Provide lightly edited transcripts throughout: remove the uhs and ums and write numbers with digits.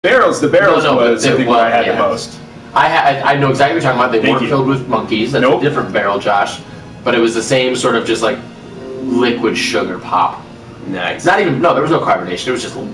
Barrels. The barrels was I think what I had yeah. the most. I know exactly what you're talking about. They weren't filled with monkeys. That's Nope. a different barrel, Josh. But it was the same sort of just like liquid sugar pop. Nice. Not even there was no carbonation.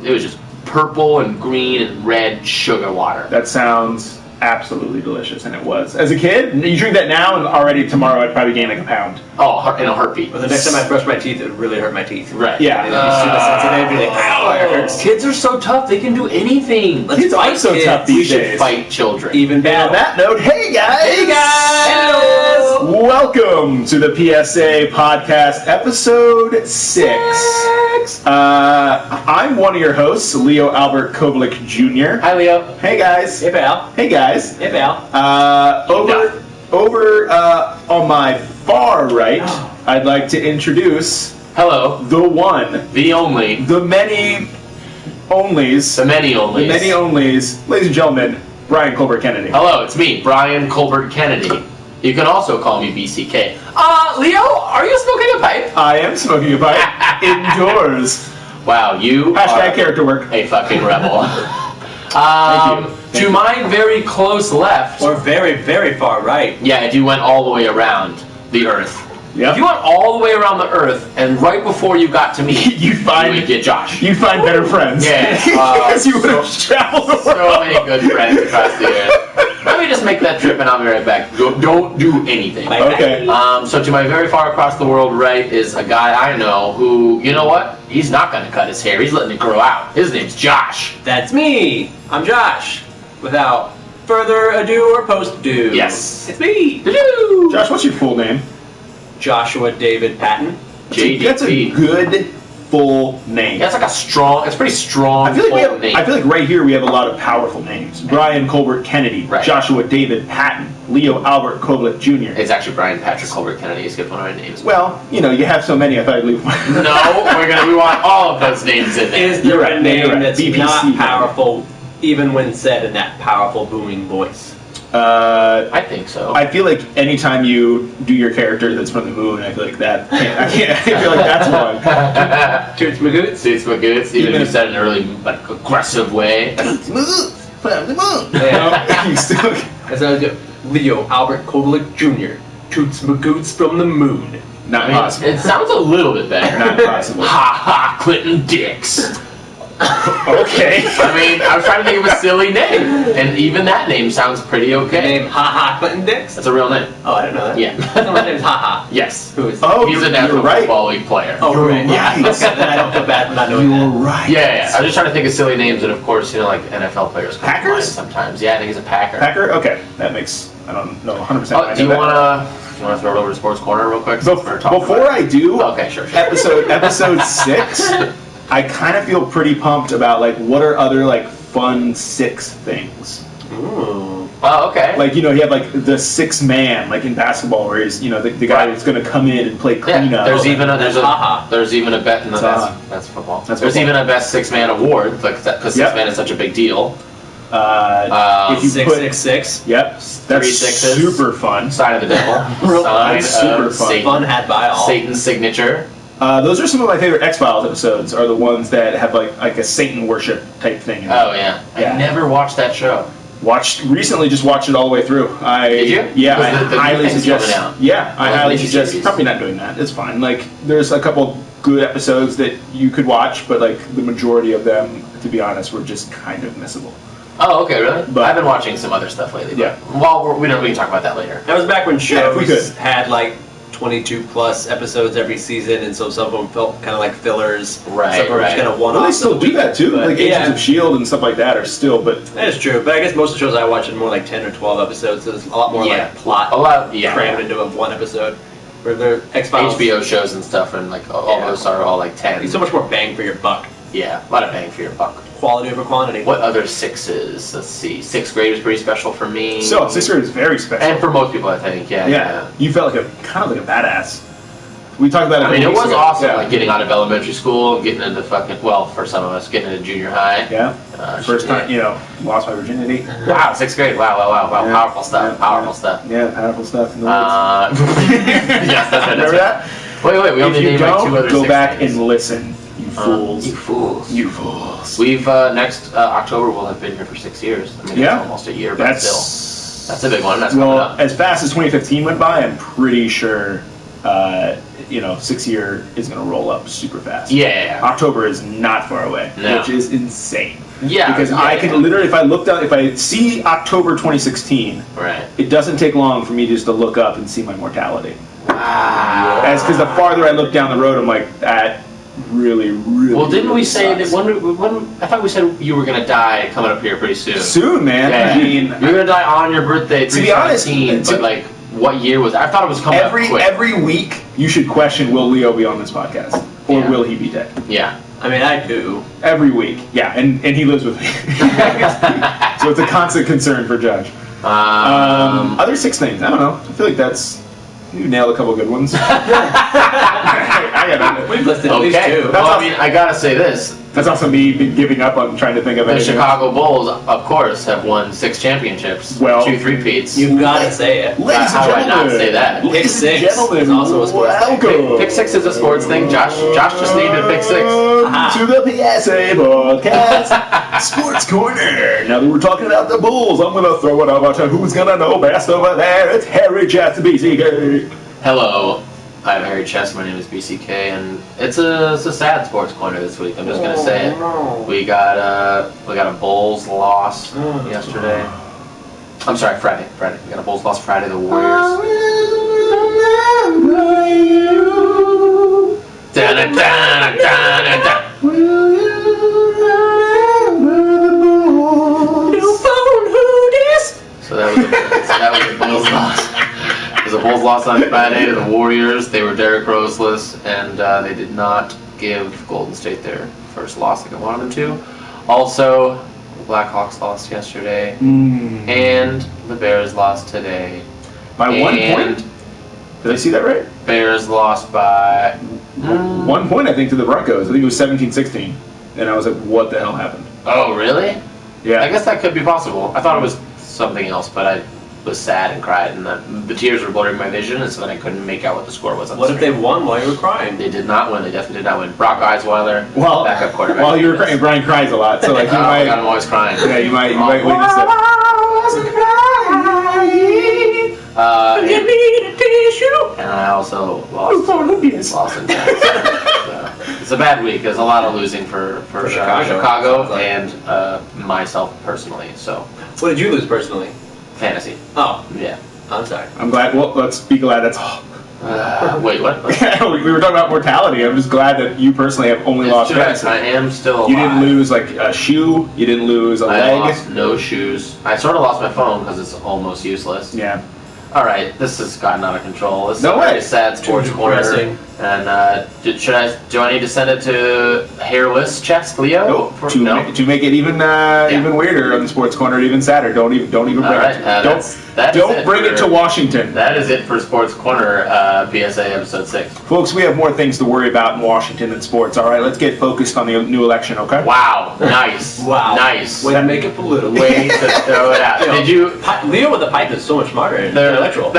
It was just purple and green and red sugar water. That sounds absolutely delicious, and it was. As a kid, you drink that now, and already tomorrow I'd probably gain like a pound. Oh, in a heartbeat. Well, the next time I brush my teeth, it would really hurt my teeth. Right. Yeah. They'd be super sensitive. You're like, ow, it hurts. Kids are so tough. They can do anything. Kids are so tough these We should days. fight children. Even And better. on that note, hey guys! Hey guys! Welcome to the PSA podcast, episode 6. I'm one of your hosts, Leo Albert Kovalik Jr. Hi, Leo. Hey guys. Hey, pal. Hey guys. Hey, pal. Over on my far right, I'd like to introduce Hello. the one, The only. the many onlys, The many onlys. the many onlys, ladies and gentlemen, Brian Colbert Kennedy. Hello, it's me, Brian Colbert Kennedy. You can also call me BCK. Leo, are you smoking a pipe? I am smoking a pipe indoors. Wow, you Hashtag are character work. a fucking rebel. Thank you. To my very close left, Or very, very far right. yeah, if you went all the way around the Earth. Yep. If you went all the way around the Earth, and right before you got to me, You find- you would get Josh. You find better friends. Yeah. Because you would have traveled the world. So many good friends across the Earth. Let me just make that trip, and I'll be right back. Don't do anything. Okay. So to my very far across the world right is a guy I know who, you know what? He's not going to cut his hair. He's letting it grow out. His name's Josh. That's me. I'm Josh. Without further ado or post-ado. Yes. It's me. Doo-doo. Josh, what's your full name? Joshua David Patton. JDP. That's a good full name. Yeah, it's pretty strong. I feel like name. I feel like right here we have a lot of powerful names. Brian Colbert Kennedy, Right. Joshua David Patton, Leo Albert Kovalik Jr. It's actually Brian Patrick Colbert Kennedy. He skipped one of my names. Well, you know, you have so many, I thought I'd leave one. No, we want all of those names in there. Is there You're right, a name you're right. that's BPC, not powerful, even when said in that powerful, booming voice? I think so. I feel like anytime you do your character that's from the moon, I feel like that. I feel like that's one. Toots Magoots? Suits my goods, even if you said it in a really like aggressive way. Smooth from the moon. Yeah. You still. That's how I do. Leo Albert Kovalik Jr. Toots Magoots from the moon. Not possible. It sounds a little bit better. Not possible. Ha ha, Clinton Dix. Okay. I mean, I was trying to think of a silly name, and even that name sounds pretty okay. Name Ha Clinton Dix? That's a real name. Oh, I didn't know that. Yeah. Someone's name's Ha Yes. Who is Oh, He's a you're National right. Football League player. Oh, You're right. Yeah. right. Okay, then I don't feel bad for not knowing You're that. right. Yeah. I was just trying to think of silly names, and of course, you know, like NFL players come to Packers? mind sometimes. Yeah, I think he's a Packer. Packer? Okay. That makes, I don't know 100%. Oh, do you want to throw it over to Sports Corner real quick? Before I do, Okay, sure. episode 6, I kind of feel pretty pumped about like what are other like fun 6 things. Ooh. Oh, okay. Like, you know, you have like the 6th man, like in basketball, where he's, you know, the guy that's going to come in and play cleanup. Yeah, there's even a bet in the Ha-ha. that's football. That's there's football. even a best 6-man award, like because Yep. 6-man is such a big deal. If you put, 666. yep, that's 3 sixes. super fun. Sign of the devil. Sign That's super of fun. Satan. Fun had by all. Satan's signature. Those are some of my favorite X-Files episodes. Are the ones that have like a Satan worship type thing. In Oh yeah. Yeah. I never watched that show. Recently just watched it all the way through. Did you? Yeah, I Was the highly new thing's suggest. coming out? Yeah, I Well, highly latest suggest. series. Probably not doing that. It's fine. Like, there's a couple good episodes that you could watch, but like the majority of them, to be honest, were just kind of missable. Oh, okay, really? But- I've been watching some other stuff lately. Yeah. But, well, we can talk about that later. That was back when Yeah, if we shows could. had like 22 plus episodes every season, and so some of them felt kind of like fillers. Right, Some of them were right. kind of one Well, off. they still do that too. But, Like yeah. Agents of S.H.I.E.L.D. and stuff like that are still, but That is true, but I guess most of the shows I watch are more like 10 or 12 episodes, so there's a lot more Yeah. like plot A lot, yeah. crammed into one episode. Where the X-Files, HBO shows and stuff, and like all Yeah. those are all like 10. it's so much more bang for your buck. Yeah, a lot of bang for your buck. Quality over quantity. What other 6s? Let's see. 6th grade was pretty special for me. still, 6th grade is very special. And for most people, I think. Yeah. yeah, you felt like kind of like a badass. We talked about it. I mean, it was awesome, Yeah. like getting out of elementary school, getting into for some of us, getting into junior high. Yeah. First shit. time, you know, lost my virginity. Wow, 6th grade. Wow. Yeah. Powerful stuff. Yeah. Powerful stuff. Yeah, powerful stuff. In the woods. Yes, that's right. Remember that? Wait. We only If you named like 2 don't, other go 6 back things. and listen, you fools. You fools. You fools. We've next October we'll have been here for 6 years. I mean, Yeah. it's almost a year, but still, that's a big one. That's well, coming up. as fast as 2015 went by, I'm pretty sure 6 year is going to roll up super fast. Yeah. October is not far away, No. which is insane. Yeah. Because yeah, I can literally, if I see October 2016, Right. it doesn't take long for me just to look up and see my mortality. Wow. That's because the farther I look down the road, I'm like, that really. Well, didn't really we say sucks. that when I thought we said you were gonna die coming up here pretty soon? Soon, man. Yeah. I mean, you're gonna die on your birthday, To be honest, 3/17, but like, what year was? I thought it was coming up quick. every week you should question: will Leo be on this podcast, or Yeah. will he be dead? Yeah. I mean, I do. Every week, yeah, and he lives with me, so it's a constant concern for Judge. Other 6 things, I don't know. I feel like you nailed a couple good ones. I got it. We've listed at least Okay. 2. Well, I mean, I gotta say this. That's also me giving up on trying to think of The anything. Chicago Bulls, of course, have won 6 championships. Well, 2 3-peats. You gotta say it. Ladies and How would I gentlemen, not say that? Ladies Pick and six gentlemen, is also a sports thing. welcome. Pick 6 is a sports thing. Josh just named it Pick 6. Aha. To the PSA podcast, Sports Corner. Now that we're talking about the Bulls, I'm gonna throw it over to who's gonna know best over there. It's Harry Chess, BCK. Hello, I'm Harry Chess. My name is BCK, and it's a sad sports corner this week. I'm just gonna say it. We got a Bulls loss yesterday. I'm sorry, Friday. We got a Bulls loss Friday. The Warriors. So that was a Bulls loss. It was a Bulls loss on Friday to the Warriors. They were Derrick Roseless, and they did not give Golden State their first loss like I wanted them to. Also, the Blackhawks lost yesterday, and the Bears lost today. By 1 point? Did I see that right? Bears lost by 1 point, I think, to the Broncos. I think it was 17-16. And I was like, what the hell happened? Oh, really? Yeah. I guess that could be possible. I thought it was something else, but I was sad and cried, and the tears were blurring my vision, and so then I couldn't make out what the score was. On What the if they screen. won while you were crying? They did not win. They definitely did not win. Brock Osweiler, Well, backup quarterback. while you were crying, Brian cries a lot, so like you Oh my might, God, I'm always crying. yeah, you might witness that. And I also lost in that. It's a bad week. There's a lot of losing for Chicago Sounds like. and myself personally. So What did you lose personally? fantasy. Oh, Yeah. I'm sorry. I'm glad. Well, let's be glad that's all. Wait, what? We were talking about mortality. I'm just glad that you personally have only lost fantasy. I am still alive. You didn't lose like a shoe. You didn't lose a I leg. lost no shoes. I sort of lost my phone because it's almost useless. Yeah. All right, this has gotten out of control. This is No a way. very sad sports corner. depressing. And do I need to send it to hairless Chess Leo? Nope. To make it even even weirder on the sports corner, even sadder. Don't even bring All right, it. that is Don't bring it to Washington. That is it for Sports Corner PSA episode 6. Folks, we have more things to worry about in Washington than sports. All right, let's get focused on the new election, okay? Wow, nice. Wow. Nice. Way to make it political. Way to throw it out. Did you? Leo with the pipe is so much smarter than electoral.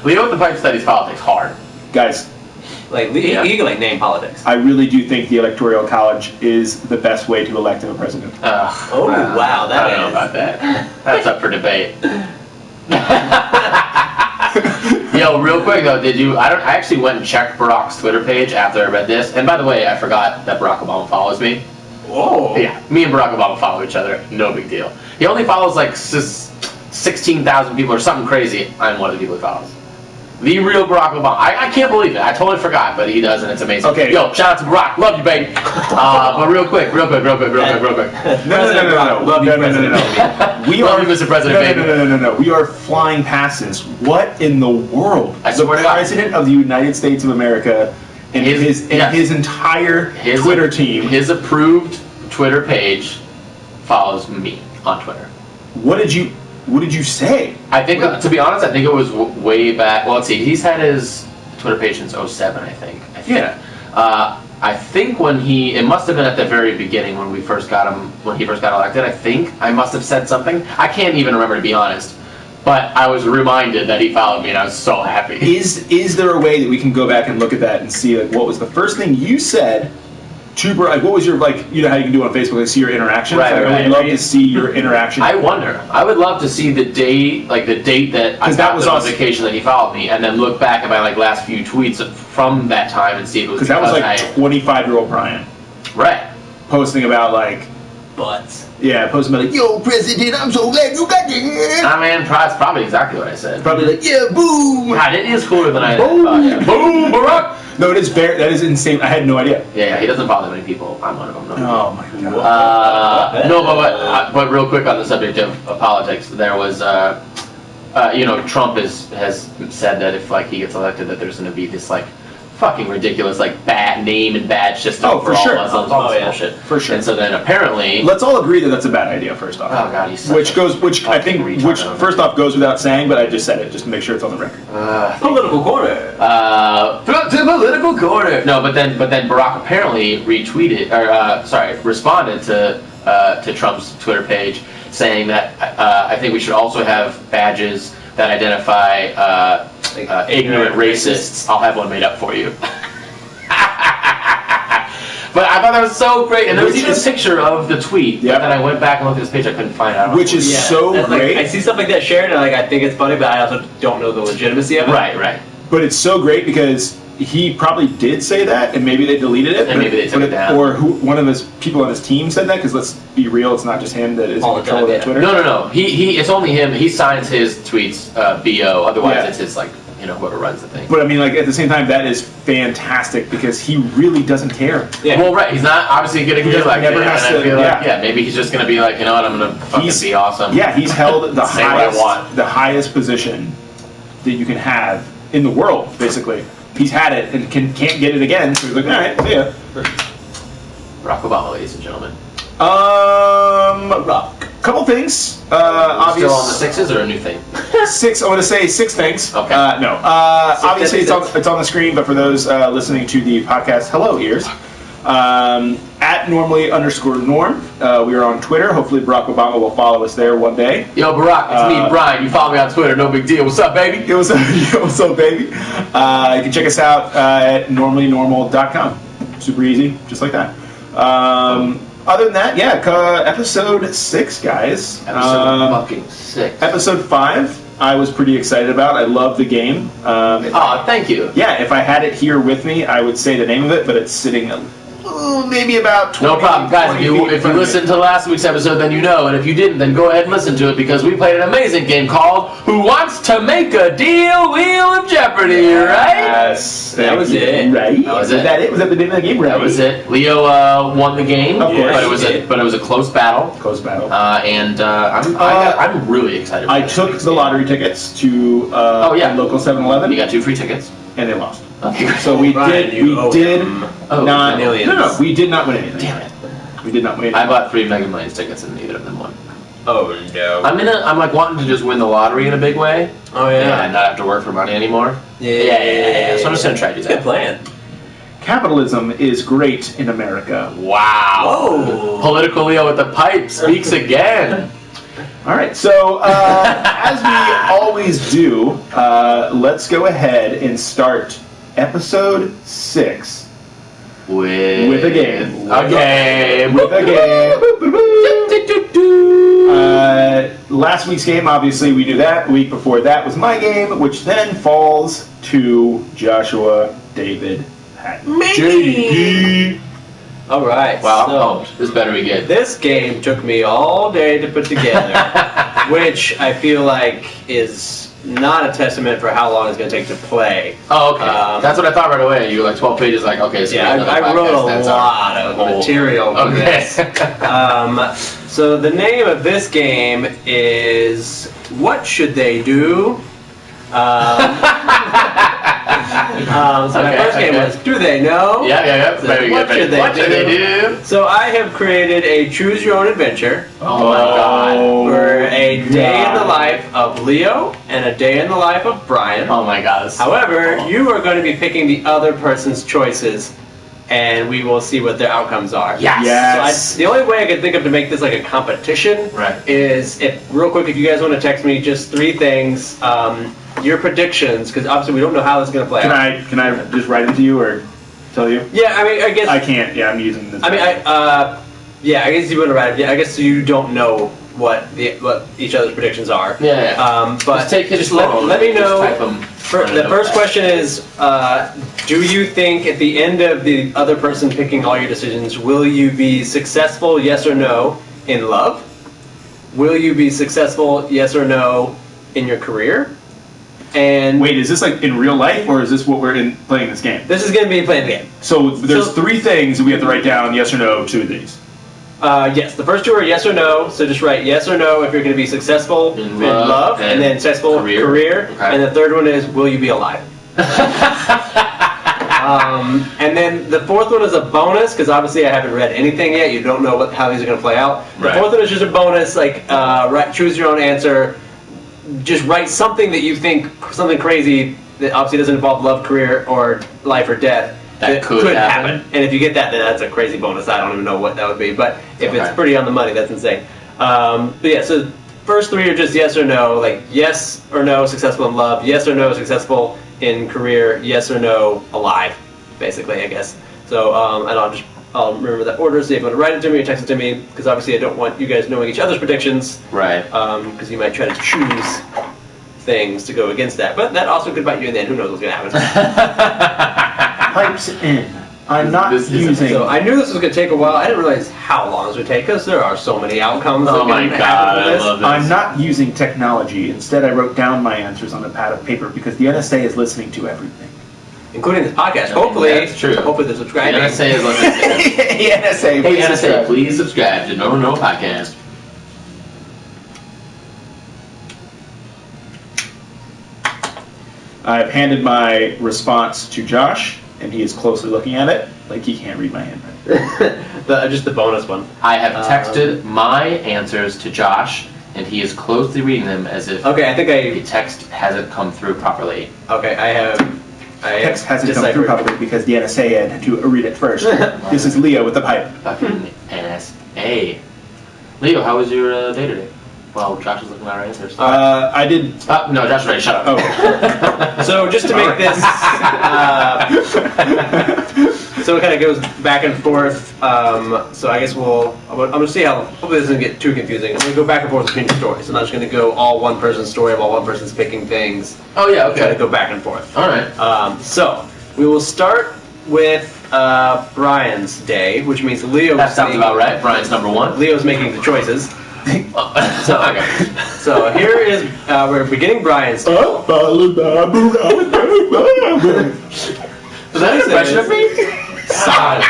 Leo with the pipe studies politics hard. Guys, Like, Yeah. he can like name politics. I really do think the Electoral College is the best way to elect a president. Oh, wow, that I don't know is- about that. That's up for debate. Yo, real quick though, I actually went and checked Barack's Twitter page after I read this. And by the way, I forgot that Barack Obama follows me. Whoa. Yeah, me and Barack Obama follow each other. No big deal. He only follows like 16,000 people or something crazy. I'm one of the people he follows. The real Barack Obama. I can't believe it. I totally forgot, but he does, and it's amazing. Okay. Yo, shout out to Barack. Love you, baby. But real quick. No. We Love are you, Mr. President, baby. No. We are flying past this. What in the world? I The swear to God. President of the United States of America and his entire Twitter team. His approved Twitter page follows me on Twitter. What did you say? I think, to be honest, I think it was way back. Well, let's see. He's had his Twitter page since 07, I think. Yeah. I think it must have been at the very beginning when he first got elected. I think I must have said something. I can't even remember, to be honest. But I was reminded that he followed me, and I was so happy. Is there a way that we can go back and look at that and see like what was the first thing you said to Brian? What was your like? You know how you can do it on Facebook and see your interactions. Right, I would love to see your interaction. I wonder. I would love to see the date that I got the notification that he followed me, and then look back at my like last few tweets from that time and see if it was because that was like 25-year-old Brian, right? Posting about like butts. Yeah, posting about like, yo, President, I'm so glad you got here. I mean, that's probably exactly what I said. Probably like, yeah, boom. God, it is cooler than I thought. Yeah. Boom, Barack. No, it is that is insane. I had no idea. Yeah, he doesn't bother many people. I'm one of them. No. Oh my god. No, but real quick on the subject of politics, there was, Trump has said that if like he gets elected, that there's going to be this like fucking ridiculous like bad name and badge system for all Muslims. All this bullshit. For sure. And so then apparently, let's all agree that that's a bad idea. First off. Oh god, he's which I think first off goes without saying, but I just said it just to make sure it's on the record. Political corner. Political corner. No, but then Barack apparently responded to Trump's Twitter page saying that I think we should also have badges that identify ignorant racists. I'll have one made up for you. But I thought that was so great, and there was even a picture of the tweet. Yep. But then I went back and looked at this page, I couldn't find it. Which is so great. Like, I see stuff like that shared, and I think it's funny, but I also don't know the legitimacy of it. Right. But it's so great because he probably did say that, and maybe they deleted it. And maybe they took it down. Or one of his people on his team said that, because let's be real, it's not just him that is in control of that Twitter. No. It's only him. He signs his tweets BO. Otherwise, it's his like. Whoever runs the thing. But I mean, like at the same time, that is fantastic because he really doesn't care. Yeah. Well, right. He's not obviously going to get elected. Maybe he's just going to be like, you know what, I'm going to fucking be awesome. Yeah, he's held the highest position that you can have in the world, basically. He's had it and can't get it again. So he's like, all right, see ya. Barack Obama, ladies and gentlemen. Couple things. Still on the sixes or a new thing? Six. I want to say 6 things. Okay. No. Obviously, it's on the screen, but for those listening to the podcast, hello ears. At normally_norm. We are on Twitter. Hopefully, Barack Obama will follow us there one day. Yo, Barack, it's me, Brian. You follow me on Twitter. No big deal. What's up, baby? What's up, baby? You can check us out at normallynormal.com. Super easy, just like that. Other than that, episode 6, guys. Fucking 6. Episode 5, I was pretty excited about. I love the game. Thank you. Yeah, if I had it here with me, I would say the name of it, but it's sitting maybe about 20. No problem, guys. If you listened to last week's episode, then you know, and if you didn't, then go ahead and listen to it because we played an amazing game called "Who Wants to Make a Deal? Wheel of Jeopardy!" Right? Yes, that was it. Right? Was that it? Was that the name of the game? Right? That was it. Leo won the game, of course, but it was a close battle. I'm really excited. I took the lottery tickets to local 7-Eleven. You got 2 free tickets, and they lost. Okay. So we did not win anything. Damn it. We did not win anything. I bought 3 Mega Millions tickets and neither of them won. Oh no. I'm like wanting to just win the lottery in a big way. Oh yeah. And not have to work for money anymore. Yeah. So I'm just gonna try to do that. Good plan. Capitalism is great in America. Wow. Whoa. Political Leo with the pipe speaks again. All right, so as we always do, let's go ahead and start episode 6 with a game. Last week's game, obviously, we knew that. The week before that was my game, which then falls to Joshua David Patton. JD. All right. Wow, so this better be good. This game took me all day to put together, which I feel like is not a testament for how long it's going to take to play. Oh, okay. That's what I thought right away. You were like 12 pages, like, okay. So yeah, I wrote a lot of material for this. So the name of this game is What Should They Do? So my first game was Do They Know? Yeah. So what should they do? So I have created a Choose Your Own Adventure. Oh my god. For a day in the life of Leo and a day in the life of Brian. Oh my god. However, you are going to be picking the other person's choices and we will see what their outcomes are. Yes. So the only way I could think of to make this like a competition is real quick, if you guys want to text me just 3 things, your predictions, because obviously we don't know how this is going to play out. Can I just write them to you or tell you? Yeah, I mean, I guess I can't. Yeah, I'm using this. I mean, I guess you want to write it. Yeah, I guess you don't know what each other's predictions are. Yeah. But just let me know. Type them. The first question is, do you think at the end of the other person picking all your decisions, will you be successful, yes or no, in love? Will you be successful, yes or no, in your career? And wait, is this like in real life, or is this what we're playing this game? This is going to be playing the game. So there's 3 things that we have to write down, yes or no, 2 of these. Yes, the first 2 are yes or no, so just write yes or no if you're going to be successful in love, and then successful career. Okay. And the third one is, will you be alive? And then the fourth one is a bonus, because obviously I haven't read anything yet, you don't know how these are going to play out. The fourth one is just a bonus, like choose your own answer, just write something that you think, something crazy that obviously doesn't involve love, career, or life or death. That could happen. And if you get that, then that's a crazy bonus. I don't even know what that would be. But if it's pretty on the money, that's insane. But yeah, so first 3 are just yes or no. Like yes or no, successful in love. Yes or no, successful in career. Yes or no, alive. Basically, I guess. So and I'll remember that order. So if you want to write it to me or text it to me, because obviously I don't want you guys knowing each other's predictions. Right. Because you might try to choose things to go against that. But that also could bite you in the end. Who knows what's going to happen. Pipes in. I'm not using... So I knew this was going to take a while. I didn't realize how long this would take, because there are so many outcomes. Oh my god, I love this. I'm not using technology. Instead, I wrote down my answers on a pad of paper, because the NSA is listening to everything. Including this podcast. Hopefully, that's true. Hopefully they're subscribing. The NSA is listening. Hey, NSA, please subscribe to No Podcast. I've handed my response to Josh, and he is closely looking at it, like he can't read my handwriting. Just the bonus one. I have texted my answers to Josh, and he is closely reading them as if the text hasn't come through properly. Okay, text hasn't come through properly because the NSA had to read it first. This is Leo with the pipe. Fucking NSA. Leo, how was your day today? Well, Josh is looking at our answers. I did... no, Josh, right, shut up. Oh. So just to make this... so it kind of goes back and forth. So I guess I'm going to see how... Hopefully this doesn't get too confusing. I'm going to go back and forth between the stories. I'm not just going to go all one person's story while one person's picking things. Oh, yeah, okay. Try to go back and forth. All right. So we will start with Brian's day, which means Leo... That sounds about right. Brian's number 1. Leo's making the choices. So here is we're beginning Brian's. Was that an impression of me? Solid.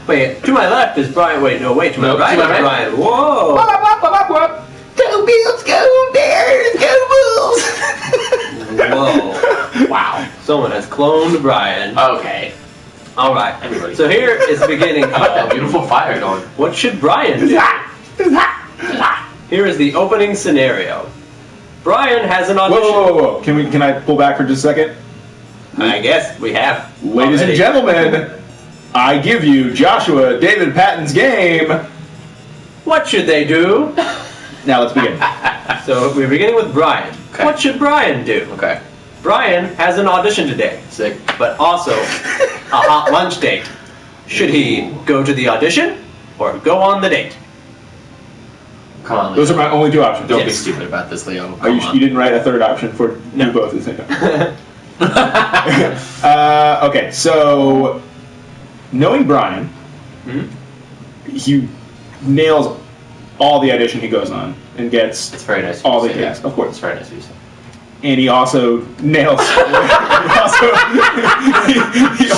Wait, to my left is Brian. Wait, no, wait, to my right is Brian. Whoa! Go Bills, go Bears, go Bulls! Whoa! Wow! Someone has cloned Brian. Okay. All right. Everybody. So here is the beginning. How about that beautiful fire going? What should Brian do? Here is the opening scenario. Brian has an audition. Whoa. Can I pull back for just a second? I guess we have. Ladies and gentlemen, I give you Joshua David Patton's game. What should they do? Now let's begin. So we're beginning with Brian. Okay. What should Brian do? Okay. Brian has an audition today. Sick. But also a hot lunch date. Should he go to the audition or go on the date? Come on, Leo. Those are my only 2 options. Don't be stupid about this, Leo. You didn't write a third option for do both at the same time. Okay, so knowing Brian, he nails all the audition he goes on and gets it's very nice all the gigs. Of course, it's very nice of you to say. And he also nails. he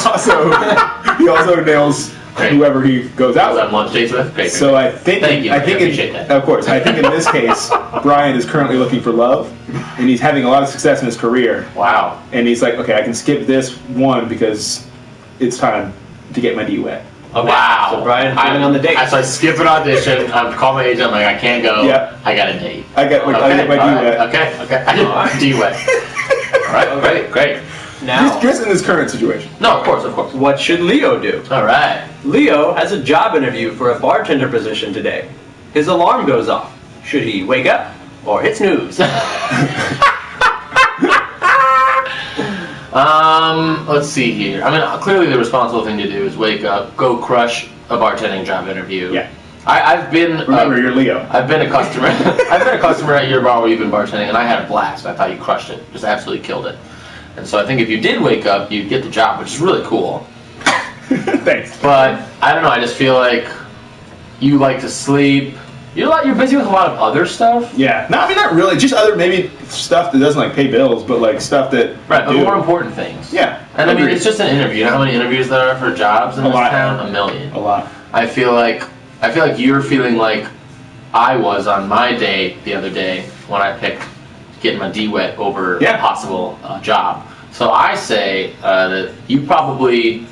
also nails. Great. Whoever he goes out with. Lunch dates with. Great. So I think I appreciate that. Of course, I think in this case, Brian is currently looking for love, and he's having a lot of success in his career. Wow. And he's like, okay, I can skip this one because it's time to get my D wet. Okay. Wow. So Brian's going on the date. So I skip an audition. I'm calling my agent. I'm like, I can't go. Yep. I got a date. I get my D wet. Okay. I get my D wet. All right. Great. Now, just in this current situation. No, of course. what should Leo do? All right. Leo has a job interview for a bartender position today. His alarm goes off. Should he wake up or hit snooze? Let's see here. I mean, clearly the responsible thing to do is wake up, go crush a bartending job interview. Yeah. I've been. Remember, you're Leo. I've been a customer. I've been a customer at your bar where you've been bartending, and I had a blast. I thought you crushed it, just absolutely killed it. And so I think if you did wake up, you'd get the job, which is really cool. Thanks. But I don't know. I just feel like you like to sleep. You're busy with a lot of other stuff. Yeah. No, I mean, not really. Just other, maybe stuff that doesn't, like, pay bills, but, like, stuff that Right, but do. more important things. Yeah. And I mean, it's just an interview. You know how many interviews there are for jobs in this town? A million. A lot. I feel like you're feeling like I was on my day the other day when I picked getting my D wet over a possible job. So I say that you probably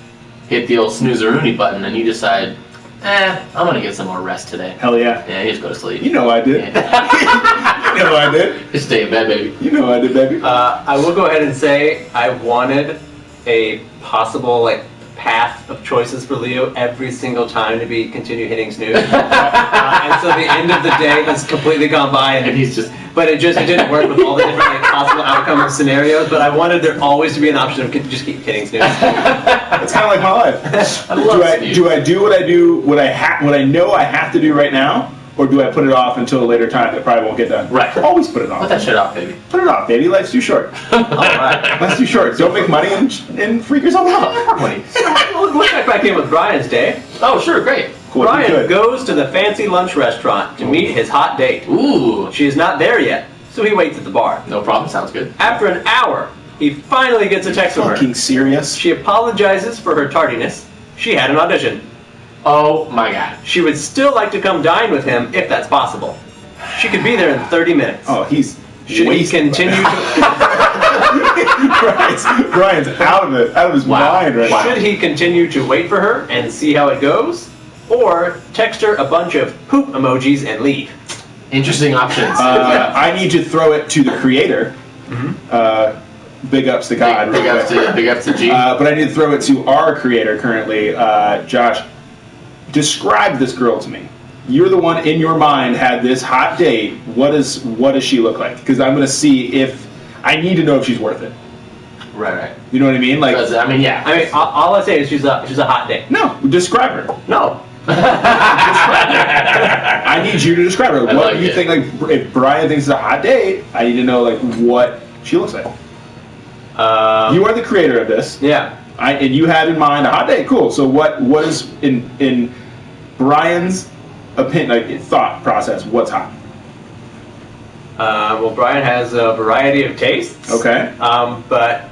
hit the old snooze-a-rooney button and you decide, I'm gonna get some more rest today. Hell yeah. Yeah, you just go to sleep. You know I did. Yeah. You know I did. Just stay in bed, baby. You know I did, baby. I will go ahead and say I wanted a possible like path of choices for Leo every single time to continue hitting snooze. And so the end of the day has completely gone by, and he's just. But it didn't work with all the different like, possible outcome scenarios. But I wanted there always to be an option of just keep hitting snooze. It's kind of like my life. I love snooze. Do I do what I know I have to do right now, or do I put it off until a later time that probably won't get done? Right. Always put it off. Put that shit off, baby. Put it off, baby. Life's too short. All right. Life's too short. Don't make money and freak yourself out. Let's check back in with Brian's day. Oh, sure, great. Cool, Brian goes to the fancy lunch restaurant to meet his hot date. Ooh. She is not there yet, so he waits at the bar. No problem. Sounds good. After an hour, he finally gets a text from her. Fucking serious? She apologizes for her tardiness. She had an audition. Oh my god. She would still like to come dine with him if that's possible. She could be there in 30 minutes. Oh, he's Should he continue Brian's out of it, out of his mind right now. Should he continue to wait for her and see how it goes? Or text her a bunch of poop emojis and leave? Interesting options. I need to throw it to the creator. Big ups to God. Big ups to G. But I need to throw it to our creator currently, Josh. Describe this girl to me. You're the one in your mind had this hot date. What does she look like? Because I'm going to see if I need to know if she's worth it. Right. You know what I mean? Like, I mean, yeah. I mean, all I say is she's a hot date. No, describe her. No. I need you to describe her. What do you think? Like, if Brian thinks it's a hot date, I need to know like what she looks like. You are the creator of this. Yeah. And you had in mind a hot date. Cool. So what is in Brian's opinion, like thought process? What's hot? Well, Brian has a variety of tastes. Okay. But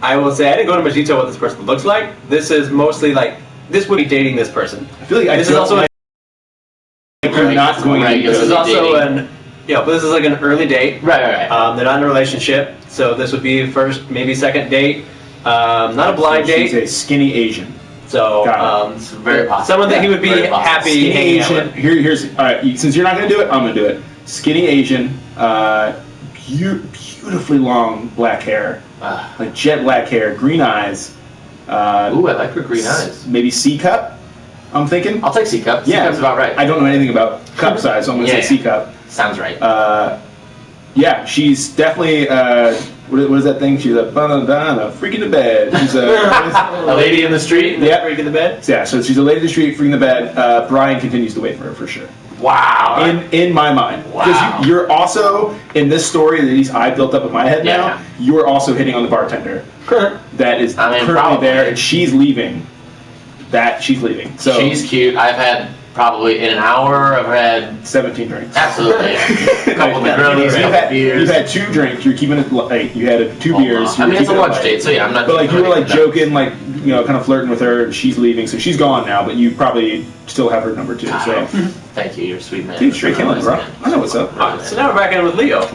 I will say I didn't go into much detail what this person looks like. This is mostly like this would be dating this person. I feel like this is also you're not going to. This is also but this is like an early date. Right. They're not in a relationship, so this would be first, maybe second date. Not a blind date. She's a skinny Asian. So it's very possible. Someone that he would be happy skinny hanging Asian. out with. Here's all right. Since you're not going to do it, I'm going to do it. Skinny Asian, beautifully long black hair, like jet black hair, green eyes. Ooh, I like her green eyes. Maybe C cup. I'm thinking. I'll take C cup. C cup's about right. I don't know anything about cup size, so I'm going to say C cup. Sounds right. Yeah, she's definitely. What is that thing? She's a freak in the bed. She's a lady in the street. Yeah, freak in the bed. Yeah, so she's a lady in the street, freak in the bed. Brian continues to wait for her for sure. Wow. In my mind, because you're also in this story that at least I built up in my head now. You're also hitting on the bartender that is currently there, and she's leaving. She's leaving. So she's cute. I've had probably in an hour. I've had 17 drinks. Absolutely. A couple of girlies, you've had 2 drinks. You're keeping it light. You had 2 beers. I mean, it's a lunch date, so yeah, I'm not. But like you were like joking, like kind of flirting with her. And she's leaving, so she's gone now. But you probably still have her number 2. So thank you. You're a sweet man. Dude, straight killing, bro. I know what's up. All right, so now we're back in with Leo.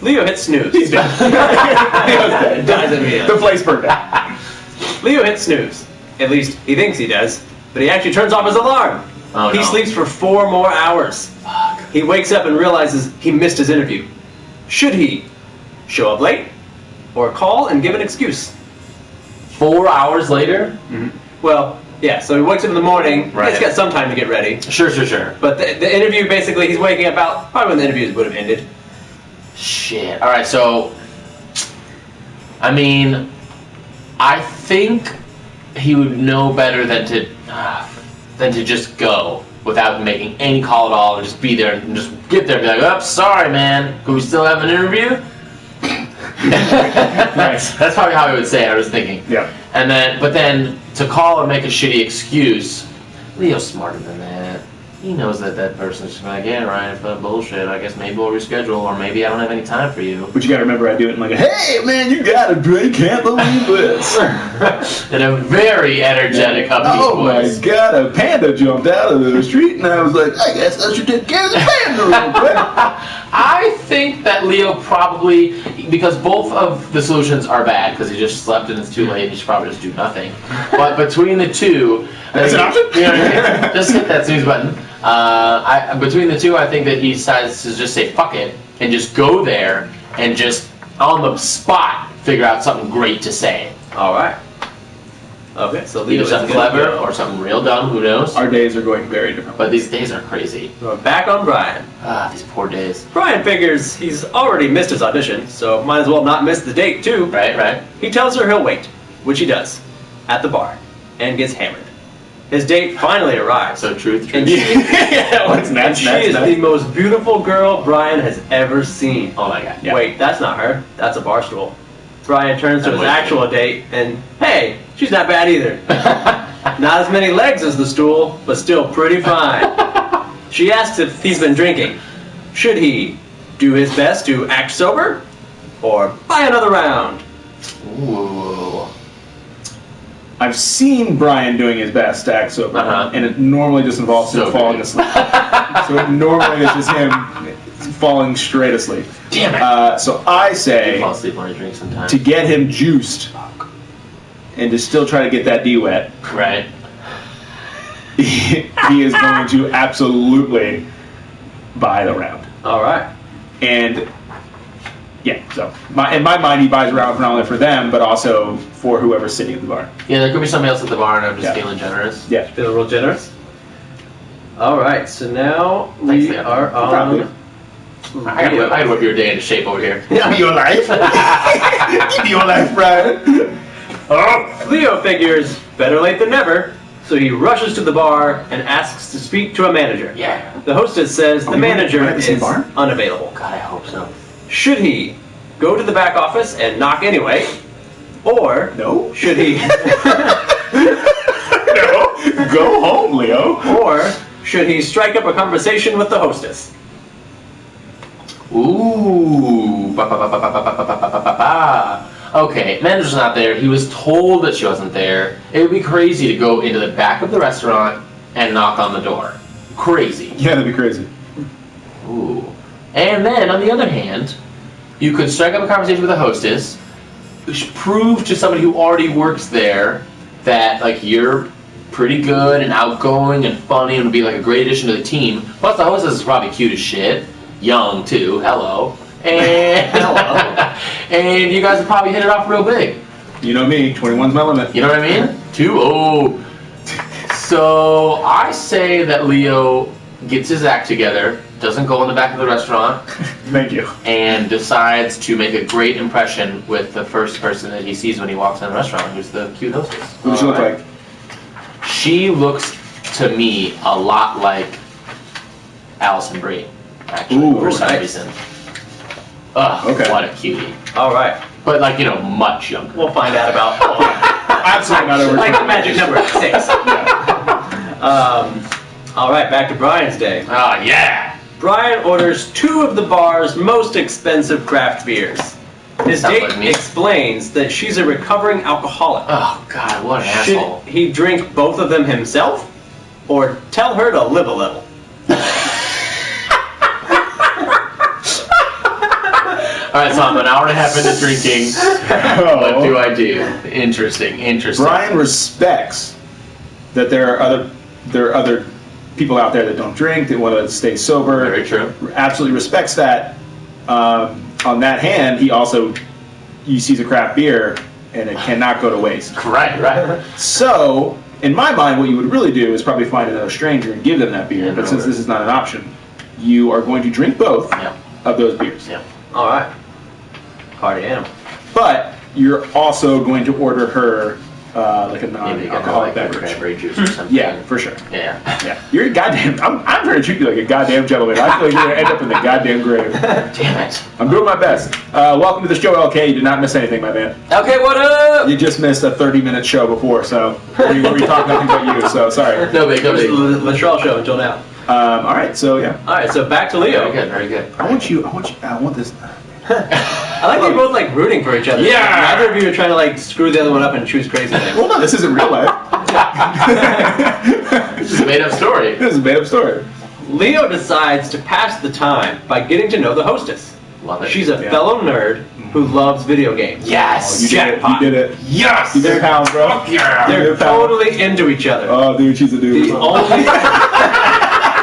Leo hits snooze. He's dead. Leo's dead. The place burned down. Leo hits snooze. At least he thinks he does. But he actually turns off his alarm. He sleeps for 4 more hours. Fuck. He wakes up and realizes he missed his interview. Should he show up late or call and give an excuse? 4 hours later? Mm-hmm. Well, yeah, so he wakes up in the morning. Right. He's got some time to get ready. Sure. But the interview, basically, he's waking up about probably when the interviews would have ended. Shit. All right, so, I mean, I think he would know better than to just go without making any call at all and just be there and just get there and be like, oh, sorry, man. Can we still have an interview? Nice. That's probably how I would say it. I was thinking. Yeah. But then to call and make a shitty excuse, Leo's smarter than that. He knows that person's just like, yeah, right, but bullshit. I guess maybe we'll reschedule, or maybe I don't have any time for you. But you gotta remember, I do it in like, hey man, you got it, bro. You can't believe this. In a very energetic, upbeat voice. My god, a panda jumped out of the street, and I was like, I guess I should take care of the panda real quick. I think that Leo probably, because both of the solutions are bad, because he just slept and it's too late, he should probably just do nothing. But between the two, that's an option. You know, just hit that snooze button. Between the two, I think that he decides to just say fuck it and just go there and just on the spot figure out something great to say. All right. Okay, so Either something clever or something real dumb, who knows? Our days are going very different. But these days are crazy. We're back on Brian. These poor days. Brian figures he's already missed his audition, so might as well not miss the date too. Right. He tells her he'll wait, which he does, at the bar, and gets hammered. His date finally arrives. So truth. And she, she is the most beautiful girl Brian has ever seen. Oh my god. Yeah. Wait, that's not her. That's a bar stool. Brian turns to his actual date, and hey, she's not bad either. Not as many legs as the stool, but still pretty fine. She asks if he's been drinking. Should he do his best to act sober, or buy another round? Ooh. I've seen Brian doing his best to act sober, and it normally just involves him falling asleep. So it normally is just him falling straight asleep. Damn it! So I say, fall asleep when I drink sometimes. To get him juiced, and to still try to get that D wet, right? He is going to absolutely buy the round. All right. And yeah, so in my mind, he buys a round not only for them, but also for whoever's sitting at the bar. Yeah, there could be somebody else at the bar, and I'm just feeling generous. Yeah, feeling real generous. All right, so now we are on. I gotta whip your day into shape over here. Give me your life. Give me your life, Brian. Oh. Leo figures better late than never, so he rushes to the bar and asks to speak to a manager. Yeah. The hostess says the manager is unavailable. God, I hope so. Should he go to the back office and knock anyway, or no? Should he? No. Go home, Leo. Or should he strike up a conversation with the hostess? Ooh. Okay, manager's not there. He was told that she wasn't there. It would be crazy to go into the back of the restaurant and knock on the door. Crazy. Yeah, that'd be crazy. Ooh. And then, on the other hand, you could strike up a conversation with the hostess, prove to somebody who already works there that like you're pretty good and outgoing and funny and would be like a great addition to the team. Plus, the hostess is probably cute as shit. Young, too. Hello. And and you guys would probably hit it off real big. You know me, 21's my limit. You know what I mean? 2-0. So I say that Leo gets his act together, doesn't go in the back of the restaurant. Thank you. And decides to make a great impression with the first person that he sees when he walks in the restaurant, who's the cute hostess. What does she look like? She looks to me a lot like Allison Brie, actually, for some reason. Ugh, okay. What a cutie. All right. But like, much younger. We'll find out about absolutely not over. Like the magic number 6. Yeah. All right, back to Brian's day. Yeah. Brian orders 2 of the bar's most expensive craft beers. His date explains that she's a recovering alcoholic. Oh God, what an asshole. Should he drink both of them himself, or tell her to live a little? Alright, so I'm an hour and a half into drinking. What do I do? Interesting. Brian respects that there are other people out there that don't drink, that want to stay sober. Very true. Absolutely respects that. On that hand, he sees a craft beer and it cannot go to waste. Right. So, in my mind, what you would really do is probably find another stranger and give them that beer. But since this is not an option, you are going to drink both of those beers. Yeah. All right. Party animal. But you're also going to order her like a non-alcoholic beverage. Cranberry juice or something. Yeah, for sure. Yeah. You're a goddamn. I'm trying to treat you like a goddamn gentleman. I feel like you're gonna end up in the goddamn grave. Damn it. I'm doing my best. Welcome to the show, LK. You did not miss anything, my man. Okay, what up? You just missed a 30-minute show before, so we talked nothing but you. So sorry. No big. The Latrell show until now. All right. So yeah. All right, so back to Leo. Very good. I want this. I like you're both like rooting for each other. Yeah. Neither of you are trying to like screw the other one up and choose crazy things. Well, no, this isn't real life. This is a made-up story. This is a made-up story. Leo decides to pass the time by getting to know the hostess. Love it. She's a fellow nerd who loves video games. Yes. You did it. You did it. Yes. You did it, pounds, bro. Yeah. They're totally into each other. Oh, dude, she's a dude. The only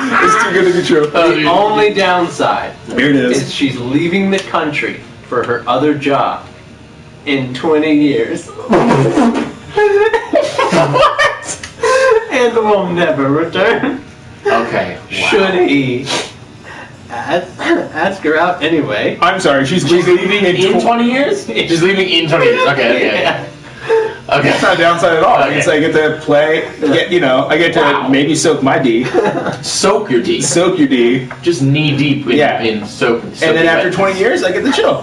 It's too good to be true. the only downside Here it is is. she's leaving the country for her other job in 20 years. What? And will never return. Okay. Wow. Should he ask her out anyway? I'm sorry, she's leaving in 20 years? She's leaving in 20 years. Okay. Yeah. Okay. That's not a downside at all. Okay. It's I get to play, I get to maybe soak my D. Soak your D. Soak your D. Just knee deep in soap. And then after 20 years, I get to chill.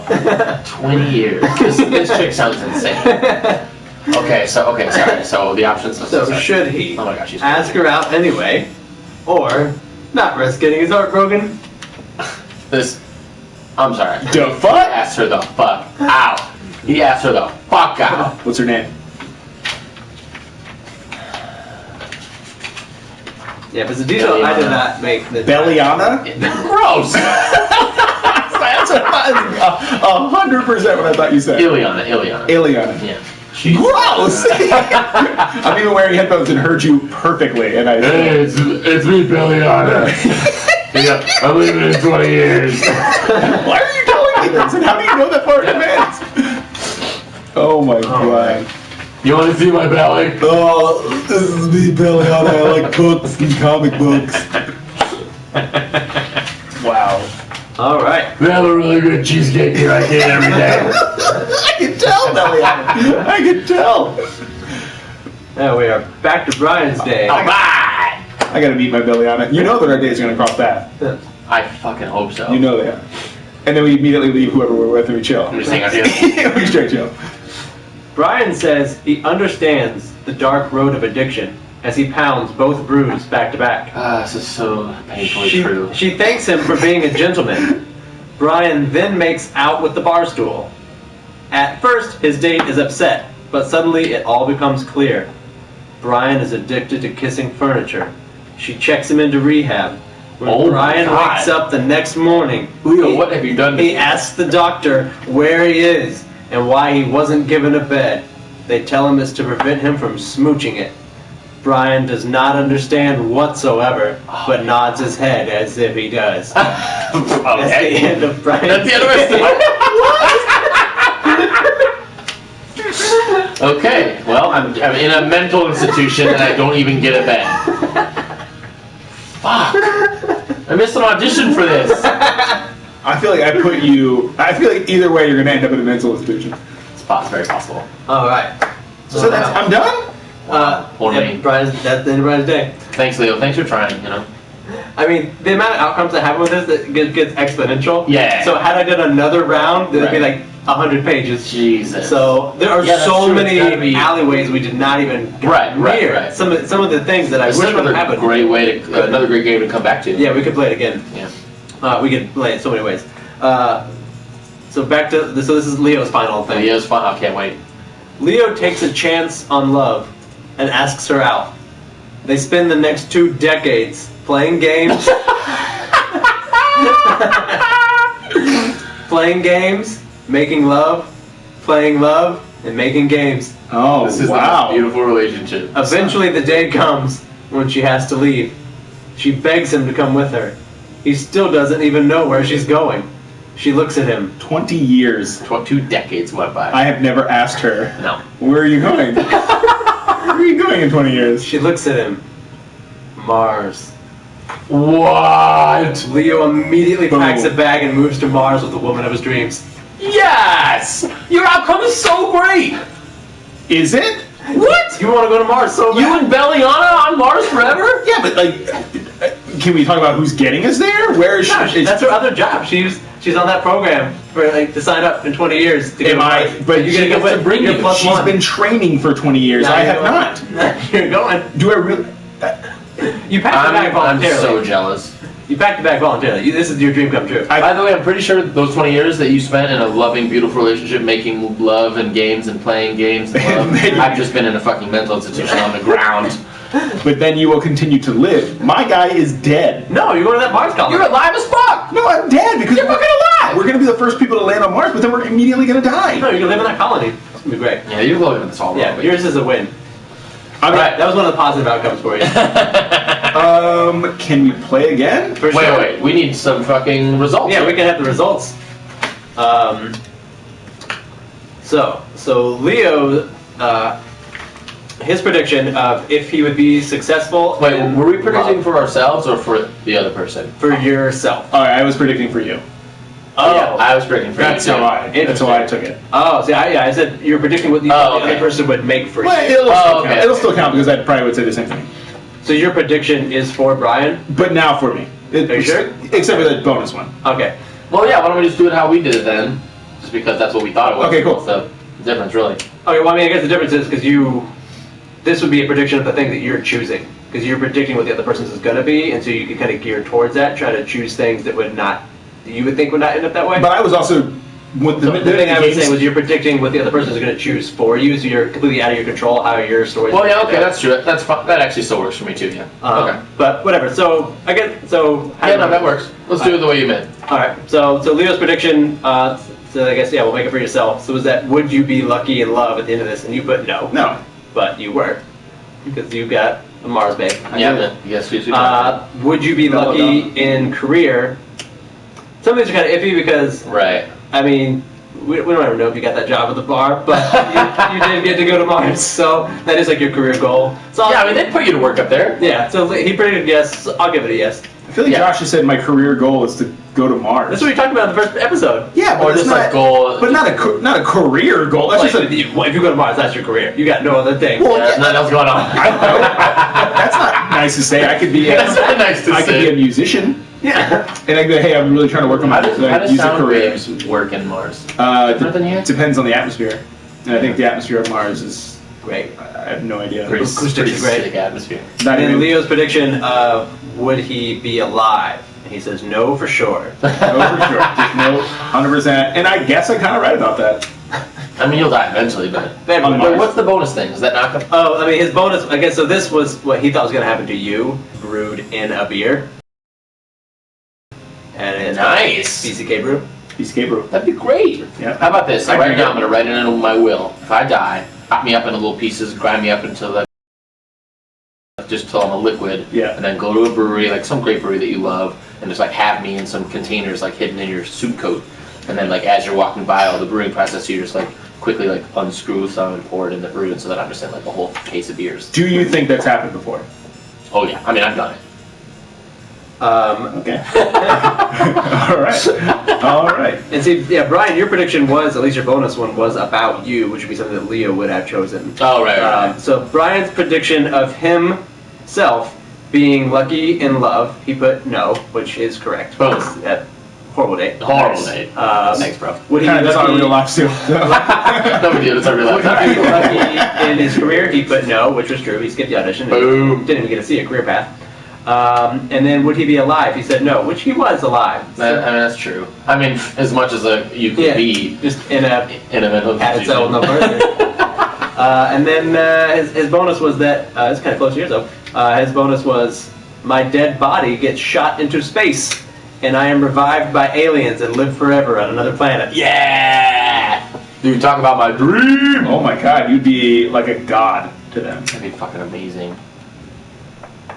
20 years. This chick sounds insane. Okay, sorry. So the options. So should he Oh my gosh, she's ask her out anyway, or not risk getting his heart broken? I'm sorry. The He fuck? asked her the fuck out. He asked her the fuck out. What's her name? Yeah, if it's a detail I did not make. The Belliana? Gross. That's 100% what I thought you said. Ileana. Ileana. Yeah. Gross! I'm even wearing headphones and heard you perfectly, and I. Hey, it's me, Ileana. Yeah, I'm leaving in 20 years. Why are you telling me this? And how do you know that far in advance? Oh my god. You want to see my belly? Oh, this is me, Belliana. I like books and comic books. Wow. All right. They have a really good cheesecake here. I get every day. I can tell, Belliana. I can tell. Now we are back to Brian's day. All right. I gotta meet my Belliana. You know that our days are gonna cross paths. I fucking hope so. You know they are. And then we immediately leave whoever we're with and we chill. I'm just saying I do. We straight chill. Brian says he understands the dark road of addiction as he pounds both brews back to back. This is so painfully true. She thanks him for being a gentleman. Brian then makes out with the bar stool. At first, his date is upset, but suddenly it all becomes clear. Brian is addicted to kissing furniture. She checks him into rehab. When Brian wakes up the next morning, Leo, what have you done to he me? asks the doctor where he is and why he wasn't given a bed. They tell him it's to prevent him from smooching it. Brian does not understand whatsoever, but nods his head as if he does. That's the end of Brian. That's the end of it. Okay, well, I'm in a mental institution and I don't even get a bed. Fuck. I missed an audition for this. I feel like I feel like either way you're gonna end up in a mental institution. It's very possible. All right. So I'm done? Yeah, that's the end of Brian's day. Thanks, Leo. Thanks for trying, I mean, the amount of outcomes that happen with this that gets exponential. Yeah. So had I done another round, it'd be like 100 pages. Jesus. So there are so true. many alleyways we did not even get near. Right. Some of the things that I wish would have happened. Another great game to come back to. Yeah, we could play it again. Yeah. We could play it so many ways. So back to this is Leo's final thing. Leo's fun. I can't wait. Leo takes a chance on love and asks her out. They spend the next 2 decades playing games. Playing games, making love, playing love, and making games. Oh, This is wow. a beautiful relationship. Eventually the day comes when she has to leave. She begs him to come with her. He still doesn't even know where she's going. She looks at him. 20 years. 2 decades went by. I have never asked her. No. Where are you going? Where are you going in 20 years? She looks at him. Mars. What? Leo immediately Boom. packs a bag and moves to Mars with the woman of his dreams. Yes! Your outcome is so great! Is it? What? You want to go to Mars so bad? You and Belliana on Mars forever? Yeah, but like, can we talk about who's getting us there? Where is No, she? that's her other job. She's on that program for like to sign up in 20 years. To get Am I? Mars. But you're she gonna gets get to bring you're you. plus She's one. been training for 20 years. No, I you're have going. not. You're going. Do I really? You packed the bag I'm voluntarily. so jealous. You packed the bag voluntarily. This is your dream come true. By the way, I'm pretty sure those 20 years that you spent in a loving, beautiful relationship, making love and games and playing games and love, I've just been in a fucking mental institution on the ground. But then you will continue to live. My guy is dead. No, you're going to that Mars colony. You're alive as fuck! No, I'm dead because You're fucking alive! we're going to be the first people to land on Mars, but then we're immediately going to die. No, you're gonna live in that colony. It's gonna be great. Yeah, you're living this all wrong. Yeah, yours is a win. Okay. That was one of the positive outcomes for you. Can we play again? For sure. Wait, we need some fucking results. Yeah, we can have the results. So Leo, his prediction of if he would be successful. Wait, in were we predicting love for ourselves or for the other person? for yourself? All right, I was predicting for you. Oh, Yeah, I was predicting for That's you. how I took it. Oh, see, I said you're predicting what you thought the okay. other person would make for you. Well, it'll, Oh, still okay. count. It'll still count because I probably would say the same thing. So your prediction is for Brian? But now for me. Are you sure? Except for the bonus one. Okay. Well, yeah, why don't we just do it how we did it then? Just because that's what we thought it was. Okay, cool. What's the difference, really? Okay, well, I mean, I guess the difference is because this would be a prediction of the thing that you're choosing. Because you're predicting what the other person's is going to be, and so you can kind of gear towards that, try to choose things that you would think would not end up that way. But I was also with So the thing I was saying was you're predicting what the other person is going to choose for you, so you're completely out of your control how your story. Well, yeah, okay, that's true. That's fine. That actually still works for me too. Yeah. Okay. But whatever. So I guess so. Yeah, no, that works. Let's do it the way you meant. All right. So Leo's prediction. So I guess we'll make it for yourself. So was that would you be lucky in love at the end of this? And you put no. No. But you were because you got a Mars babe. Yeah, man. Yes, we Would you be lucky in career? Some of these are kind of iffy because Right. I mean, we don't ever know if you got that job at the bar, but you did get to go to Mars, so that is like your career goal. So Yeah, I mean, they put you to work up there. yeah. So he predicted yes. So I'll give it a yes. I feel like Yeah. Josh just said my career goal is to go to Mars. That's what we talked about in the first episode. Yeah, but Or it's just not, like goal. but not a career goal. That's Like, just a. if you go to Mars, that's your career. You got no other thing. Well, Yeah, there's nothing else going on. I don't know. That's not nice to say. I could be. That's not nice to I could be a say. musician, Yeah. and I could be, hey, I'm really trying to work on my How does music sound career. waves work in Mars? Different than here? Depends on the atmosphere, and I think the atmosphere of Mars is. Great. I have no idea. Pretty, Acoustics pretty is great. sick atmosphere. Not And even. Leo's prediction of would he be alive? And he says no for sure. No, for sure. Just no, 100%. And I guess I kind of right about that. I mean, you'll die eventually, but. Everyone But does. what's the bonus thing? Is that not gonna... Oh, I mean, his bonus, I guess, so this was what he thought was going to happen to you, brewed in a beer. And it's Nice. BCK brew. Escape room. That'd be great. Yeah. How about this? I Right agree. now, I'm gonna write it into my will. If I die, chop me up into little pieces, grind me up until like just till I'm a liquid. Yeah. And then go to a brewery, like some great brewery that you love, and just like have me in some containers like hidden in your suit coat. And then like as you're walking by all the brewing process, you just like quickly like unscrew some and pour it in the brew, and so that I'm just in like a whole case of beers. Do you think that's happened before? Oh yeah. I mean, I've done it. Okay. All right. All right. And see, yeah, Brian, your prediction was, at least your bonus one, was about you, which would be something that Leo would have chosen. Oh right. So Brian's prediction of himself being lucky in love, he put no, which is correct. Boom. Yeah, horrible date. Horrible date. Thanks, bro. Would he Kind be of just on real lucky? life too. No big deal. It's not real Would life. he be lucky in his career? He put no, which was true. He skipped the audition. Boom. Didn't even get to see a career path. And then would he be alive? He said no, which he was alive. I mean, that's true. I mean, as much as you could Yeah, be just in a in a mental had its own institution. number. And then his bonus was that it's kind of close to yours though. His bonus was my dead body gets shot into space, and I am revived by aliens and live forever on another planet. Yeah! Dude, talk about my dream! Oh my God, you'd be like a god to them. That'd be fucking amazing.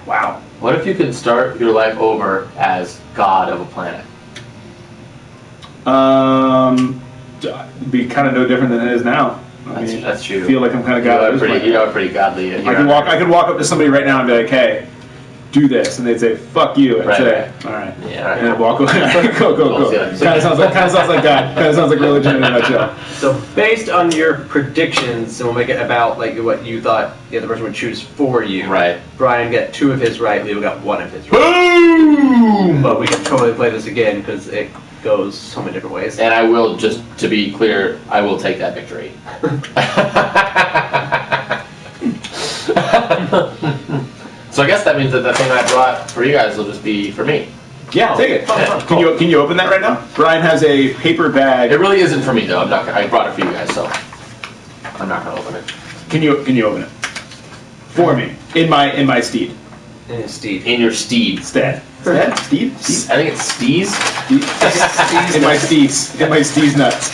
Wow. What if you could start your life over as god of a planet? Be kind of no different than it is now. That's true. I feel like I'm kind of godly. You are pretty godly. I could walk up to somebody right now and be like, "Hey, do this," and they'd say, "Fuck you," and say, "All right," and then walk away. Go. Kind of sounds like that. Kind of sounds like religion in a nutshell. So based on your predictions, and we'll make it about like what you thought the other person would choose for you. Right. Brian got 2 of his right. Leo got 1 of his right. Boom! But we can totally play this again because it goes so many different ways. And I will, just to be clear, I will take that victory. So I guess that means that the thing I brought for you guys will just be for me. Yeah, take it. Yeah. Can you open that right now? Brian has a paper bag. It really isn't for me though. I brought it for you guys, so I'm not gonna open it. Can you open it for me in my steed? In his steed. In your steed. Steed? Steed? I think it's steez. In my steeds. In my steeds nuts.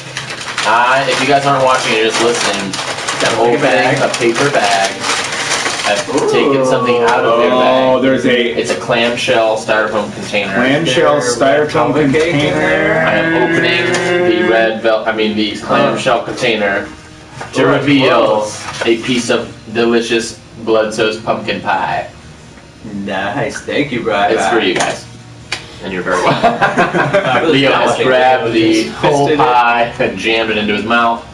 If you guys aren't watching, you're just listening. I'm opening a paper bag. I've taken something out of their bag. It's a clamshell styrofoam container. Clamshell styrofoam container. I am opening the clamshell container to reveal a piece of delicious blood-soaked pumpkin pie. Nice, thank you, Brian. It's for you guys, and you're very welcome. Leo has grabbed the whole pie and jammed it into his mouth.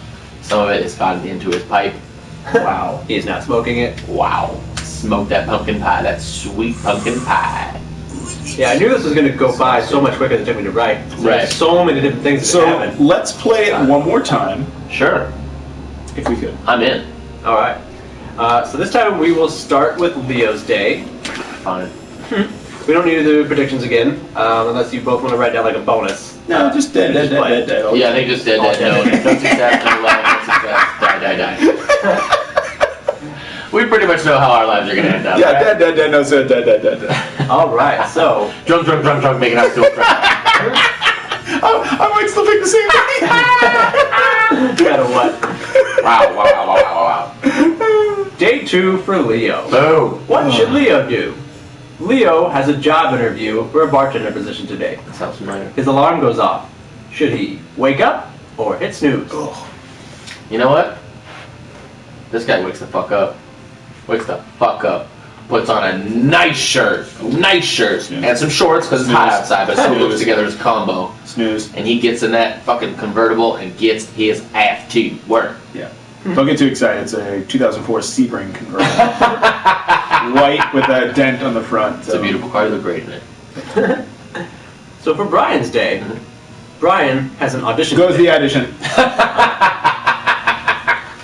Some of it has gotten into his pipe. Wow. He is not smoking it. Wow. Smoke that pumpkin pie, that sweet pumpkin pie. Yeah, I knew this was going to go by so much quicker than it took me to write. There's so many different things that happen. So let's play it one more time. Sure. If we could. I'm in. All right. So this time we will start with Leo's day. Fine. We don't need to do predictions again, unless you both want to write down like a bonus. No, just dead. Yeah, I think just dead. No success, no love, no success, die. We pretty much know how our lives are going to end up. Yeah, right? dead, no, so dead. All right, so drunk, making out to a drunk. I might still pick the same thing. No matter what. Wow. Day 2 for Leo. Boom. What should Leo do? Leo has a job interview for a bartender position today. That sounds familiar. His alarm goes off. Should he wake up or hit snooze? Oh. You know what? This guy wakes the fuck up. Puts on a nice shirt, and some shorts because it's hot outside, but still puts together his combo. Snooze. And he gets in that fucking convertible and gets his ass to work. Yeah. Don't get too excited. It's a 2004 Sebring convertible. White with a dent on the front. It's a beautiful car. You look great in it. So for Brian's day, Brian has an audition. Goes the audition.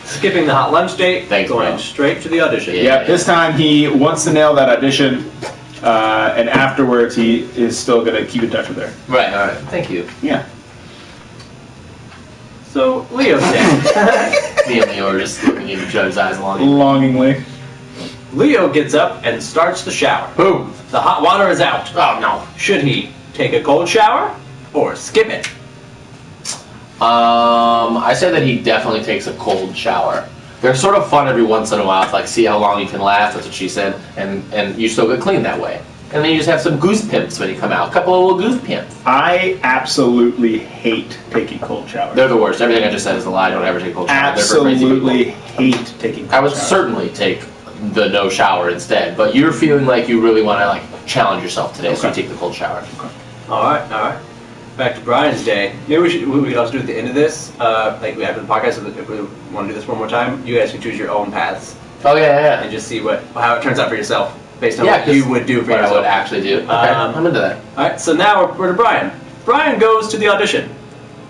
Skipping the hot lunch date, going straight to the audition. Yeah, this time he wants to nail that audition, and afterwards he is still going to keep in touch with her. Right, all right. Thank you. Yeah. So, Leo's day. Me and Leo are just looking into each other's eyes longingly. Leo gets up and starts the shower. Boom. The hot water is out. Oh, no. Should he take a cold shower or skip it? I say that he definitely takes a cold shower. They're sort of fun every once in a while to like see how long you can last. That's what she said, and you still get clean that way. And then you just have some goose pimps when you come out. A couple of little goose pimps. I absolutely hate taking cold showers. They're the worst. Everything I just said is a lie. Don't ever take a cold shower. Absolutely hate taking cold showers. I would certainly take the no shower instead. But you're feeling like you really want to like challenge yourself today, so you take the cold shower. Okay. All right. Back to Brian's day. Maybe we could also do at the end of this, like we have in the podcast. So that if we want to do this one more time, you guys can choose your own paths. Oh yeah. And just see how it turns out for yourself, based on what you would do for yourself. What I would actually do. Okay, I'm into that. All right. So now we're to Brian. Brian goes to the audition.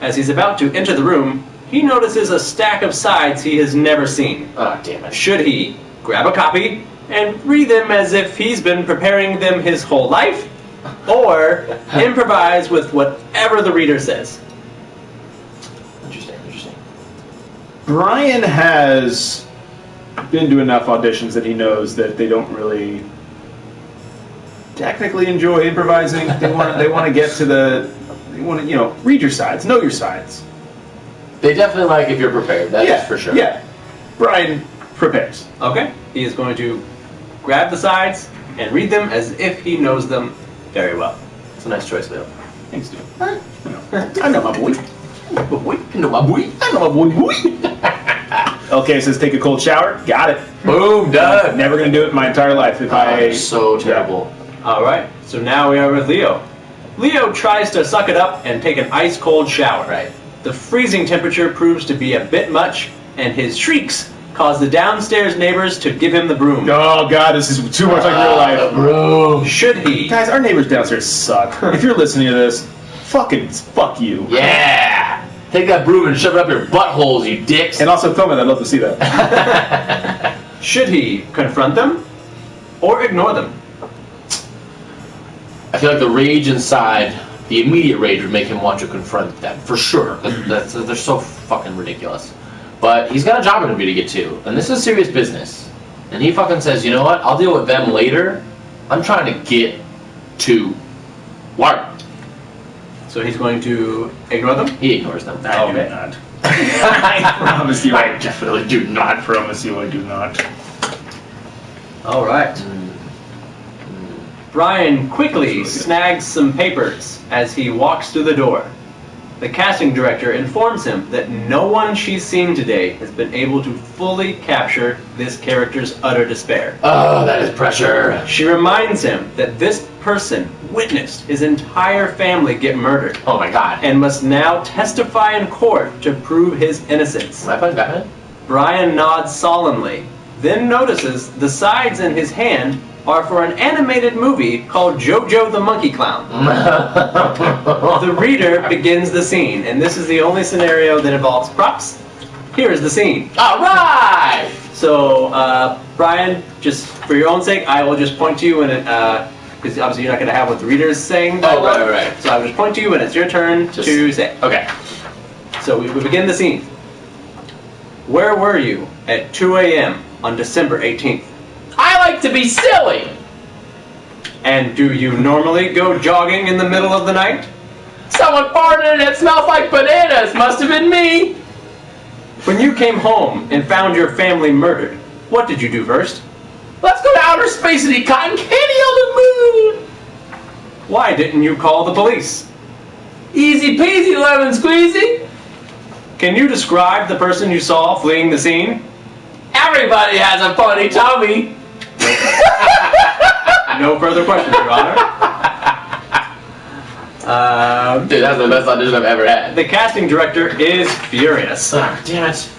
As he's about to enter the room, he notices a stack of sides he has never seen. Oh damn it! Should he grab a copy and read them as if he's been preparing them his whole life? Or improvise with whatever the reader says. Interesting. Brian has been to enough auditions that he knows that they don't really technically enjoy improvising. They want to get to read your sides, know your sides. They definitely like if you're prepared. That's for sure. Yeah. Brian prepares. Okay. He is going to grab the sides and read them as if he knows them very well. It's a nice choice, Leo. Thanks, dude. I know my boy. I know my boy. I know my boy. Okay, it says take a cold shower. Got it. Boom, done. Never gonna do it in my entire life if I'm so terrible. All right, so now we are with Leo. Leo tries to suck it up and take an ice cold shower. Right. The freezing temperature proves to be a bit much, and his shrieks cause the downstairs neighbors to give him the broom. Oh god, this is too much like real life. Bro. Should he? Guys, our neighbors downstairs suck. If you're listening to this, fuck you. Yeah. Take that broom and shove it up your buttholes, you dicks. And also film it. I'd love to see that. Should he confront them or ignore them? I feel like the rage inside, the immediate rage, would make him want to confront them for sure. They're so fucking ridiculous. But he's got a job interview to get to, and this is serious business. And he fucking says, you know what? I'll deal with them later. I'm trying to get to work. So he's going to ignore them? He ignores them. I do not. I promise you, I definitely do not. Promise you, I do not. All right. Brian quickly snags some papers as he walks through the door. The casting director informs him that no one she's seen today has been able to fully capture this character's utter despair. Oh, that is pressure. She reminds him that this person witnessed his entire family get murdered Oh my god. and must now testify in court to prove his innocence. Am I playing Batman? Brian nods solemnly, then notices the sides in his hand are for an animated movie called JoJo the Monkey Clown. The reader begins the scene, and this is the only scenario that involves props. Here is the scene. Alright! So, Brian, just for your own sake, I will just point to you when it, because obviously you're not going to have what the reader is saying. Oh, right. So I will just point to you when it's your turn to say. Okay. So we begin the scene. Where were you at 2 a.m. on December 18th? I like to be silly! And do you normally go jogging in the middle of the night? Someone farted and it smells like bananas! Must have been me! When you came home and found your family murdered, what did you do first? Let's go to outer space and eat cotton candy on the moon! Why didn't you call the police? Easy peasy lemon squeezy! Can you describe the person you saw fleeing the scene? Everybody has a funny tummy! No further questions, Your Honor. Dude, that's the best audition I've ever had. The casting director is furious. Ah, damn it.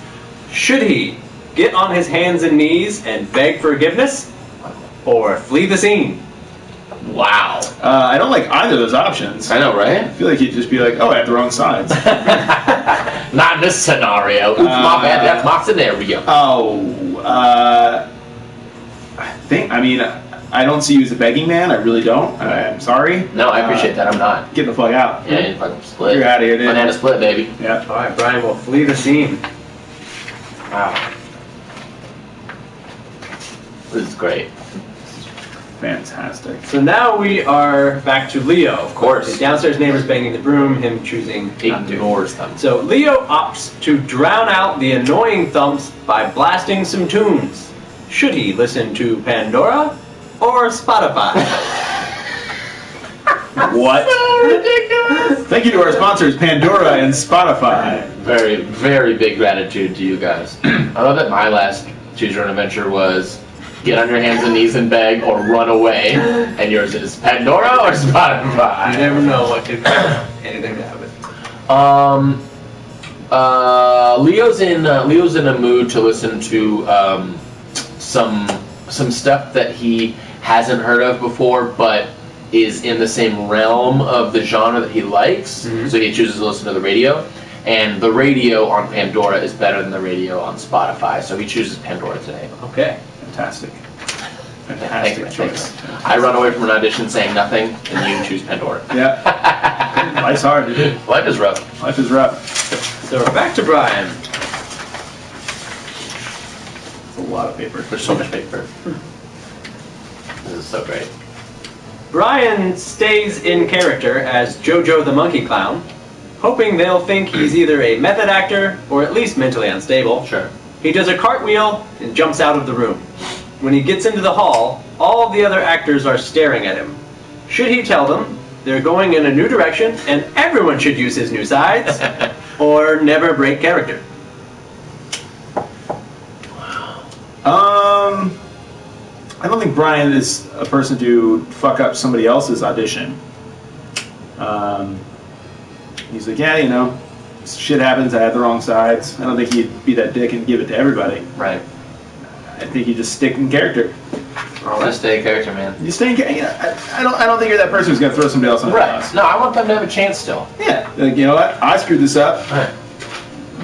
Should he get on his hands and knees and beg forgiveness, or flee the scene? Wow. I don't like either of those options. I know, right? I feel like he'd just be like, oh, I have the wrong sides. Not in this scenario. Oops, my bad. That's my scenario. I don't see you as a begging man. I really don't. I'm sorry. No, I appreciate that. I'm not. Get the fuck out. Yeah, you fucking split. You're out of here, dude. Banana split, baby. Yeah. Alright, Brian will flee the scene. Wow. This is great. Fantastic. So now we are back to Leo. Of course. The downstairs neighbors banging the broom, him choosing not to. Ignores them. So Leo opts to drown out the annoying thumps by blasting some tunes. Should he listen to Pandora or Spotify? What? So ridiculous. Thank you to our sponsors, Pandora and Spotify. Very, very big gratitude to you guys. I love that my last Choose Your Own Adventure was get on your hands and knees and beg or run away, and yours is Pandora or Spotify. You never know what could anything to happen. Leo's in a mood to listen to some stuff that he hasn't heard of before, but is in the same realm of the genre that he likes. Mm-hmm. So he chooses to listen to the radio, and the radio on Pandora is better than the radio on Spotify. So he chooses Pandora today. Okay. Fantastic. Thank you. Choice. I run away from an audition saying nothing, and you choose Pandora. Yeah. Life's hard, dude. Life is rough. Life is rough. So we're back to Brian. It's a lot of paper. There's so much paper. This is so great. Brian stays in character as JoJo the Monkey Clown, hoping they'll think he's either a method actor or at least mentally unstable. Sure. He does a cartwheel and jumps out of the room. When he gets into the hall, all of the other actors are staring at him. Should he tell them, They're going in a new direction, and everyone should use his new sides, or never break character. I don't think Brian is a person to fuck up somebody else's audition. He's like, yeah, you know, shit happens. I have the wrong sides. I don't think he'd be that dick and give it to everybody. Right. I think you just stick in character. Just stay in character, man. You stay in character. I don't think you're that person who's gonna throw somebody else on the bus. No, I want them to have a chance still. Yeah. Like, you know what? I screwed this up. Right.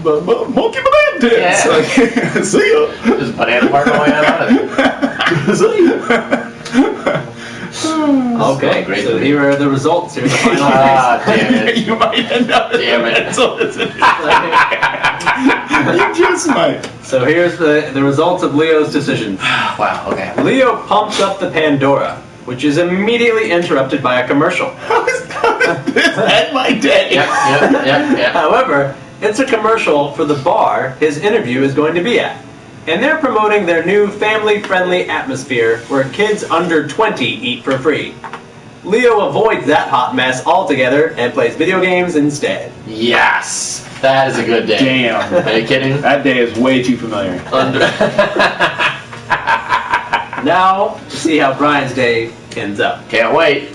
But monkey banana tits. Yeah. Like, see ya. Just banana part going out of it. See ya. Okay, great so movie. here are the results. Here's the final. Damn it. You might end up in Damn it. mental institution. You just might. So here's the results of Leo's decision. Wow, okay. Leo pumps up the Pandora, which is immediately interrupted by a commercial. How is this at my day? Yep. However, it's a commercial for the bar his interview is going to be at. And they're promoting their new family-friendly atmosphere where kids under 20 eat for free. Leo avoids that hot mess altogether and plays video games instead. Yes! That is a good day. Damn. Are you kidding? That day is way too familiar. Now, to see how Brian's day ends up. Can't wait.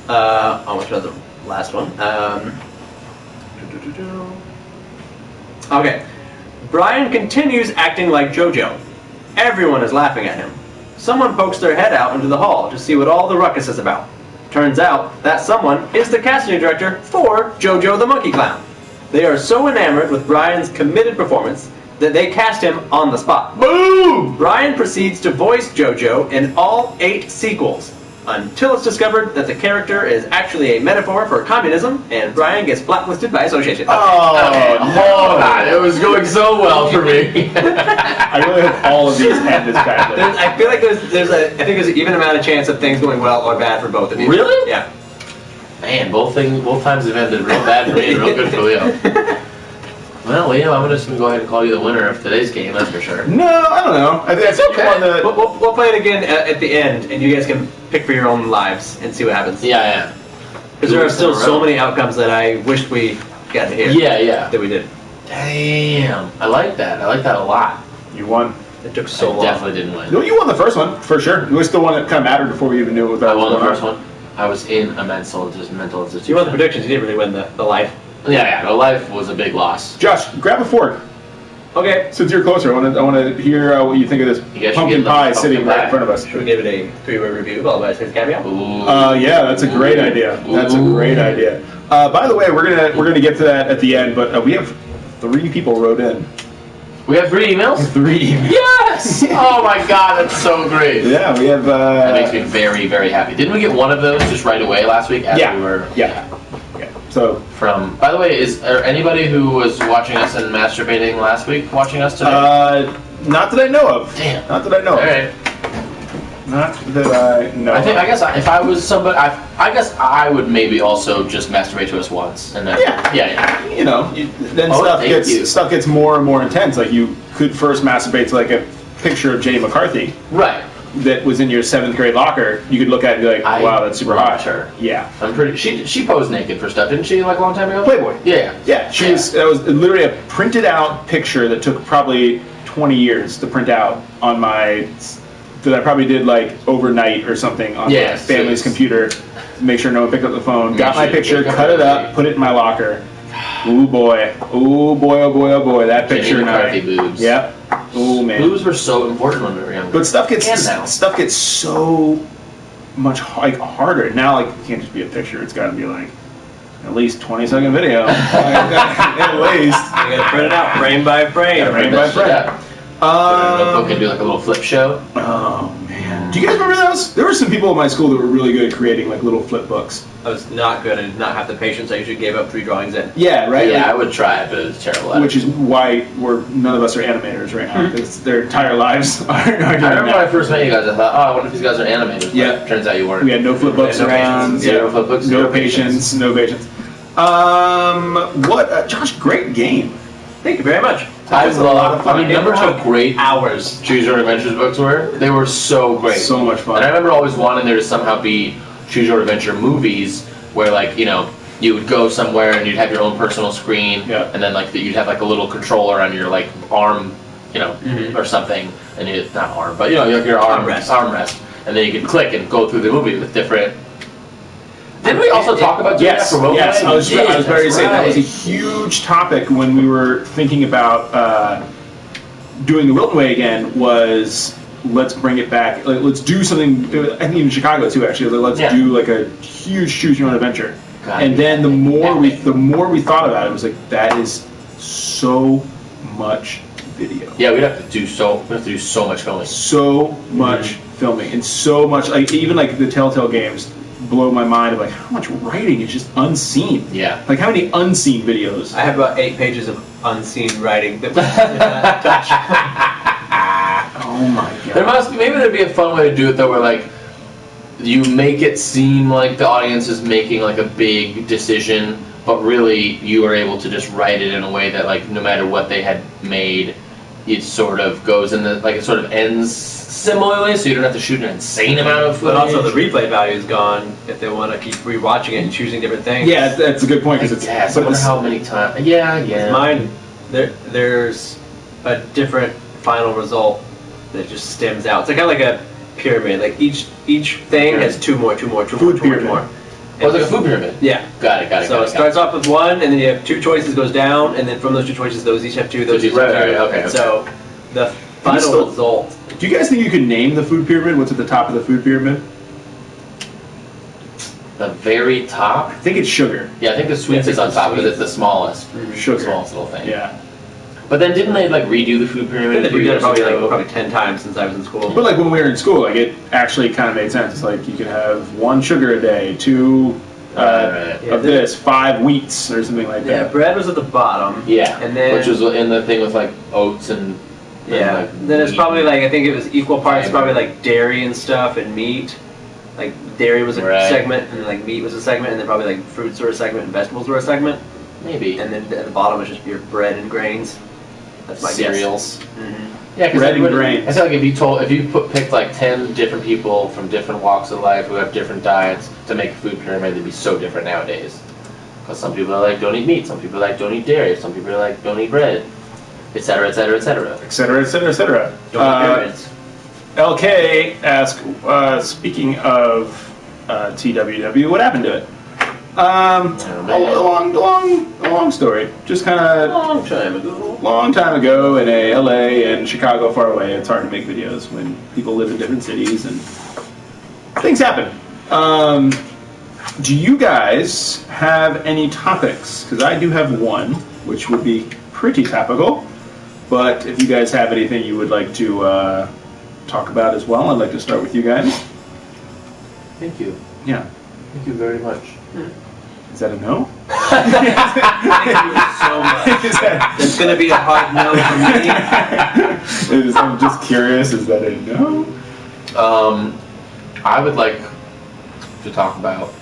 Almost read the last one. Okay. Brian continues acting like JoJo. Everyone is laughing at him. Someone pokes their head out into the hall to see what all the ruckus is about. Turns out that someone is the casting director for JoJo the Monkey Clown. They are so enamored with Brian's committed performance that they cast him on the spot. Boom! Brian proceeds to voice JoJo in all 8 sequels, until it's discovered that the character is actually a metaphor for communism, and Brian gets blacklisted by association. Oh, Oh, God, it was going so well for me. I really hope all of these end this badly. I feel like I think there's an even amount of chance of things going well or bad for both of you. Really? Yeah. Man, both times have ended real bad for me and real good for Leo. Well, Leo, I'm just going to go ahead and call you the winner of today's game, that's for sure. No, I don't know. I think it's okay. We'll play it again at the end, and you guys can pick for your own lives and see what happens. Yeah. Because there are still so many outcomes that I wished we got to hear. Yeah. That we did. Damn. I like that. I like that a lot. You won. It took so long. Definitely didn't win. No, you won the first one, for sure. You was the one that kind of mattered before we even knew what that I was. won the first one. I was in a mental institution. You won the predictions, you didn't really win the life. Yeah, the life was a big loss. Josh, grab a fork. Okay. Since you're closer, I want to hear what you think of this pumpkin pie sitting right in front of us. Should we give it a 3-word review followed by a cameo? Ooh. Yeah, that's a great idea. That's a great idea. By the way, we're gonna get to that at the end, but we have 3 people wrote in. We have 3 emails? 3 emails. Yes! Oh my God, that's so great. Yeah, we have. That makes me very, very happy. Didn't we get one of those just right away last week? As Yeah. We were, Yeah. So. By the way, is there anybody who was watching us and masturbating last week watching us today? Not that I know of. Damn. Not that I know All of. right. Not that I know. I guess if I was somebody, I guess I would maybe also just masturbate to us once, and then yeah. You know, then stuff gets more and more intense. Like you could first masturbate to like a picture of Jenny McCarthy. Right. That was in your 7th grade locker. You could look at it and be like, wow, that's super hot. Her. Yeah. I'm pretty. She posed naked for stuff, didn't she? Like a long time ago. Playboy. Yeah. Yeah. That was literally a printed out picture that took probably 20 years to print out on my. That I probably did like overnight or something on my family's computer to make sure no one picked up the phone. Got my picture, cut it up, put it in my locker. Ooh boy. Oh boy. That picture McCarthy boobs. Yep. Oh man. Boobs were so important when we were younger. But stuff gets so much harder now. Like it can't just be a picture. It's got to be like at least 20-second video. At least. You gotta print it out frame by frame. Frame by frame. Notebook and do like a little flip show. Oh man. Do you guys remember those? There were some people in my school that were really good at creating like little flip books. I was not good. I did not have the patience. I usually gave up 3 drawings in. Yeah, right? Yeah, I would try it, but it was terrible. Which is why none of us are animators right now. Because their entire lives are I remember when I first met you guys, I thought, I wonder if these guys are animators. But yeah. Turns out you weren't. We had no flip books around. Zero flip books. No patience. Josh, great game. Thank you very much. I remember how great hours Choose Your Own Adventures books were. They were so great. So much fun. And I remember always wanting there to somehow be choose your adventure movies where like you would go somewhere and you'd have your own personal screen, and then like you'd have like a little controller on your like arm, or something, and it's not arm, but your armrest, and then you could click and go through the movie with different. Didn't we also talk about doing that for Wilton Way? Yes, I was ready to say that was a huge topic when we were thinking about doing the Wilton Way again. Was let's bring it back. Let's do something. I think in Chicago too, actually. Let's do like a huge choose your own adventure. And then the more we thought about it, it was like that is so much video. Yeah, we'd have to do so much filming. So much filming and so much even like the Telltale games blow my mind of like how much writing is just unseen. Yeah. Like how many unseen videos? I have about 8 pages of unseen writing that we did not touch. Oh my god. Maybe there'd be a fun way to do it though, where like you make it seem like the audience is making like a big decision, but really you are able to just write it in a way that like no matter what they had made, it sort of goes in it sort of ends similarly, so you don't have to shoot an insane amount of footage. But also the replay value is gone if they want to keep rewatching it and choosing different things. Yeah, that's a good point because I wonder how many times. Yeah. Mine, there's a different final result that just stems out. It's kind of like a pyramid. Like each thing has two more. Food pyramid. Oh, it's like a food pyramid. Yeah. Got it. So it starts off with 1, and then you have 2 choices, goes down, and then from those 2 choices, those each have 2. Those each have 2. Okay. So the final result. Do you guys think you could name the food pyramid? What's at the top of the food pyramid? The very top? I think it's sugar. Yeah, I think the sweets is on top because it's the smallest. Sugar. The smallest little thing. Yeah. But then didn't they like redo the food pyramid? They've done it probably 10 times since I was in school. But like when we were in school, like it actually kind of made sense. It's like you could have 1 sugar a day, 2 of this, 5 wheats or something like that. Yeah, bread was at the bottom. Yeah, and then which was in the thing with like oats and then it's probably like I think it was equal parts probably like dairy and stuff and meat. Like dairy was a segment and like meat was a segment, and then probably like fruits were a segment and vegetables were a segment. Maybe. And then at the bottom was just your bread and grains. That's my cereals. Yeah, because bread and grains. I feel like if you picked like 10 different people from different walks of life who have different diets to make a food pyramid, they'd be so different nowadays. Because some people are like don't eat meat, some people are like don't eat dairy, some people are like don't eat bread, etc. LK asked, speaking of TWW, what happened to it? A long story. Just kind of long time ago in LA and Chicago far away. It's hard to make videos when people live in different cities and things happen. Do you guys have any topics? Because I do have one, which would be pretty topical. But if you guys have anything you would like to talk about as well, I'd like to start with you guys. Thank you. Yeah. Thank you very much. Is that a no? Thank you so much. It's going to be a hard no for me. I'm just curious, is that a no? I would like to talk about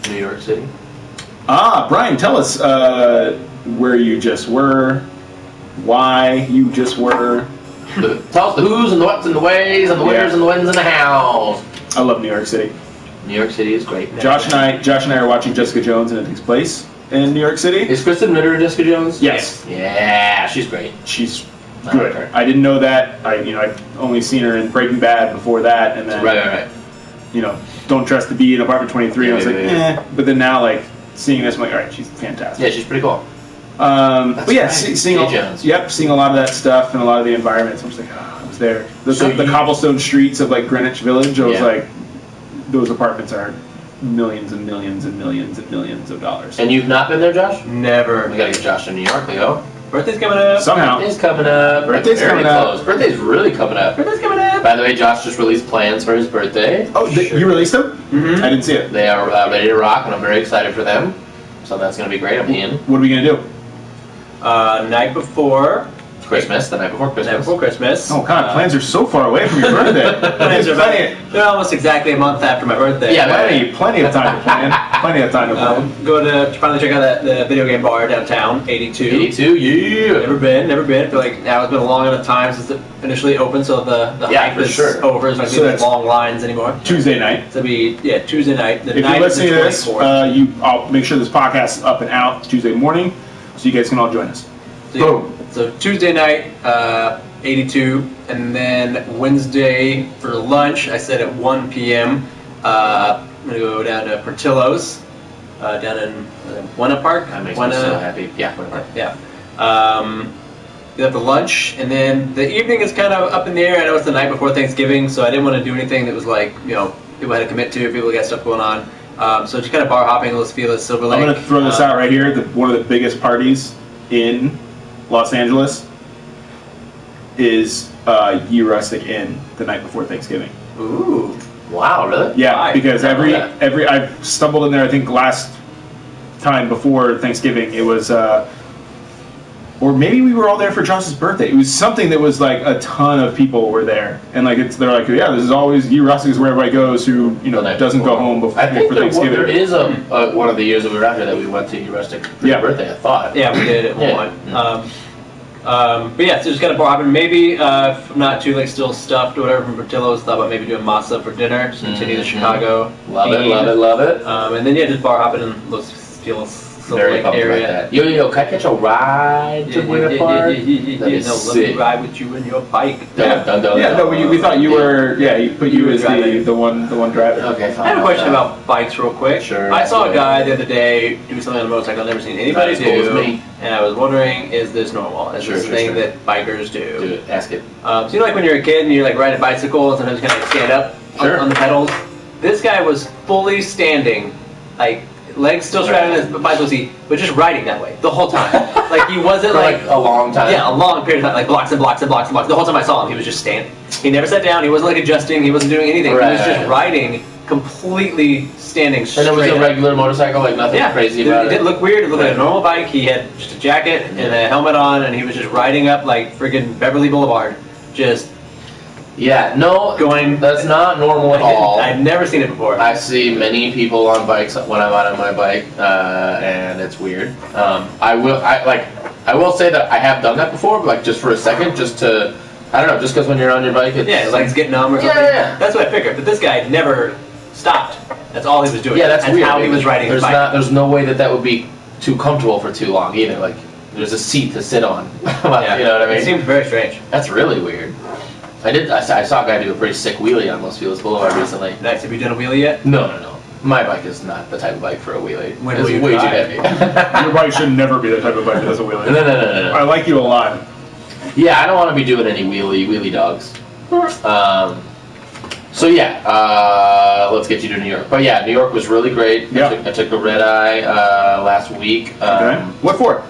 New York City. Brian, tell us where you just were, why you just were. Tell us the who's and the what's and the ways and the where's and the when's and the how's. I love New York City. New York City is great. Josh and I are watching Jessica Jones, and it takes place in New York City. Is Kristen Ritter Jessica Jones? Yes. Yeah, she's great. She's good. I didn't know that. I'd only seen her in Breaking Bad before that, and then right. Don't Dress to Be in Apartment 23. I was like, eh. But then now, like seeing this, I'm like, all right, she's fantastic. Yeah, she's pretty cool. But yeah, seeing a lot of that stuff and a lot of the environments. I was like, I was there. The cobblestone streets of like Greenwich Village. I was like, those apartments are millions and millions and millions and millions of dollars. And you've not been there, Josh? Never. We gotta get Josh to New York, Leo. Birthday's coming up. Somehow. Birthday's coming up. Birthday's coming up. Birthday's really coming up. Birthday's coming up. By the way, Josh just released plans for his birthday. Oh, you released them? Mm-hmm. I didn't see it. They are ready to rock, and I'm very excited for them. So that's gonna be great. I'm in. What are we gonna do? Night before, Christmas, the night before Christmas. The night before Christmas. Oh God, plans are so far away from your birthday. Plans are they're almost exactly a month after my birthday. Yeah, plenty of time to plan. Plenty of time to plan. Go to finally check out the video game bar downtown, 82. 82, yeah. Never been. I feel like now it's been a long enough time since it initially opened, so the hype is over. It's not going to be long lines anymore. Tuesday night. So it'll be Tuesday night. If you're listening to this, I'll make sure this podcast is up and out Tuesday morning, so you guys can all join us. Boom. So Tuesday night, 82, and then Wednesday for lunch, I said at 1 p.m. I'm gonna go down to Portillo's, down in Buena Park. That makes me so happy. Yeah, Buena Park. Yeah. Get up to lunch, and then the evening is kind of up in the air. I know it's the night before Thanksgiving, so I didn't want to do anything that was like, people had to commit to, people got stuff going on. So just kind of bar hopping, Los Feliz, Silver Lake. I'm going to throw this out right here. One of the biggest parties in Los Angeles is Ye Rustic Inn the night before Thanksgiving. Ooh. Wow, really? Yeah, because I've stumbled in there, I think last time before Thanksgiving, it was or maybe we were all there for Josh's birthday. It was something that was like a ton of people were there, and like they're like, yeah, this is always Ye Rustic is where everybody goes who doesn't go home before Thanksgiving. There is one of the years that we were out here that we went to Ye Rustic for your birthday. I thought. Yeah, we did at one. But yeah, so just kind of bar hopping. Maybe if I'm not too still stuffed or whatever from Portillo's, thought about maybe doing masa for dinner. Just continue the Chicago. Love it. And then just bar hopping in Los Feliz. Very pumped about that. Yo, can I catch a ride to Buena Park? Let me ride with you and your bike. We thought you were. Yeah, you put you as the one driving. Okay, fine. I have a question about bikes, real quick. Sure. I saw a guy the other day do something on a motorcycle I've never seen anybody do, and I was wondering, is this normal? Is this a thing that bikers do? Do it. Ask it. So when you're a kid and you're riding a bicycle and sometimes you kind of stand up on the pedals. This guy was fully standing, legs still straddling his bicycle seat, but just riding that way the whole time. He wasn't for a long time. Yeah, a long period of time, blocks and blocks and blocks and blocks. The whole time I saw him, he was just standing. He never sat down. He wasn't adjusting. He wasn't doing anything. Right. He was just riding, completely standing straight. And it was a regular motorcycle, nothing crazy about it. It didn't look weird. It looked like a normal bike. He had just a jacket and a helmet on, and he was just riding up friggin' Beverly Boulevard, just. Yeah, no, that's not normal at all. I've never seen it before. I see many people on bikes when I'm out on my bike, and it's weird. I will say that I have done that before, just for a second, just to, I don't know, just because when you're on your bike, it's legs get numb or something. Yeah. That's what I figured. But this guy never stopped. That's all he was doing. Yeah, that's weird. How he was riding his bike. There's no way that would be too comfortable for too long either. There's a seat to sit on. You know what I mean? It seems very strange. That's really weird. I saw a guy do a pretty sick wheelie on Los Feliz Boulevard recently. Nice. Have you done a wheelie yet? No. My bike is not the type of bike for a wheelie. It's way too heavy. Your bike should never be the type of bike that does a wheelie. No. I like you a lot. Yeah, I don't want to be doing any wheelie dogs. Let's get you to New York. But yeah, New York was really great. Yeah. I took a red eye last week. Okay. What for?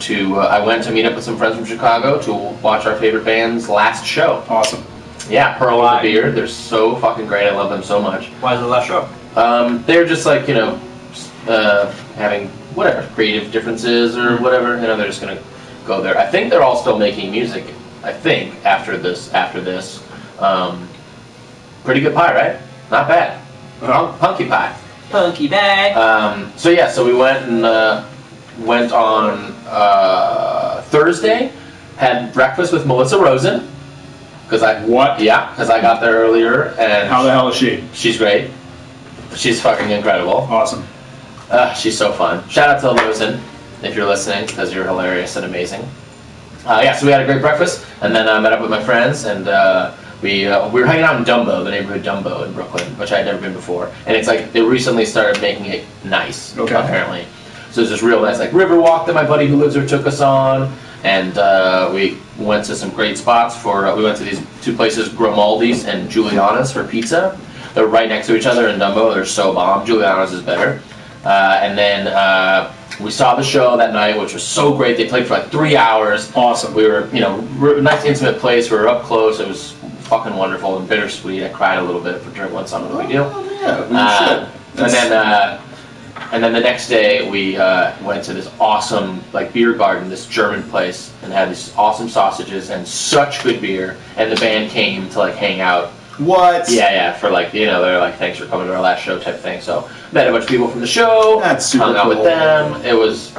I went to meet up with some friends from Chicago to watch our favorite band's last show. Awesome. Yeah, Pearl of the Beard. They're so fucking great. I love them so much. Why is it the last show? They're just having whatever creative differences or whatever. They're just gonna go there. I think they're all still making music. I think after this, pretty good pie, right? Not bad. Punky pie. Punky pie. So we went on Thursday. Had breakfast with Melissa Rosen. Yeah, because I got there earlier. And how the hell is she? She's great. She's fucking incredible. Awesome. She's so fun. Shout out to Rosen if you're listening, because you're hilarious and amazing. So we had a great breakfast, and then I met up with my friends, and we were hanging out in Dumbo, the neighborhood Dumbo in Brooklyn, which I had never been before. And it's they recently started making it nice, apparently. So it's this real nice river walk that my buddy who lives there took us on. And we went to some great spots we went to these two places, Grimaldi's and Giuliana's for pizza. They're right next to each other in Dumbo. They're so bomb. Giuliana's is better. And then we saw the show that night, which was so great. They played for 3 hours. Awesome. We were, nice intimate place. We were up close. It was fucking wonderful and bittersweet. I cried a little bit during one song. No big deal. Yeah, we should. And then And then the next day we went to this awesome like beer garden, this German place, and had these awesome sausages and such good beer. And the band came to like hang out. What? Yeah, for like, you know, they're like, thanks for coming to our last show type thing. So met a bunch of people from the show. That's super hung out cool. with them. It was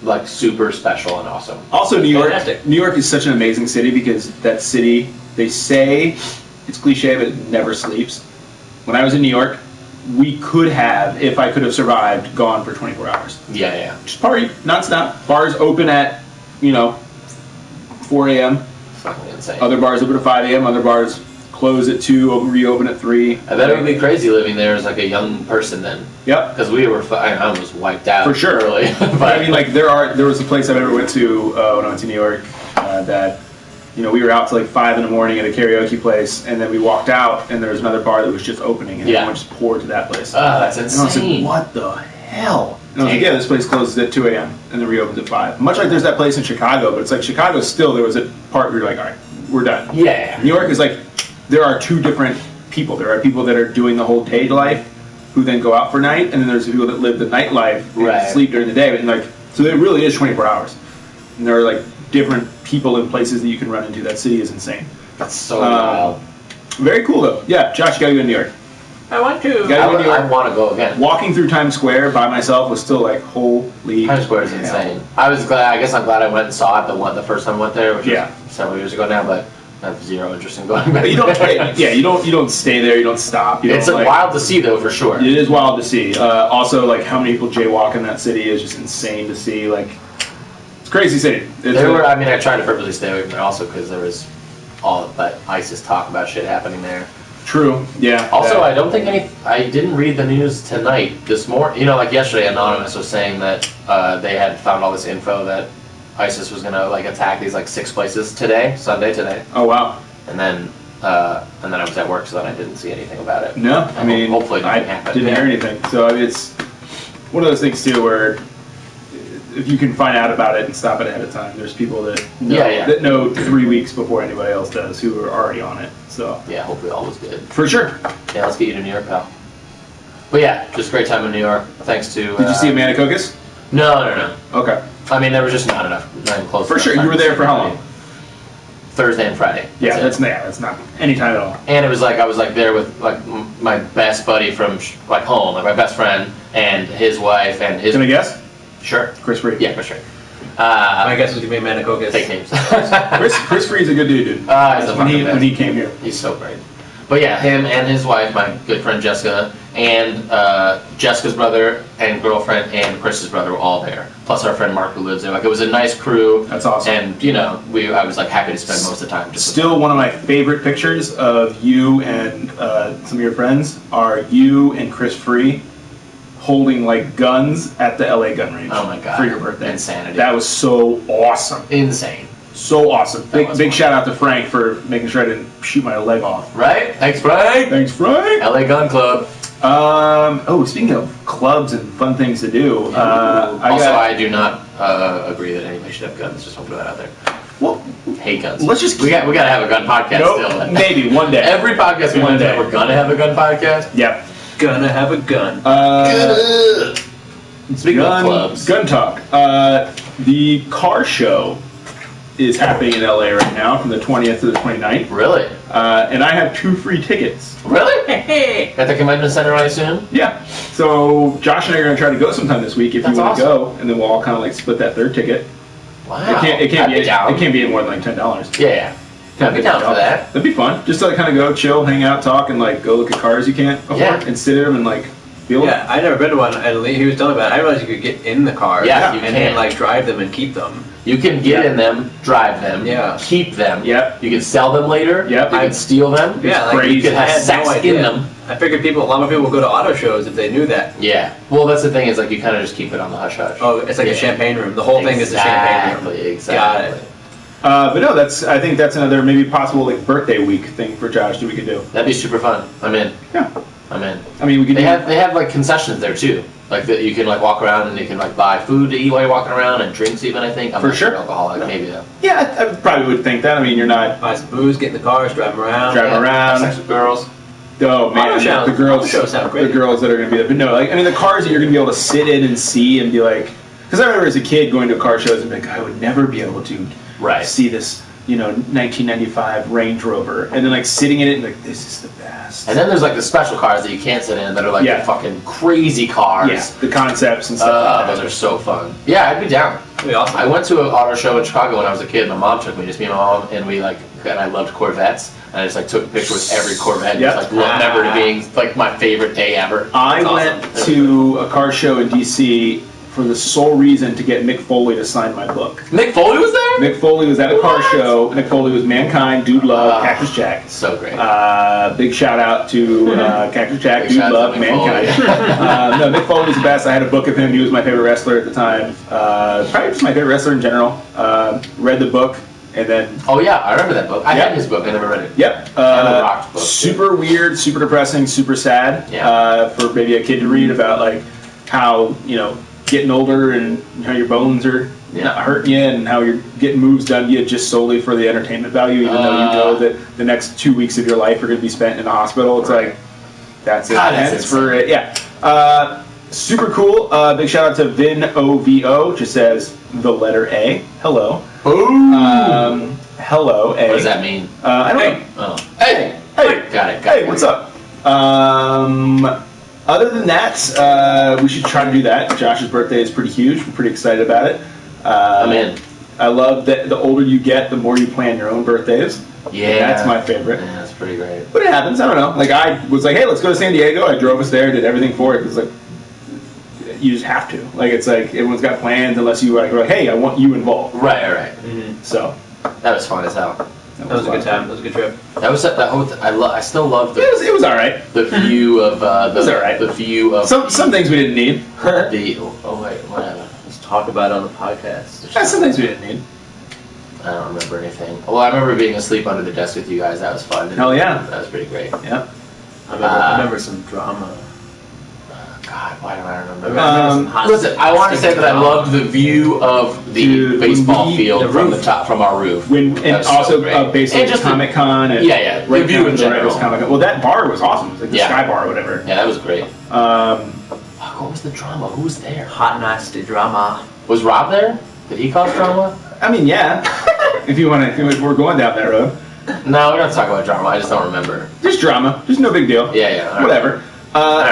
like super special and awesome. Also, New York. Fantastic. New York is such an amazing city because that city, they say it's cliche, but it never sleeps. When I was in New York, we could have, if I could have survived, gone for 24 hours. Yeah. Just party, nonstop. Bars open at, 4 a.m. Fucking insane. Other bars open at 5 a.m. Other bars close at 2, reopen at 3. I bet it would be crazy living there as like a young person then. Yep. Because we were, I was wiped out. For sure. Early. But I mean, like, there was a place I ever went to when I went to New York that, we were out till like 5 in the morning at a karaoke place, and then we walked out, and there was another bar that was just opening, and everyone just poured to that place. That's And I was insane. like, what the hell? And I was like, yeah, this place closes at 2 a.m. and then reopens at 5. Much like there's that place in Chicago, but it's like Chicago still, there was a part where you're like, all right, we're done. Yeah. New York is like, there are two different people. There are people that are doing the whole day life, who then go out for night, and then there's the people that live the nightlife and sleep during the day. And like, so it really is 24 hours. And there are like different people and places that you can run into. That city is insane. That's so wild. Very cool though. Yeah, Josh, you gotta go to New York. I want to. I want to go again. Walking through Times Square by myself was still like, holy. Times Square is insane. I was glad. I guess I'm glad I went and saw it the first time I went there, which was several years ago now. But I have zero interest in going back. But you don't. You don't stay there. You don't stop. It's wild to see though, for sure. It is wild to see. Also, like how many people jaywalk in that city is just insane to see. Like, it's a crazy city. I tried to purposely stay away from there also because there was all that ISIS talk about shit happening there. True. Yeah. Also, I don't think I didn't read the news tonight. This morning, like yesterday, Anonymous was saying that they had found all this info that ISIS was gonna like attack these like 6 places Sunday today. Oh wow. And then I was at work, so then I didn't see anything about it. No, I mean, hopefully I nothing happened. didn't hear anything. So I mean, it's one of those things too where if you can find out about it and stop it ahead of time, there's people that know 3 weeks before anybody else does who are already on it. So yeah, hopefully all was good. For sure. Yeah, let's get you to New York, pal. But yeah, just a great time in New York. Thanks to. Did you see Amanda Kokis? No. Okay. I mean, there was just not enough. Not even close. For sure, you were there for how long? Thursday and Friday. That's not any time at all. And it was like I was like there with like my best buddy from like home, like my best friend and his wife and his. Can I guess? Sure. Chris Free. Yeah, Chris Free. My guess was gonna be Amanda Kokis. Fake names. Chris Free's a good dude. When he came here. He's so great. But yeah, him and his wife, my good friend Jessica, and Jessica's brother and girlfriend and Chris's brother were all there. Plus our friend Mark who lives there. Like it was a nice crew. That's awesome. And I was like happy to spend most of the time. Still, one of my favorite pictures of you and some of your friends are you and Chris Free holding like guns at the LA gun range. Oh my god! For your birthday. Insanity. That was so awesome. Insane. So awesome. Big shout out to Frank for making sure I didn't shoot my leg off. Right? Thanks, Frank. Thanks, Frank. LA Gun Club. Speaking of clubs and fun things to do, I do not agree that anybody should have guns. Just want to put that out there. Well, hate guns. Let's just we got to have a gun podcast. Still. Maybe one day. Every podcast we want to have, we're gonna have a gun podcast. Yep. Gonna have a gun. Speaking of clubs, gun talk. The car show is happening in LA right now from the 20th to the 29th. Really? And I have 2 free tickets. Really? At the convention center, I assume? Yeah. So Josh and I are going to try to go sometime this week if you want to go, and then we'll all kind of like split that 3rd ticket. Wow. It can't be more than like $10. Yeah. I'd be down for that. That'd be fun. Just to kind of go, chill, hang out, talk, and like go look at cars you can't afford and sit in them and like feel them. Yeah, I've never been to one, and he was telling me about it. I realized you could get in the car and then like drive them and keep them. You can get in them, drive them, keep them. Yep. You can sell them later. Yep. You can steal them. Yeah, like you can have sex in them. I figured a lot of people would go to auto shows if they knew that. Yeah. Well, that's the thing is like you kind of just keep it on the hush hush. Oh, it's like a champagne room. The whole thing is a champagne room. Exactly. Got it. But no, I think that's another maybe possible like birthday week thing for Josh that we could do. That'd be super fun. I'm in. Yeah. I'm in. I mean, we could. They have like concessions there too. Like that you can like walk around and you can like buy food to eat while you're walking around and drinks even. I think. I'm for not sure. Alcoholic, maybe though. Yeah, I probably would think that. I mean, you're not buy some booze, get in the cars, drive them around. Have sex with girls. Oh man, the girls sound great. The girls that are going to be there. But no, like I mean, the cars that you're going to be able to sit in and see and be like, because I remember as a kid going to car shows and being like, I would never be able to see this, 1995 Range Rover, and then like sitting in it and like, this is the best. And then there's like the special cars that you can't sit in that are like the fucking crazy cars. Yeah, the concepts and stuff. Those are so fun. Yeah, I'd be down. That'd be awesome. I went to an auto show in Chicago when I was a kid. My mom took me, just me and my mom, and and I loved Corvettes. And I just like took a picture with every Corvette. And just like remember it being like my favorite day ever. I went to a car show in DC for the sole reason to get Mick Foley to sign my book. Mick Foley was there? Mick Foley was at a car show. Mick Foley was Mankind, Dude Love, Cactus Jack. So great. Big shout out to Cactus Jack, Dude Love, Mankind. No, Mick Foley was the best. I had a book of him. He was my favorite wrestler at the time. Probably just my favorite wrestler in general. Read the book. And then, oh yeah, I remember that book. I had his book. I never read it. Yep. Rocked book. Super weird, super depressing, super sad. Yeah. For maybe a kid to read about like how getting older and how your bones are not hurting you and how you're getting moves done to you just solely for the entertainment value, even though you know that the next 2 weeks of your life are going to be spent in a hospital. It's like that's it. God, that's for it. Yeah. Super cool. Big shout out to Vin OVO. Just says the letter A. Hello. Ooh. Hello, A. What does that mean? I don't know. Oh. Hey. Got it. Hey, what's up? Other than that, we should try to do that. Josh's birthday is pretty huge. We're pretty excited about it. I'm in. I love that the older you get, the more you plan your own birthdays. Yeah. That's my favorite. Yeah, that's pretty great. But it happens. I don't know. Like, I was like, hey, let's go to San Diego. I drove us there, did everything for it. It's like, you just have to. Like, it's like, everyone's got plans unless you like, are like, hey, I want you involved. Right. Mm-hmm. So. That was fun as hell. That was a good time. That was a good trip. That was that whole. I still love the. It was all right. The view of it was all right. The view of some things we didn't need. Whatever. Let's talk about it on the podcast. Yeah, some things we didn't need. I don't remember anything. Well, I remember being asleep under the desk with you guys. That was fun. Hell yeah. That was pretty great. Yep. I remember some drama. God, why don't I remember? Listen, I want to say that I loved the view of the baseball field from the top, from our roof. And also basically Comic Con. Yeah. The view in general. Well, that bar was awesome. It was like the Sky Bar or whatever. Yeah, that was great. What was the drama? Who was there? Hot nasty drama. Was Rob there? Did he cause drama? I mean, yeah. if we're going down that road. No, we don't talk about drama. I just don't remember. Just drama. Just no big deal. Yeah. Whatever.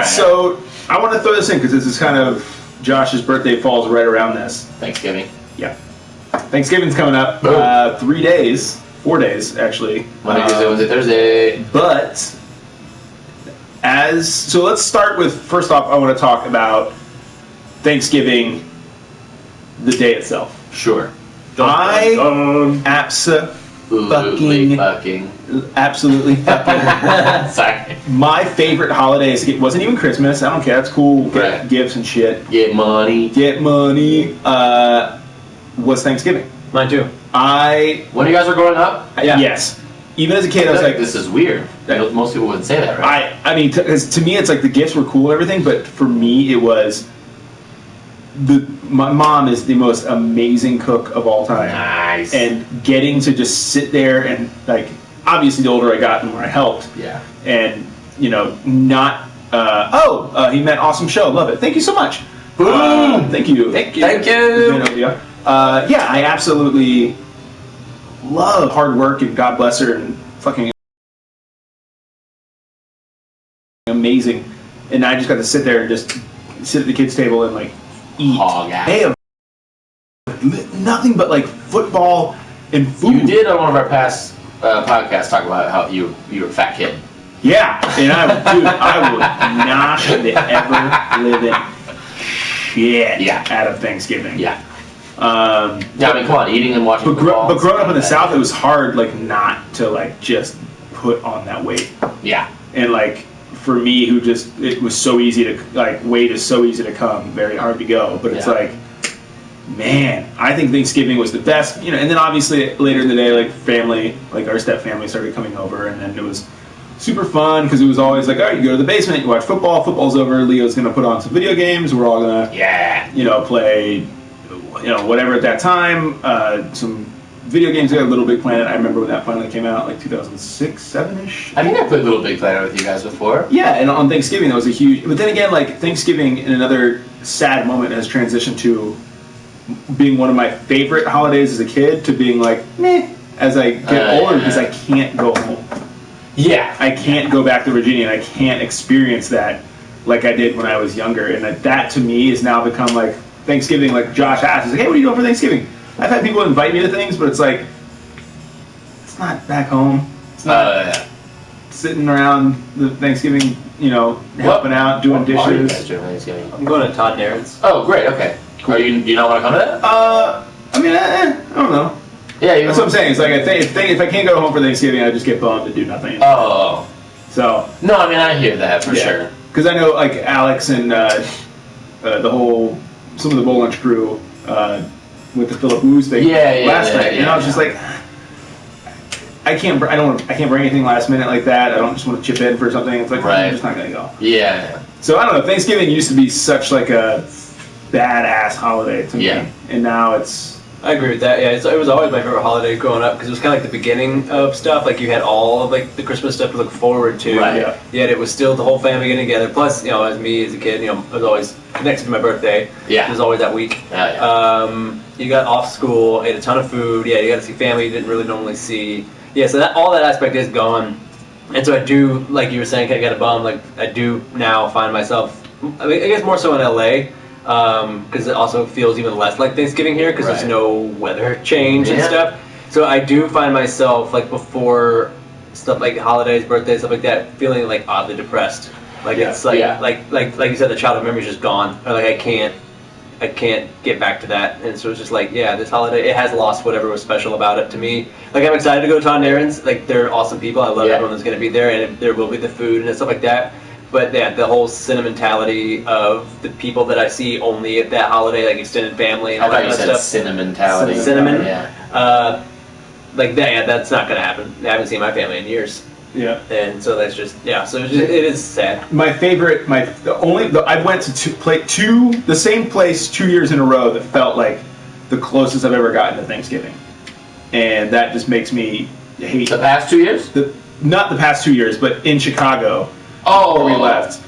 So I want to throw this in because this is kind of Josh's birthday falls right around this. Thanksgiving. Yeah. Thanksgiving's coming up. 3 days. 4 days, actually. Monday, Tuesday, Wednesday, Thursday. But so let's start with, first off, I want to talk about Thanksgiving, the day itself. Sure. Absolutely fucking. Sorry. My favorite holidays, it wasn't even Christmas. I don't care. That's cool. Get gifts and shit. Get money. Was Thanksgiving. Mine too. When you guys were growing up? Yeah. Yes. Even as a kid, I was like, this is weird. Most people wouldn't say that, right? I mean, to me, it's like the gifts were cool and everything, but for me, it was my mom is the most amazing cook of all time. Nice. And getting to just sit there and, like, obviously the older I got, the more I helped. Yeah. And, not, he meant awesome show. Love it. Thank you so much. Boom. Thank you. I absolutely love hard work, and God bless her, and fucking amazing. And I just got to sit there and just sit at the kids' table and, like, eat. They have nothing but like football and food. You did on one of our past podcasts talk about how you were a fat kid. Yeah, and I would nosh the ever living shit out of Thanksgiving. Yeah. I mean, come on, eating and watching football. But growing up in the South, it was hard, like, not to, like, just put on that weight. Yeah. And, like, for me, it was so easy to, like, weight is so easy to come, very hard to go. But it's like, man, I think Thanksgiving was the best, and then obviously later in the day, like, family, like, our step family started coming over, and then it was super fun, because it was always like, all right, you go to the basement, you watch football's over, Leo's going to put on some video games, we're all going to, play, whatever at that time, some video games, I got Little Big Planet. I remember when that finally came out, like 2006, 7-ish. I think I played Little Big Planet with you guys before. Yeah, and on Thanksgiving that was a huge. But then again, like Thanksgiving in another sad moment has transitioned to being one of my favorite holidays as a kid to being like meh as I get older because I can't go home. Yeah, I can't go back to Virginia, and I can't experience that like I did when I was younger. And that to me has now become like Thanksgiving. Like Josh asked, he's like, "Hey, what are you doing for Thanksgiving?" I've had people invite me to things, but it's like, it's not back home. It's not sitting around the Thanksgiving, helping out, doing dishes. What are you guys doing Thanksgiving? I'm going to Todd Darren's. Oh, great, okay. Do you not want to come to that? I don't know. Yeah, that's what I'm saying. It's like, if I can't go home for Thanksgiving, I just get bummed and do nothing. Oh. So. No, I mean, I hear that for sure. Because I know, like, Alex and some of the Bowl Lunch crew, with the Philip Woo's thing last night, and I was just like, I can't bring anything last minute like that. I don't just want to chip in for something. It's like I'm just not gonna go. Yeah. So I don't know. Thanksgiving used to be such like a badass holiday to me, and now it's. I agree with that. Yeah, it was always my favorite holiday growing up because it was kind of like the beginning of stuff. Like you had all of like the Christmas stuff to look forward to. Right. Yeah. Yet it was still the whole family getting together. Plus, as me as a kid, I was always connected to my birthday. Yeah. It was always that week. Yeah. You got off school, ate a ton of food. Yeah, you got to see family you didn't really normally see. Yeah, so all that aspect is gone. And so I do, like you were saying, I got a bum. Like I do now find myself, I guess more so in LA. Because it also feels even less like Thanksgiving here because there's no weather change and stuff. So I do find myself like before stuff like holidays, birthdays, stuff like that, feeling like oddly depressed. Like it's like like you said, the childhood memory is just gone. Or like I can't get back to that. And so it's just like this holiday it has lost whatever was special about it to me. Like I'm excited to go to Todd Darren's. Like they're awesome people. I love everyone that's going to be there, and there will be the food and stuff like that. But the whole sentimentality of the people that I see only at that holiday, like extended family and all that kind of stuff. I thought you said sentimentality. Cinnamon? Yeah. Like that, that's not going to happen. I haven't seen my family in years. Yeah. And so that's just, so it is sad. My favorite, I went to the same place 2 years in a row that felt like the closest I've ever gotten to Thanksgiving. And that just makes me hate. The past 2 years? Not the past 2 years, but in Chicago. Where we left,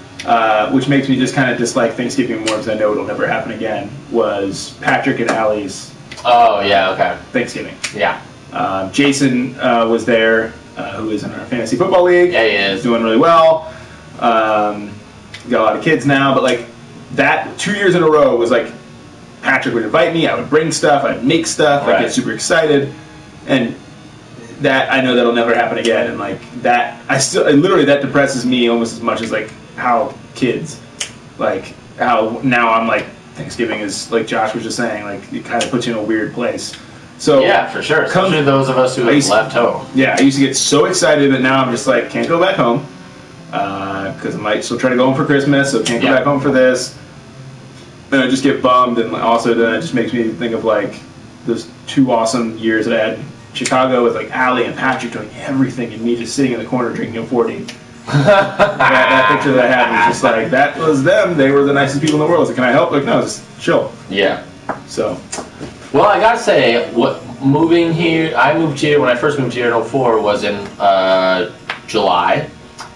which makes me just kind of dislike Thanksgiving more because I know it'll never happen again, was Patrick and Allie's Thanksgiving. Yeah. Jason was there, who is in our fantasy football league. Yeah, he is. He's doing really well. Got a lot of kids now, but like that 2 years in a row was like Patrick would invite me, I would bring stuff, I'd make stuff, I'd get super excited, and that I know that'll never happen again, and like that literally that depresses me almost as much as like how kids, like how now I'm like Thanksgiving is like Josh was just saying, like it kind of puts you in a weird place. So yeah, for sure. Especially those of us who have left home. Yeah, I used to get so excited that now I'm just like can't go back home because I might still try to go home for Christmas, so can't go back home for this. Then I just get bummed, and also then it just makes me think of like those 2 awesome years that I had. Chicago with like Allie and Patrick doing everything and me just sitting in the corner drinking a 40. that picture that I had was just like, that was them. They were the nicest people in the world. I was like, can I help? Like, no, just chill. Yeah. So. Well, I gotta say, moving here, I moved here, when I first moved here in 2004 was in July.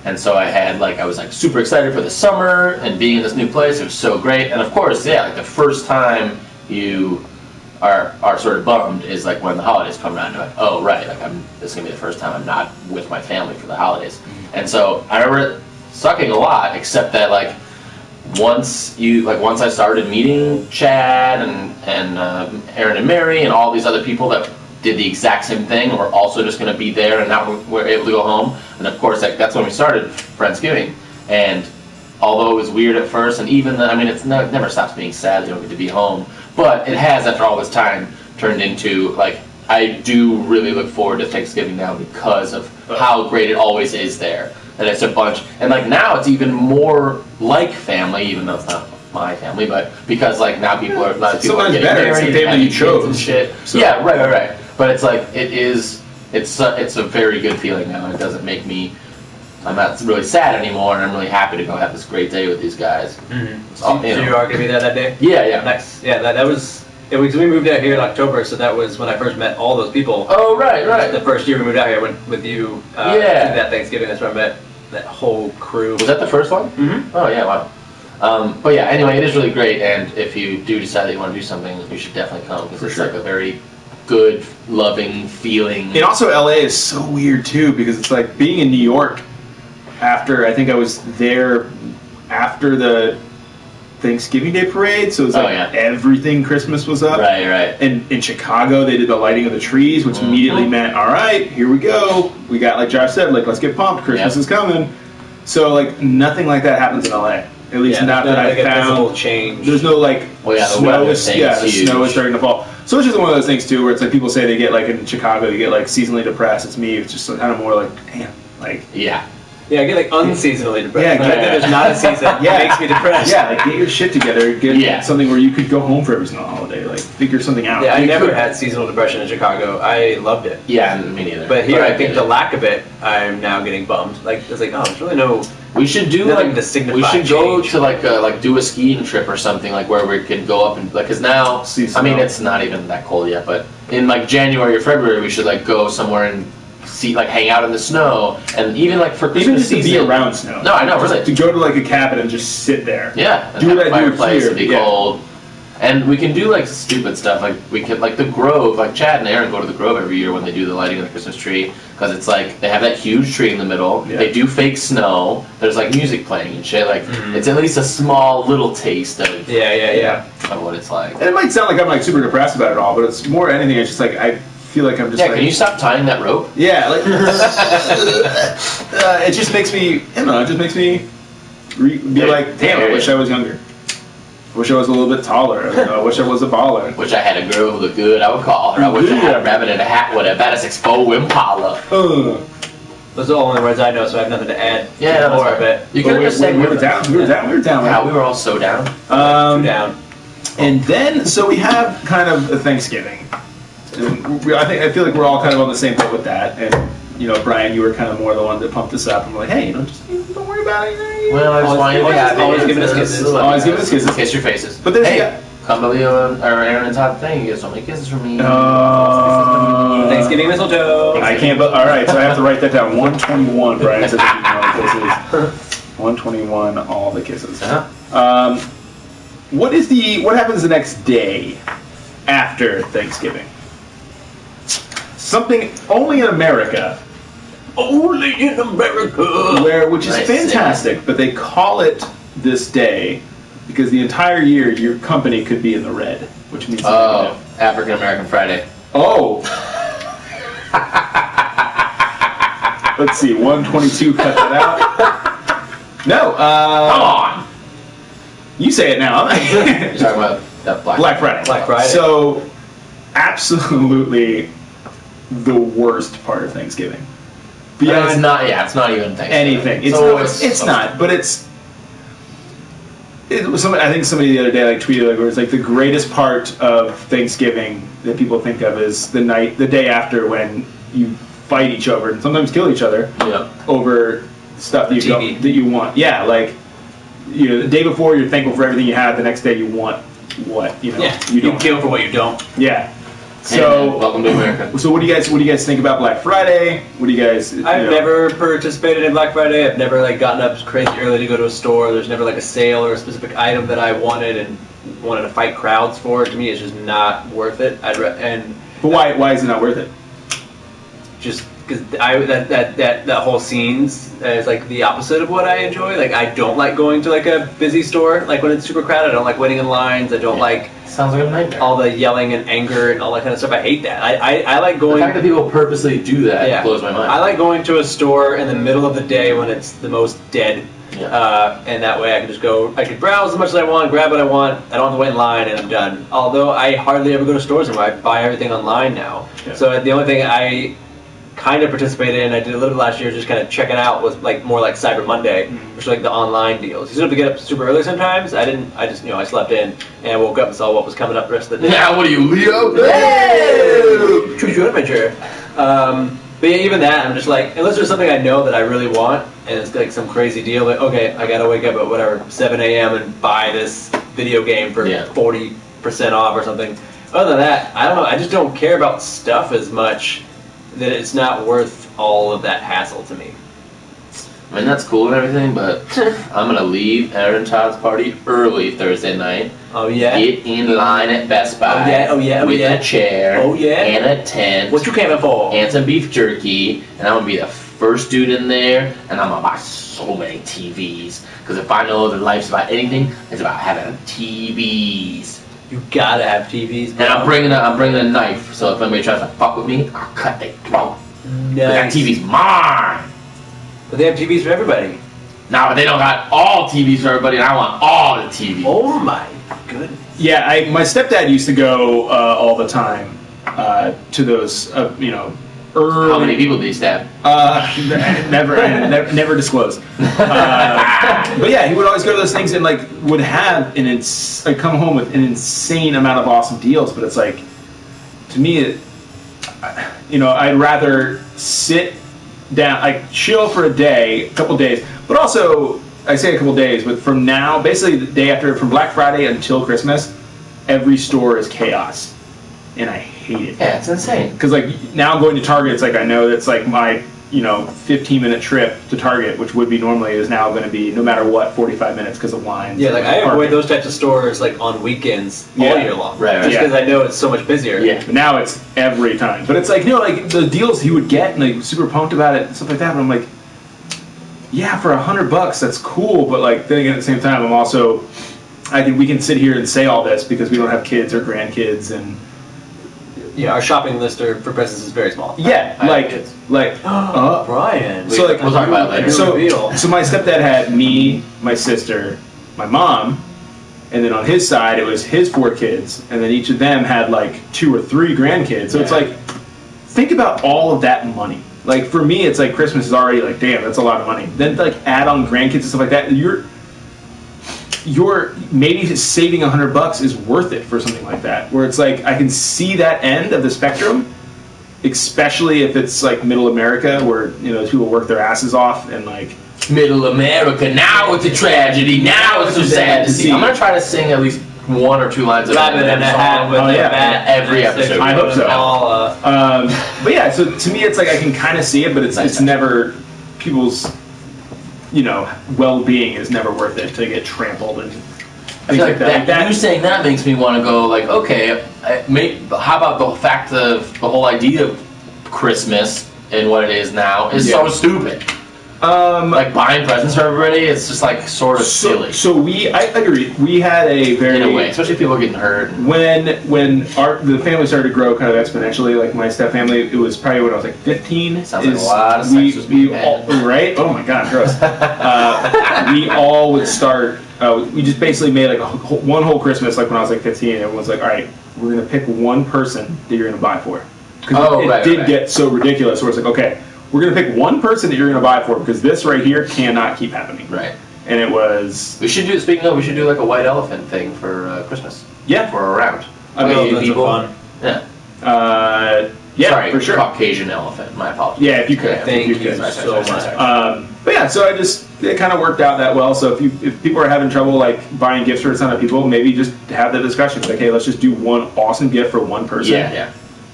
And so I was like super excited for the summer and being in this new place. It was so great. And of course, like the first time you are sort of bummed is like when the holidays come around. You're like, oh right, like this is gonna be the first time I'm not with my family for the holidays. And so I remember it sucking a lot, except that like once I started meeting Chad and Aaron and Mary and all these other people that did the exact same thing and were also just gonna be there and now we're able to go home. And of course that's when we started Friendsgiving. And although it was weird at first, and even it never stops being sad. You don't get to be home. But it has, after all this time, turned into, like, I do really look forward to Thanksgiving now because of how great it always is there. And it's a bunch, and like now it's even more like family, even though it's not my family, but because like now people are getting married, it's the family you chose and shit. So. Yeah, right. But it's like, it's a very good feeling now, and it doesn't make me, I'm not really sad anymore, and I'm really happy to go have this great day with these guys. Mm-hmm. So you are going to be there that day? Yeah. Nice. Yeah, that was Yeah, we moved out here in October, so that was when I first met all those people. Oh, right. The first year we moved out here, I went with you to that Thanksgiving. That's where I met that whole crew. Was that the first one? Mm-hmm. Oh, yeah, wow. But yeah, anyway, it is really great, and if you do decide that you want to do something, you should definitely come, because it's like a very good, loving feeling. And also LA is so weird too, because it's like being in New York after, I think I was there after the Thanksgiving Day parade, so it was like everything Christmas was up. Right. And in Chicago, they did the lighting of the trees, which immediately meant, all right, here we go. We got, like Josh said, like, let's get pumped. Christmas is coming. So, like, nothing like that happens in LA. At least not that I found. Change. There's no, like, snow is starting to fall. So it's just one of those things, too, where it's like people say they get, like, in Chicago, you get, like, seasonally depressed. It's me. It's just kind of more like, damn, like. Yeah. Yeah, I get like unseasonally depressed. There's not a season. It makes me depressed. Yeah, like get your shit together. Get something where you could go home for every single holiday. Like figure something out. Yeah, I never had seasonal depression in Chicago. I loved it. Yeah, me neither. But here, I think the lack of it, I'm now getting bummed. Like it's like, oh, there's really no. We should do like to signify. We should go to like do a skiing trip or something like where we could go up and like because now I mean it's not even that cold yet, but in like January or February we should like go somewhere and like hang out in the snow, and even like for Christmas even just season, to be around snow. No, I know, really. To go to like a cabin and just sit there. Yeah, and do have what a I do fireplace here. and be cold. And we can do like stupid stuff, like we could like the Grove, like Chad and Aaron go to the Grove every year when they do the lighting of the Christmas tree, because it's like they have that huge tree in the middle. Yeah. They do fake snow. There's like music playing and shit. Like it's at least a small little taste of of what it's like. And it might sound like I'm like super depressed about it all, but it's more anything. It's just like I feel like I'm just like. Can you stop tying that rope? Yeah, like it just makes me. I don't know. It just makes me be like, damn, I wish I was younger. I wish I was a little bit taller. I wish I was a baller. Wish I had a girl who looked good, I would call her. I wish I had a rabbit in a hat with a about a 6'4" Impala. Those are the only words I know, so I have nothing to add. Yeah, more of it. You could have just said we were down. We were down. Yeah, we were all so down. Down. And then, so we have kind of a Thanksgiving. I feel like we're all kind of on the same boat with that. And you know, Brian, you were kind of more the one that pumped us up and we're like, hey, just don't worry about it. Well, I just want you to be happy. Always giving us kisses. Always giving us kisses. Kiss your faces. But there's come to Leo or Aaron's hot thing. You get so many kisses from me. Thanksgiving mistletoe. I can't. All right, so I have to write that down. 121. Brian said all the kisses. 121. All the kisses. What happens the next day after Thanksgiving? Something only in America. Only in America. Which is fantastic, but they call it this day because the entire year your company could be in the red, which means African American Friday. Oh. Let's see, 122. Cut that out. No. Come on. You say it now. You're talking about that Black Friday. Black Friday. So, absolutely the worst part of Thanksgiving. It's not. Yeah, it's not even Thanksgiving. Anything. It's not. But it's. I think somebody the other day like tweeted like where it's like the greatest part of Thanksgiving that people think of is the day after when you fight each other and sometimes kill each other over stuff that you want. Yeah, like the day before you're thankful for everything you have. The next day you want what you kill for what you don't. Yeah. So welcome to America. So what do you guys think about Black Friday? What do you guys? I've never participated in Black Friday. I've never gotten up crazy early to go to a store. There's never a sale or a specific item that I wanted and wanted to fight crowds for. To me, it's just not worth it. But why is it not worth it? Just because that whole scenes is the opposite of what I enjoy. I don't like going to a busy store when it's super crowded. I don't like waiting in lines. I don't like. Sounds like a nightmare. All the yelling and anger and all that kind of stuff. I hate that. I like going. The fact that people purposely do that blows my mind. I like going to a store in the middle of the day when it's the most dead. Yeah. And that way I can just go. I can browse as much as I want, grab what I want. I don't have to wait in line, and I'm done. Although I hardly ever go to stores anymore. I buy everything online now. Yeah. So the only thing I kind of participated in, I did a little bit last year, just kind of check it out, was more like Cyber Monday, which is the online deals. You still have to get up super early sometimes. I just I slept in and I woke up and saw what was coming up the rest of the day. Yeah, what are you, Leo? Hey! Choose your adventure. But yeah, even that, I'm just unless there's something I know that I really want, and it's some crazy deal, okay, I gotta wake up at 7 a.m. and buy this video game for 40% off or something. Other than that, I don't know. I just don't care about stuff as much that it's not worth all of that hassle to me. I mean, that's cool and everything, but I'm going to leave Aaron Todd's party early Thursday night. Oh, yeah? Get in line at Best Buy. With a chair. And a tent. What you came in for? And some beef jerky. And I'm going to be the first dude in there. And I'm going to buy so many TVs. Because if I know that life's about anything, it's about having TVs. You gotta have TVs, bro. And I'm bringing a knife. So if anybody tries to fuck with me, I'll cut their throat. Nice. That TV's mine. But they have TVs for everybody. No, but they don't got all TVs for everybody, and I want all the TVs. Oh my goodness. Yeah, my stepdad used to go all the time to those, early... How many people did he stab? Never disclosed. But yeah, he would always go to those things and would have come home with an insane amount of awesome deals. But it's like, to me, I'd rather sit down, chill for a couple days. But also, I say a couple days, but from now, basically the day after, from Black Friday until Christmas, every store is chaos, and I hate it. Yeah, it's insane. Because now going to Target, it's I know that's my 15-minute trip to Target, which would be normally, is now going to be, no matter what, 45 minutes because of lines. Yeah, I avoid those types of stores on weekends all year long. Right. Just because I know it's so much busier. Yeah, but now it's every time. But it's the deals he would get, and super pumped about it and stuff like that. But I'm like, yeah, for $100, that's cool. But then again, at the same time, I'm also, we can sit here and say all this because we don't have kids or grandkids, and yeah, our shopping list for presents is very small. Yeah, Brian. So we'll talk about it later. So my stepdad had me, my sister, my mom, and then on his side it was his 4 kids, and then each of them had 2 or 3 grandkids. So it's think about all of that money. For me, it's Christmas is already damn, that's a lot of money. Then add on grandkids and stuff like that. You're maybe saving $100 is worth it for something like that, where it's I can see that end of the spectrum, especially if it's middle America, where people work their asses off and middle America. Now it's a tragedy. Now it's so sad to see. I'm gonna try to sing at least 1 or 2 lines of Rabbit and a hat with a bat every episode. I hope so. But yeah, so to me, it's I can kind of see it, but it's never people's. Well-being is never worth it to get trampled and things like that. You saying that makes me want to go okay. How about the fact of the whole idea of Christmas and what it is now is so stupid. Buying presents for everybody, it's just sort of silly. So I agree. We had a very, in a way, especially if people are getting hurt. When the family started to grow kind of exponentially, my step family, it was probably when I was 15. Sounds like a lot of sex was being had. Right? Oh my god, gross. We all would start. We just basically made one whole Christmas when I was 15. Everyone's all right, we're gonna pick one person that you're gonna buy for, because it did get so ridiculous. Where it's okay. We're going to pick one person that you're going to buy for, because this right here cannot keep happening. Right. And it was... We should do a white elephant thing for Christmas. Yeah. For a round. That's fun. Yeah. Yeah, sorry, for sure. Caucasian elephant. My apologies. Yeah, if you could. Thank you so much. But yeah, so it kind of worked out that well. So if people are having trouble buying gifts for a ton of people, maybe just have the discussion. Hey, let's just do one awesome gift for one person. Yeah.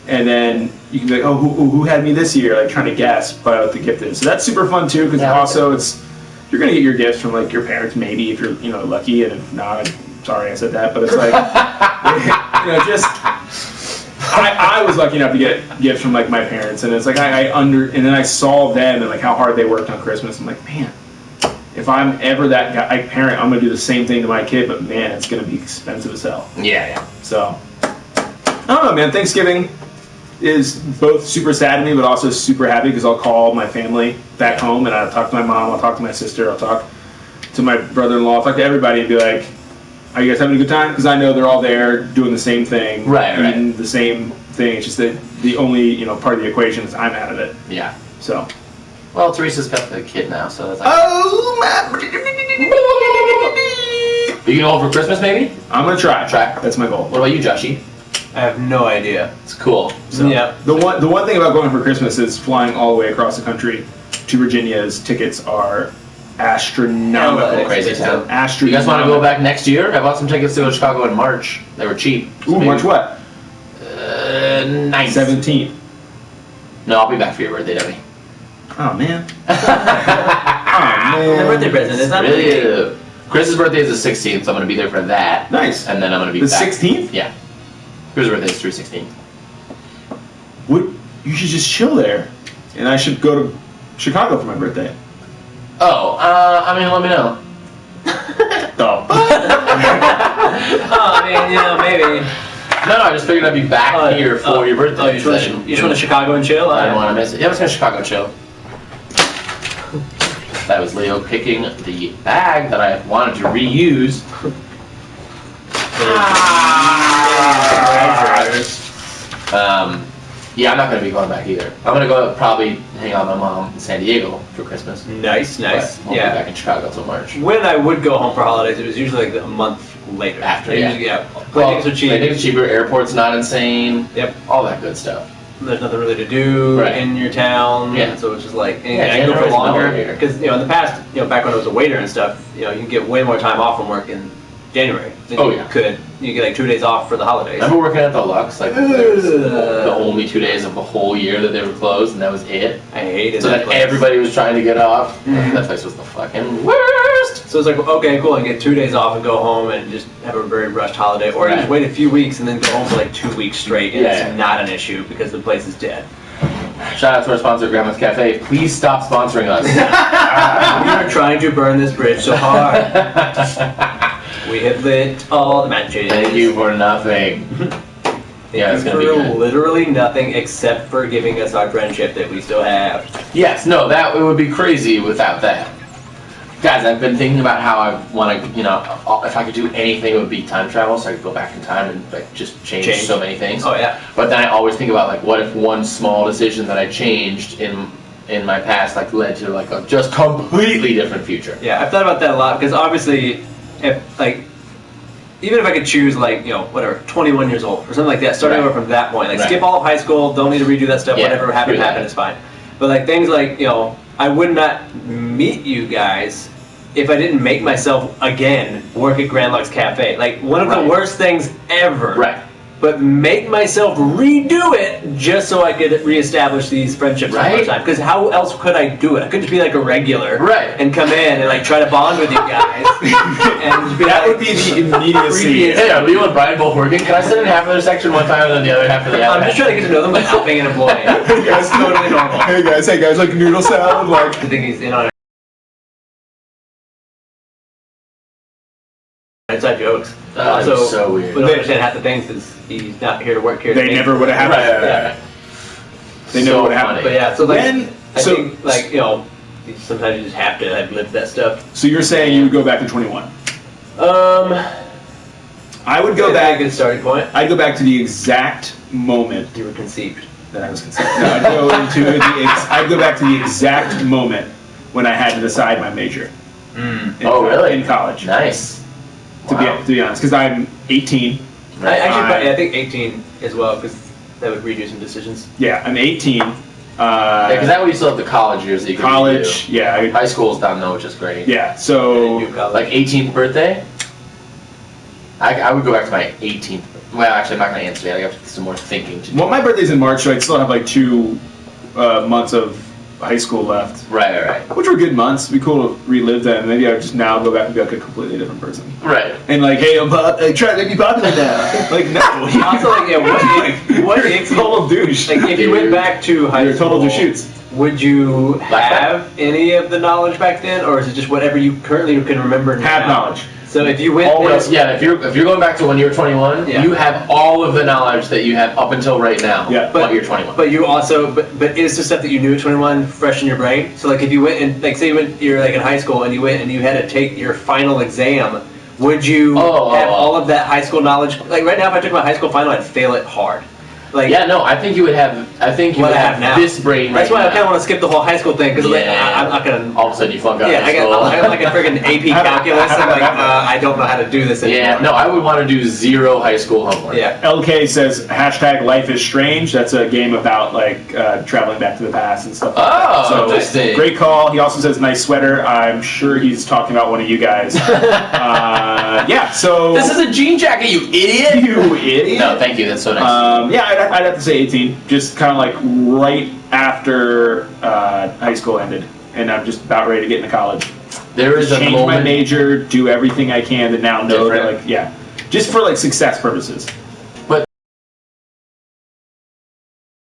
And then you can be who had me this year? Trying to guess by what the gift is. So that's super fun too, because also you're gonna get your gifts from your parents, maybe if you're lucky, and if not, I'm sorry I said that, but it's I was lucky enough to get gifts from my parents, and it's and then I saw them and how hard they worked on Christmas. I'm man, if I'm ever that guy, parent, I'm gonna do the same thing to my kid, but man, it's gonna be expensive as hell. Yeah. So I don't know, man. Thanksgiving is both super sad to me, but also super happy, because I'll call my family back home, and I'll talk to my mom, I'll talk to my sister, I'll talk to my brother-in-law, I'll talk to everybody and be are you guys having a good time? Because I know they're all there doing the same thing, eating the same thing. It's just that the only part of the equation is I'm out of it. Yeah. So. Well, Teresa's got the kid now, so that's oh my! Are you going home for Christmas, maybe? I'm gonna try. That's my goal. What about you, Joshy? I have no idea. It's cool. So, yeah. The one thing about going for Christmas is flying all the way across the country to Virginia's tickets are astronomical. Crazy town. Astronomical. You guys want to go back next year? I bought some tickets to Chicago in March. They were cheap. So March what? 9th. 17th. No, I'll be back for your birthday, Debbie. Oh, man. The birthday present is not really. Chris's birthday is the 16th, so I'm going to be there for that. Nice. And then I'm going to be The back. 16th? Yeah. Chris's birthday is through 16th. You should just chill there. And I should go to Chicago for my birthday. Oh, I mean, let me know. Oh. Oh, I mean, maybe. No, I just figured I'd be back here for your birthday. Oh, you just want to Chicago and chill? I didn't want to miss it. Yeah, I was going to Chicago chill. That was Leo picking the bag that I wanted to reuse. Yeah, I'm not going to be going back either. I'm going to go probably hang out with my mom in San Diego for Christmas. Nice. Won't be back in Chicago till March. When I would go home for holidays, it was usually like a month later. After, Plane tickets are cheap. Plane tickets cheaper, airport's not insane. Yep. All that good stuff. There's nothing really to do in your town. Yeah. So it's just like, and Yeah, I go for January's longer. mellow here. Because, in the past, back when I was a waiter and stuff, you can get way more time off from work in January than you could. You get like 2 days off for the holidays. I remember working at the Lux, like there was the only 2 days of the whole year that they were closed, and that was it. I hated so that that place. Everybody was trying to get off. That place was the fucking worst. So it's like, okay, cool, I get 2 days off and go home and just have a very rushed holiday. Or you just wait a few weeks and then go home for like 2 weeks straight, and it's not an issue because the place is dead. Shout out to our sponsor, Grandma's Cafe. Please stop sponsoring us. We are trying to burn this bridge so hard. We have lit all the matches. Thank you for nothing. Thank you for literally nothing except for giving us our friendship that we still have. Yes, no, it would be crazy without that. Guys, I've been thinking about how I want to, if I could do anything, it would be time travel, so I could go back in time and just change so many things. Oh yeah. But then I always think about what if one small decision that I changed in my past led to a just completely different future. Yeah, I've thought about that a lot because obviously, if even if I could choose 21 years old or something like that, starting over from that point, skip all of high school, don't need to redo that stuff, whatever happened is fine. But things I would not meet you guys if I didn't make myself again work at Grand Lux Cafe. One of the worst things ever. Right. But make myself redo it just so I could reestablish these friendships one more time. Because how else could I do it? I couldn't just be a regular and come in and try to bond with you guys. And just be that would be the immediacy. Hey, are Leo and Brian both working? Can I sit in half of their section one time and then the other half of the other? I'm just trying to get to know them without being an employee. That's totally normal. Hey guys, like noodle salad, I think he's in on it. Inside jokes. So weird. We don't understand half the things because he's not here to work here. They never would have happened. Yeah. They never would have happened. But yeah, so I think sometimes you just have to have lived that stuff. So you're saying you would go back to 21? I would go back. A good starting point. I'd go back to the exact moment you were conceived. That I was conceived. No, I'd go back to the exact moment when I had to decide my major. Really? In college. Nice. To be honest, because I'm 18. I think 18 as well, because that would redo some decisions. Yeah, I'm 18. Because that way you still have the college years that you can college, redo. High school's done though, which is great. Yeah, so 18th birthday. I would go back to my 18th. Well, actually, I'm not going to answer that. I have some more thinking to do. Well, my birthday's in March, so I'd still have 2 months of high school left. Right. Which were good months. It'd be cool to relive them. Maybe I would just now go back and be a completely different person. Right. And hey, I'm trying to make me popular now. No. Also, what if total douche. If you went back to high school, total douche. Would you have any of the knowledge back then, or is it just whatever you currently can remember now? Have knowledge. So if you went always, if you're going back to when you were 21, you have all of the knowledge that you have up until right now. Yeah, but you're 21. But you also, but is the stuff that you knew at 21 fresh in your brain? So if you went and say you're in high school and you went and you had to take your final exam, would you have all of that high school knowledge? Right now, if I took my high school final, I'd fail it hard. I think you would have. I think you would have this brain. That's why I kind of want to skip the whole high school thing because I'm not gonna. All of a sudden, you flunk out. Yeah, I got a freaking AP calculus. And I don't know how to do this anymore. Yeah, no, I would want to do 0 high school homework. Yeah. LK says #Life is Strange. That's a game about traveling back to the past and stuff. So interesting. Great call. He also says nice sweater. I'm sure he's talking about one of you guys. So this is a jean jacket, you idiot. You idiot. No, thank you. That's so nice. Yeah. I'd have to say 18. Just kind of like right after high school ended, and I'm just about ready to get into college. There is a change moment. my major, do everything I can to now know that, like, yeah, just for like success purposes. But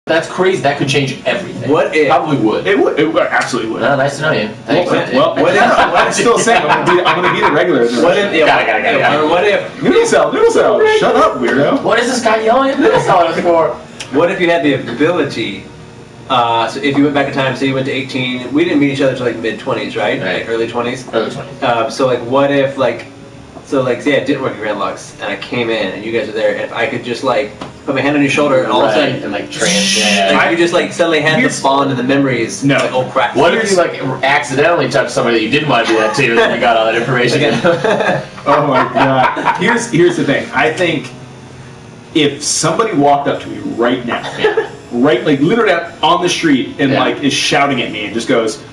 that's crazy. That could change everything. What if? Probably would. It would. It absolutely would. No, nice to know you. Thanks. Well, what if? I'm still saying I'm gonna be the regular. What if? Got it. What if? Noodle cell. Shut up, weirdo. What is this guy yelling at noodle salad for? What if you had the ability? So if you went back in time, say you went to 18, we didn't meet each other until like mid-20s, right? Right. Like early 20s. Early 20s. So like, what if like, say I didn't work at Grand Lux and I came in and you guys are there, and if I could just like put my hand on your shoulder and all of a sudden and like like, you just like suddenly had the bond and the memories. No. Like, oh crap. What if you like accidentally touched somebody that you didn't want to do that to, and then you got all that information? Oh my god. Here's the thing. I think if somebody walked up to me right now, right, like literally out on the street, and like is shouting at me and just goes,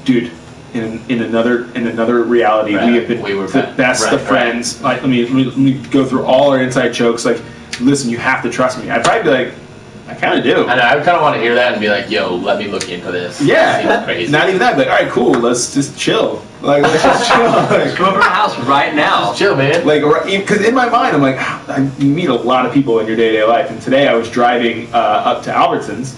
"Dude, in another reality, we have been the best of friends. Like, let me go through all our inside jokes. Like, listen, you have to trust me." I'd probably be like, I kind of do. I know, I kind of want to hear that and be like, yo, let me look into this. Yeah. Seems crazy. Not even that. Like, all right, cool. Let's just chill. Like, let's just chill. Like, Come over to my house right now. Just chill, man. like, because in my mind, I'm like, you meet a lot of people in your day-to-day life. And today I was driving up to Albertsons,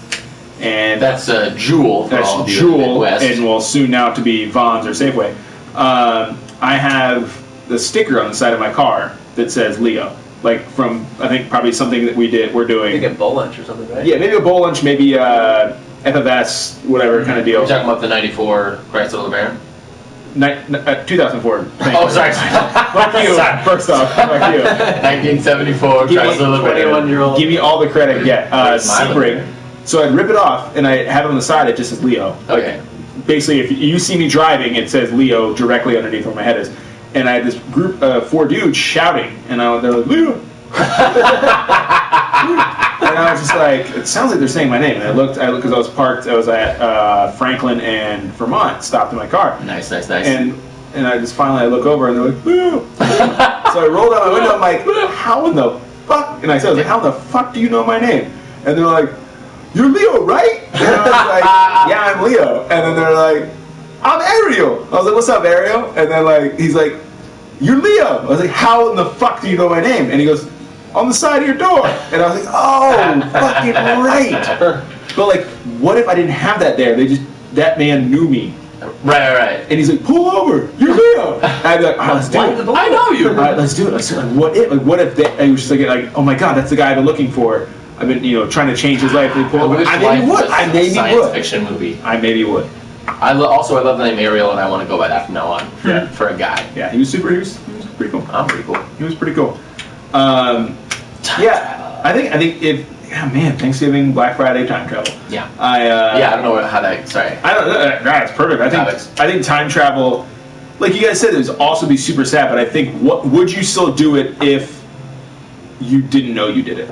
and That's Jewel. For all of you in the Jewel, Midwest. and will soon now to be Vons or Safeway. I have the sticker on the side of my car that says Leo. Like from, I think probably something that we're doing. I think a bowl lunch or something, right? Yeah, maybe a bowl lunch, maybe FFS, whatever kind of deal. You're talking about the 94 Chrysler LeBaron? 2004. Oh, sorry. Fuck you. Sorry. First off, fuck you. 1974 Give me Chrysler LeBaron. 21-year-old. Give me all the credit I get. Where's my Sebring. So I'd rip it off, and I have it on the side. It just says Leo. Okay. Basically, if you see me driving, it says Leo directly underneath where my head is. And I had this group of 4 dudes shouting, and they're like, Leo. And I was just like, it sounds like they're saying my name. And I looked because I was parked. I was at Franklin and Vermont, stopped in my car. Nice. And I just finally I look over and they're like, Leo. So I rolled out my window. I'm like, how in the fuck? And I was like, how in the fuck do you know my name? And they're like, you're Leo, right? And I was like, yeah, I'm Leo. And then they're like, I'm Ariel. I was like, what's up, Ariel? And then like he's like, you're Leo. I was like, how in the fuck do you know my name? And he goes, on the side of your door. And I was like, oh, fucking right. But like, what if I didn't have that there? That man knew me. Right. And he's like, pull over. You're Leo. And I'd be like, all right, let's do it. I know you. All right, let's do it. Let's do it. Like, what if they, I was just like, oh my god, that's the guy I've been looking for. I've been, trying to change his life. I maybe would. Science fiction movie. I maybe would. I love the name Ariel, and I want to go by that from now on. Yeah. For a guy. Yeah, he was pretty cool. I'm pretty cool. He was pretty cool. Yeah, I think if, yeah, man, Thanksgiving, Black Friday, time travel. Yeah. I don't know how that. Sorry. I don't know. That's perfect. I think time travel, like you guys said, it would also be super sad. But I think would you still do it if you didn't know you did it?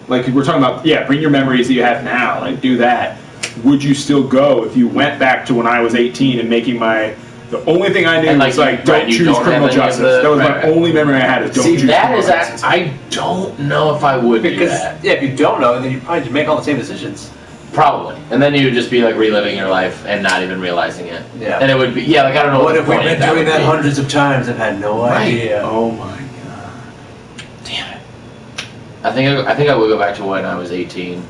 Like we're talking about, bring your memories that you have now. Like do that. Would you still go if you went back to when I was 18 and making the only thing I knew was like don't choose criminal justice. That was my only memory I had is don't choose criminal justice. I don't know if I would do that. Yeah, if you don't know, then you probably just make all the same decisions. Probably. And then you would just be like reliving your life and not even realizing it. Yeah. And it would be, I don't know what if we've been doing that hundreds of times and had no idea. Oh my god. Damn it. I think I would go back to when I was 18,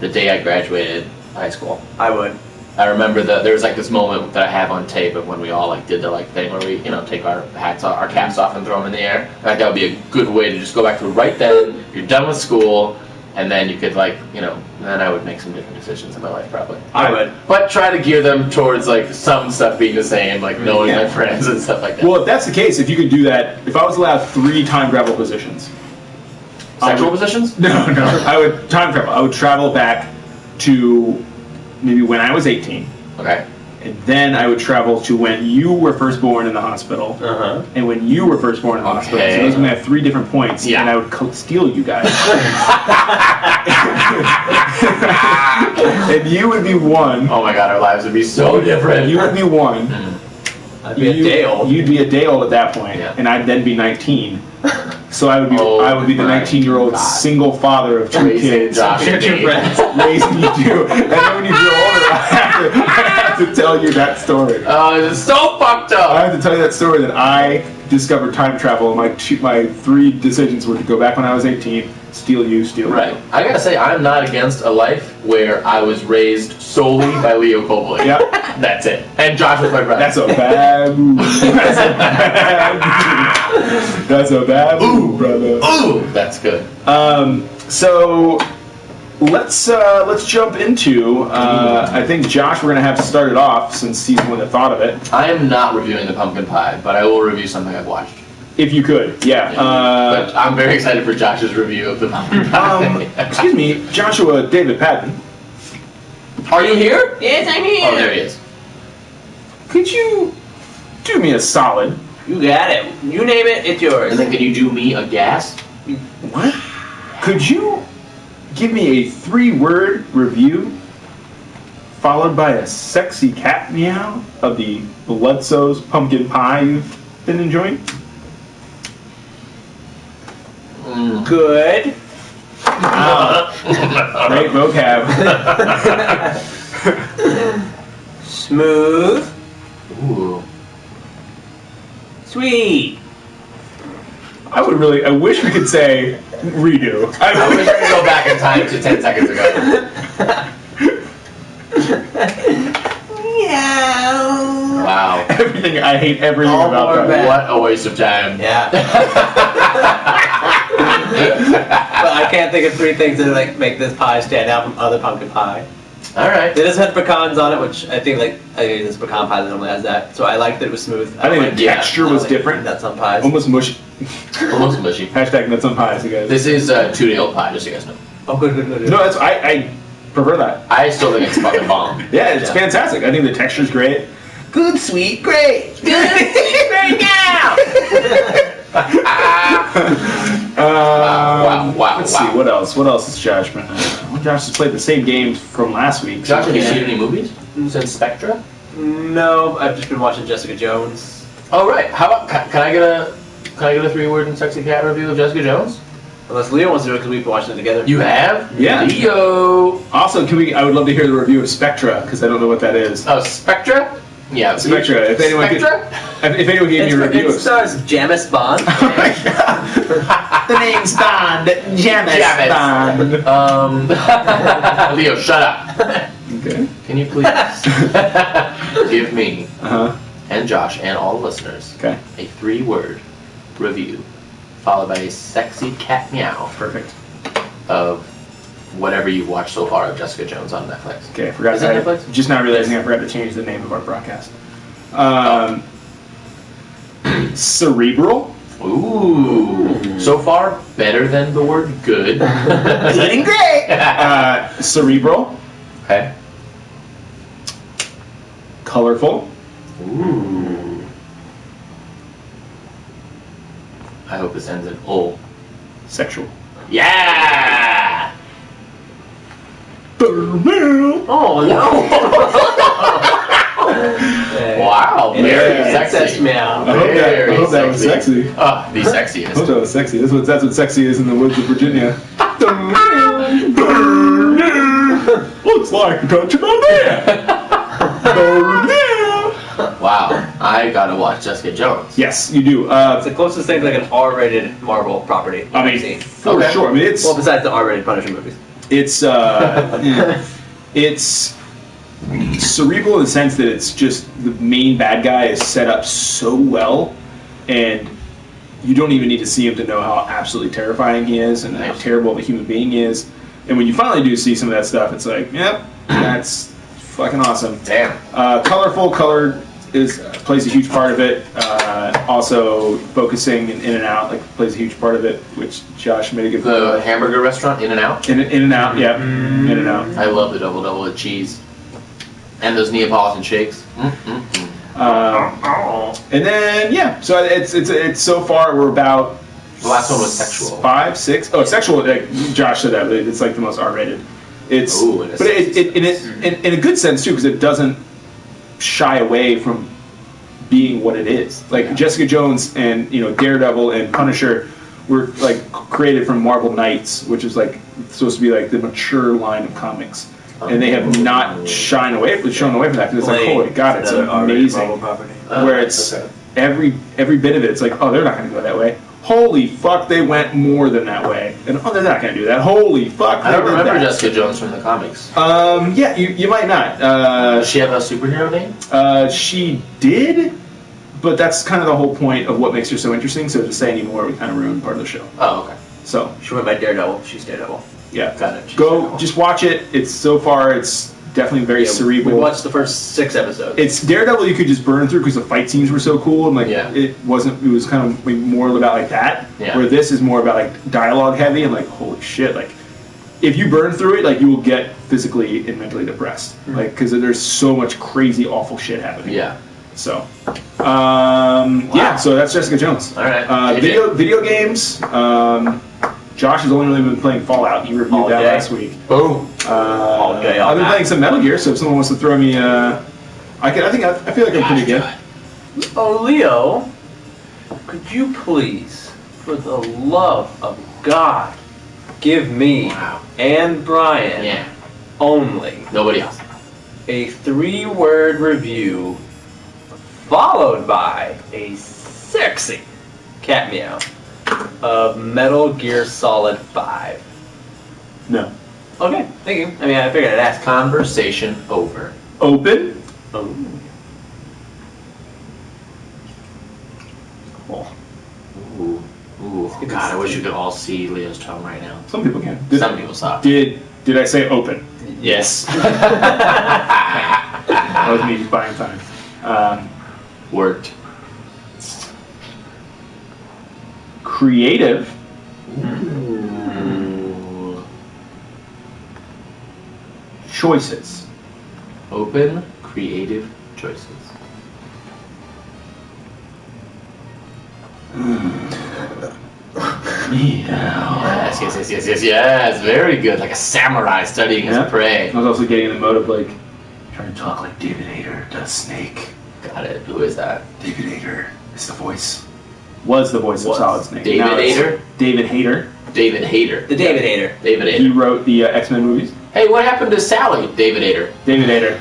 the day I graduated high school. I would. I remember there was like this moment that I have on tape of when we all like did the like thing where we take our hats off, our caps off and throw them in the air. I think that would be a good way to just go back to right then. You're done with school, and then you could then I would make some different decisions in my life probably. I would. But try to gear them towards like some stuff being the same, like knowing my friends and stuff like that. Well, if that's the case, if you could do that, if I was allowed 3 time travel positions. Sexual positions? No. I would time travel. I would travel back to maybe when I was 18. Okay. And then I would travel to when you were first born in the hospital. And when you were first born in the hospital. So those are going to have 3 different points. Yeah. And I would steal you guys. And you would be 1. Oh my god, our lives would be so different. You would be 1. I'd be a day old. You'd be a day old at that point. Yeah. And I'd then be 19. So I would be the 19-year-old single father of 2 kids. Josh and Dave. Raising you two. And then when you grow older, I have to tell you that story. Oh, it's so fucked up. I have to tell you that story that I discovered time travel, and my 3 decisions were to go back when I was 18, steal you. Right. I gotta say, I'm not against a life where I was raised solely by Leo Cobley. Yep. That's it. And Josh was my brother. That's a bad move. That's a bad move, brother. Ooh, that's good. So let's jump into. I think Josh, we're gonna have to start it off since he's the one that thought of it. I am not reviewing the pumpkin pie, but I will review something I've watched. If you could, yeah. But I'm very excited for Josh's review of the pumpkin pie. Excuse me, Joshua David Patton. Are you here? Yes, I'm here. Oh, there he is. Could you do me a solid? You got it. You name it, it's yours. And then can you do me a gas? What? Could you give me a 3-word review followed by a sexy cat meow of the Bloodso's pumpkin pie you've been enjoying? Good. Wow. Great vocab. Smooth. Ooh. Sweet. I wish we could say redo. I wish I could go back in time to 10 seconds ago. Meow. Wow. Everything, I hate everything All about more that. bad. What a waste of time. Yeah. But I can't think of 3 things that like make this pie stand out from other pumpkin pie. Alright. It does have pecans on it, which I think this pecan pie that normally has that. So I liked that it was smooth. I think like the texture was different. Nuts on pies. Almost mushy. Almost mushy. Hashtag nuts on pies, you guys. This is 2-day-old pie, just so you guys know. Oh, good. No, that's I prefer that. I still think it's fucking bomb. Yeah, it's fantastic. I think the texture's great. Good, sweet, great. Good, sweet, great now. Wow. Let's see, what else? What else is Josh? Josh has played the same games from last week. Josh, have you seen any movies since Spectra? No, I've just been watching Jessica Jones. Oh right. How about can I get a 3-word and sexy cat review of Jessica Jones? Unless Leo wants to do it because we've been watching it together. You have? Yeah. Leo. Also, I would love to hear the review of Spectra because I don't know what that is. Oh, Spectra? Yeah. Spectra. If anyone gave me a review It of stars Jamis Bond. Oh my god. The name's Bond. Jamis Bond. Leo, shut up. Okay. Can you please give me and Josh and all the listeners Okay. a 3-word review followed by a sexy cat meow Perfect. of whatever you've watched so far of Jessica Jones on Netflix. Okay, I forgot. Is it Netflix? Just now realizing I forgot to change the name of our broadcast. Cerebral. Ooh. So far, better than the word good. Getting great. Cerebral. Okay. Colorful. Ooh. I hope this ends in "ul." Sexual. Yeah. Oh no! Wow. Very sexy. Incest meow. I hope that was sexy. Oh, the I hope sexiest. that was sexy. That's what sexy is in the woods of Virginia. Looks like a touch of a man. Wow. I gotta watch Jessica Jones. Yes, you do. It's the closest thing to like an R-rated Marvel property. I mean, seen. for Okay. sure. I mean, it's Well, besides the R-rated Punisher movies. it's it's cerebral in the sense that it's just the main bad guy is set up so well, and you don't even need to see him to know how absolutely terrifying he is and how terrible of a human being he is. And when you finally do see some of that stuff, it's like, yep, that's fucking awesome. Damn. Colorful, color plays a huge part of it. Also, focusing in and out plays a huge part of it, which Josh made a good point. The hamburger restaurant, In and Out. In and out, yeah, in and out. I love the double with cheese. And those Neapolitan shakes. And then so it's so far we're about. The last one was sexual. 5, 6. Oh, sexual. Josh said that. But it's like the most R-rated. It's Ooh, but in a good sense too, because it doesn't shy away from being what it is. Like Jessica Jones and Daredevil and Punisher were like created from Marvel Knights, which is like supposed to be like the mature line of comics, and they have not shown away from that because it's like, holy god, it's amazing. Where it's every bit of it, it's like, oh, they're not going to go that way. Holy fuck, they went more than that way, and oh, they're not going to do that. Holy fuck, I don't remember Jessica Jones from the comics. Yeah, you might not. Does she have a superhero name? She did. But that's kind of the whole point of what makes her so interesting. So to say any more would kind of ruin part of the show. Oh, okay. So she went by Daredevil. She's Daredevil. Yeah, got it. Go, just watch it. It's so far, it's definitely very cerebral. We watched the first 6 episodes. It's Daredevil. You could just burn through because the fight scenes were so cool, and like it wasn't. It was kind of like more about like that. Yeah. Where this is more about like dialogue heavy and like holy shit, like if you burn through it, like you will get physically and mentally depressed, like because there's so much crazy awful shit happening. Yeah. So, yeah, so that's Jessica Jones. All right. Video games. Josh has only really been playing Fallout. You reviewed that last week. Boom. All day. I've been playing some Metal Gear, so if someone wants to throw me, I feel like I'm pretty good. Oh, Leo, could you please, for the love of God, give me and Brian only nobody else a 3-word review followed by a sexy cat meow of Metal Gear Solid 5. No. Okay, thank you. I mean, I figured I'd ask. conversation over. Open. Oh. Oh. Ooh. God, I wish you could all see Leo's tongue right now. Some people can. Some people saw. Did I say open? Yes. That was me buying time. Worked. Creative. Ooh. Choices. Open, creative choices. Yes. Very good. Like a samurai studying his prey. I was also getting in the mode of like trying to talk like David Hayter does Snake. Got it. Who is that? David Hayter is the voice. Was the voice of Solid Snake. David Hayter? David Hayter. David Hayter. The David Hayter. David Hayter. He wrote the X-Men movies. Hey, what happened to Sally? David Hayter. David Hayter.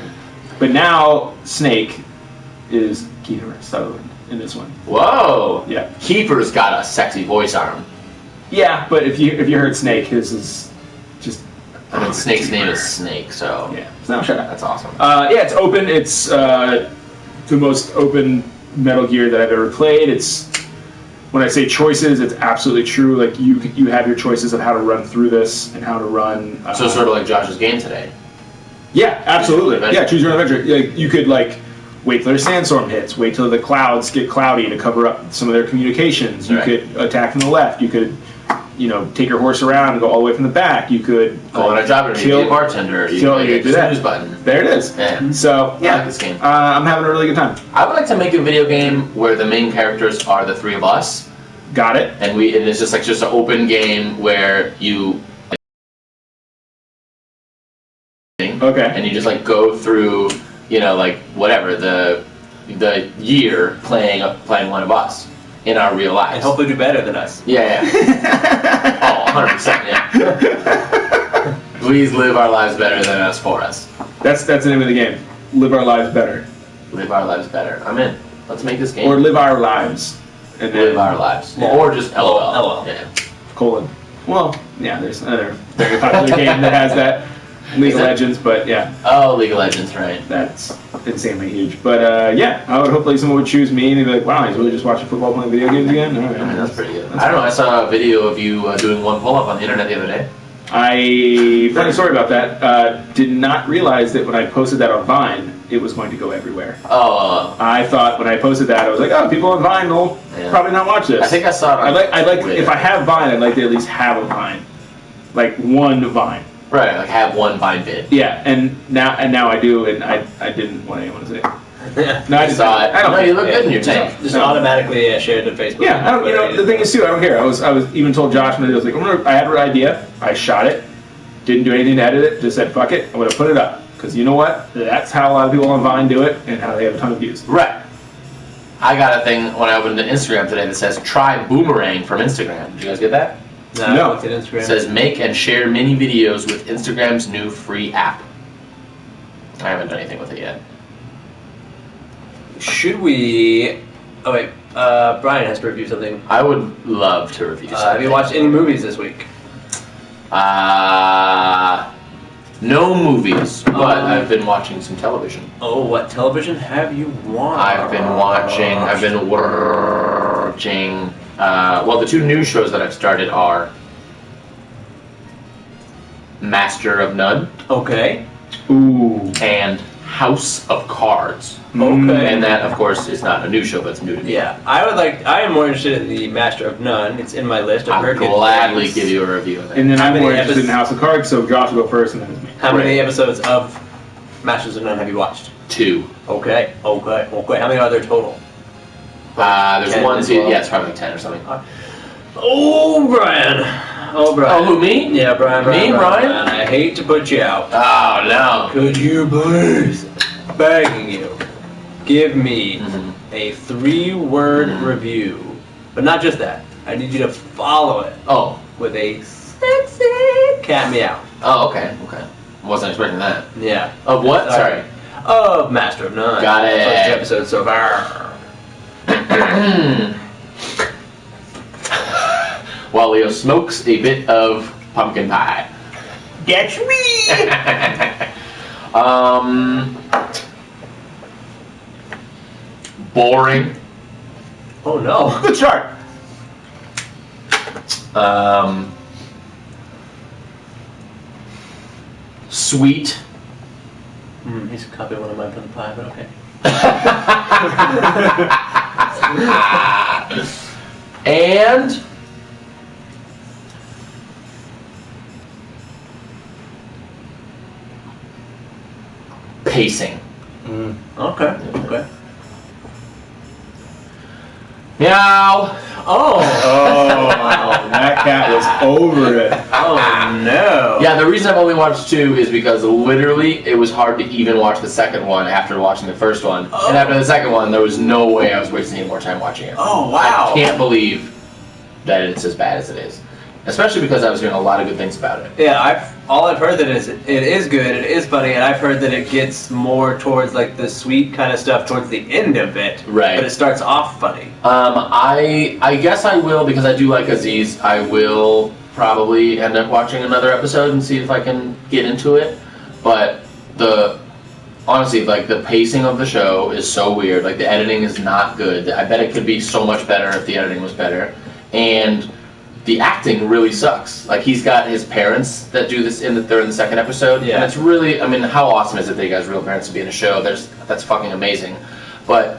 But now Snake is Kiefer Sutherland in this one. Whoa. Yeah. Keeper's got a sexy voice on him. Yeah, but if you heard Snake, his is just. I mean, Snake's name is Snake, so. Yeah. So shut up. That's awesome. Yeah, it's open. It's the most open Metal Gear that I've ever played. It's when I say choices, it's absolutely true. Like you have your choices of how to run through this and how to run. So sort of like Josh's game today. Yeah, absolutely. Yeah, choose your own adventure. Like, you could like wait till their sandstorm hits, wait till the clouds get cloudy to cover up some of their communications. You could attack from the left. You could, take your horse around and go all the way from the back. You could go on a job interview, be a bartender. You can hit the snooze button. There it is. Yeah. So I like this game. I'm having a really good time. I would like to make a video game where the main characters are the three of us. Got it. And it's just an open game where you. Okay. And you just go through, whatever the year playing one of us in our real lives. And hopefully do better than us. Yeah. Oh, 100%. Yeah. Please live our lives better than us for us. That's the name of the game. Live our lives better. Live our lives better. I'm in. Let's make this game. Or live our lives. And live our lives. Yeah. Or just LOL. LOL. Yeah. Colon. Well, yeah. There's another very popular game that has that. League of Legends, but yeah. Oh, League of Legends, right. That's insanely huge. But yeah, I would hopefully someone would choose me and they'd be like, wow, he's really just watching football playing video games again? All right. I mean, that's pretty good. I don't know, I saw a video of you doing one pull-up on the internet the other day. Funny story about that, did not realize that when I posted that on Vine, it was going to go everywhere. Oh. I thought when I posted that, I was like, oh, people on Vine will probably not watch this. I think I saw it on I'd like if I have Vine, I'd like to at least have a Vine. Like one Vine. Right, have one Vine vid. Yeah, and now I do, and I didn't want anyone to say it. No, I just saw it. I don't know. You look good in your tank. Just automatically share it to Facebook. Yeah, I don't. The thing is too, I don't care. I was even told Josh when I was like, I had an idea. I shot it. Didn't do anything to edit it. Just said, fuck it. I'm gonna put it up because you know what? That's how a lot of people on Vine do it, and how they have a ton of views. Right. I got a thing when I opened Instagram today that says try Boomerang from Instagram. Did you guys get that? No. What's Instagram? It says make and share mini videos with Instagram's new free app. I haven't done anything with it yet. Should we... Oh, wait. Brian has to review something. I would love to review something. Have you watched any movies this week? No movies, but I've been watching some television. Oh, what television have you watched? I've been watching, well, the two new shows that I've started are Master of None. Okay. Ooh. And House of Cards. Okay. And that, of course, is not a new show, but it's new to me. Yeah, I am more interested in the Master of None. It's in my list. I'll gladly give you a review of it. And then I'm more interested in House of Cards, so Josh will go first and then it's me. How many episodes of Masters of None have you watched? 2. Okay. How many are there total? There's 10 one as season. well? Yeah, it's probably like 10 or something. Oh, Brian. Oh, who, me? Yeah, Brian. Me, Brian? I hate to put you out. Oh, no. Could you please, begging you, give me a 3-word review? But not just that. I need you to follow it with a sexy cat meow. Oh, okay. Wasn't expecting that. Yeah. Of what? Sorry. Of Master of None. Got it. First 2 episodes so far. While Leo smokes a bit of pumpkin pie. That's me! Boring. Oh no. Good start. Sweet. He's copying one of mine from the pie, but okay. And pacing. Okay. Meow. Oh, that cat was over it. oh no. Yeah, the reason I've only watched 2 is because literally it was hard to even watch the second one after watching the first one. Oh. And after the second one, there was no way I was wasting any more time watching it. Oh wow. I can't believe that it's as bad as it is. Especially because I was hearing a lot of good things about it. Yeah, I've heard that it is good, it is funny, and I've heard that it gets more towards like the sweet kind of stuff towards the end of it. Right. But it starts off funny. I guess I will, because I do like Aziz, I will probably end up watching another episode and see if I can get into it. But honestly, like, the pacing of the show is so weird. Like, the editing is not good. I bet it could be so much better if the editing was better. And the acting really sucks. Like, he's got his parents that do this in the third and second episode. Yeah. And it's really, I mean, how awesome is it that you guys' real parents to be in a show? That's fucking amazing. But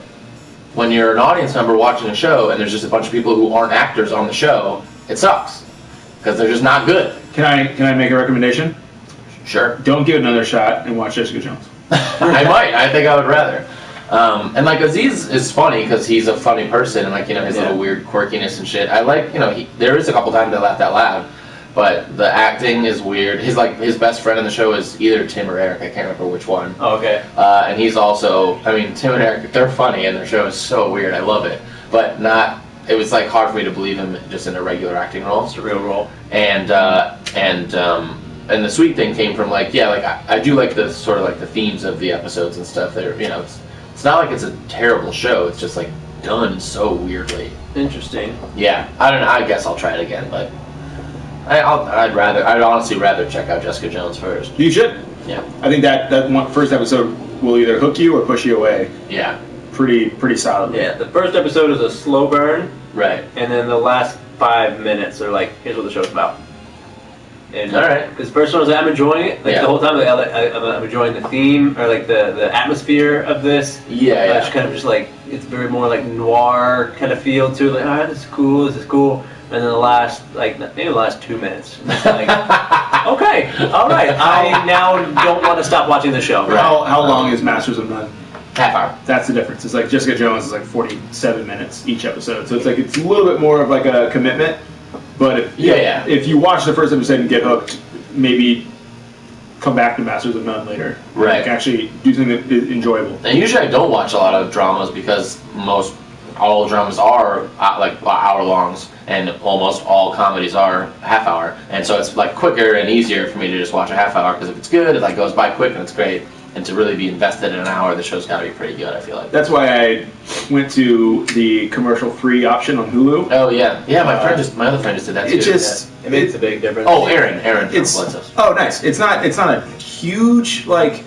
when you're an audience member watching a show and there's just a bunch of people who aren't actors on the show, it sucks. Because they're just not good. Can I make a recommendation? Sure. Don't give it another shot and watch Jessica Jones. I might. I think I would rather. And like, Aziz is funny because he's a funny person, and like, you know, his little weird quirkiness and shit. I like, you know, there is a couple times I laughed out loud, but the acting is weird. His best friend in the show is either Tim or Eric. I can't remember which one. Oh, okay. And he's also, I mean, Tim and Eric, they're funny, and their show is so weird. I love it, but not. It was like hard for me to believe him just in a regular acting role. It's a real role. And the sweet thing came from like, yeah, like I do like the sort of like the themes of the episodes and stuff. They're, you know, it's not like it's a terrible show. It's just like done so weirdly. Interesting. Yeah, I don't know. I guess I'll try it again, but I'd honestly rather check out Jessica Jones first. You should. Yeah. I think that first episode will either hook you or push you away. Yeah. Pretty solid. Yeah, the first episode is a slow burn. Right. And then the last 5 minutes are like, here's what the show's about. And all right. This first one was I'm enjoying it. Like the whole time, I'm enjoying the theme or like the atmosphere of this. Yeah, yeah. It's kind of just like, it's very more like noir kind of feel to it. Like, alright, this is cool. And then the last, like maybe the last 2 minutes, I'm just like, okay, all right. I now don't want to stop watching the show. Right. How long is Masters of None? Half hour. That's the difference. It's like Jessica Jones is like 47 minutes each episode, so it's like it's a little bit more of like a commitment. But if you watch the first episode and get hooked, maybe come back to Masters of None later. Right. Like actually do something that is enjoyable. And usually I don't watch a lot of dramas because most all dramas are like hour longs, and almost all comedies are half hour, and so it's like quicker and easier for me to just watch a half hour, because if it's good, it like goes by quick and it's great. And to really be invested in an hour, the show's got to be pretty good, I feel like. That's why I went to the commercial-free option on Hulu. Oh yeah, my other friend just did that too. It makes a big difference. Oh, Aaron from It's Blood Cells. oh nice. It's not a huge like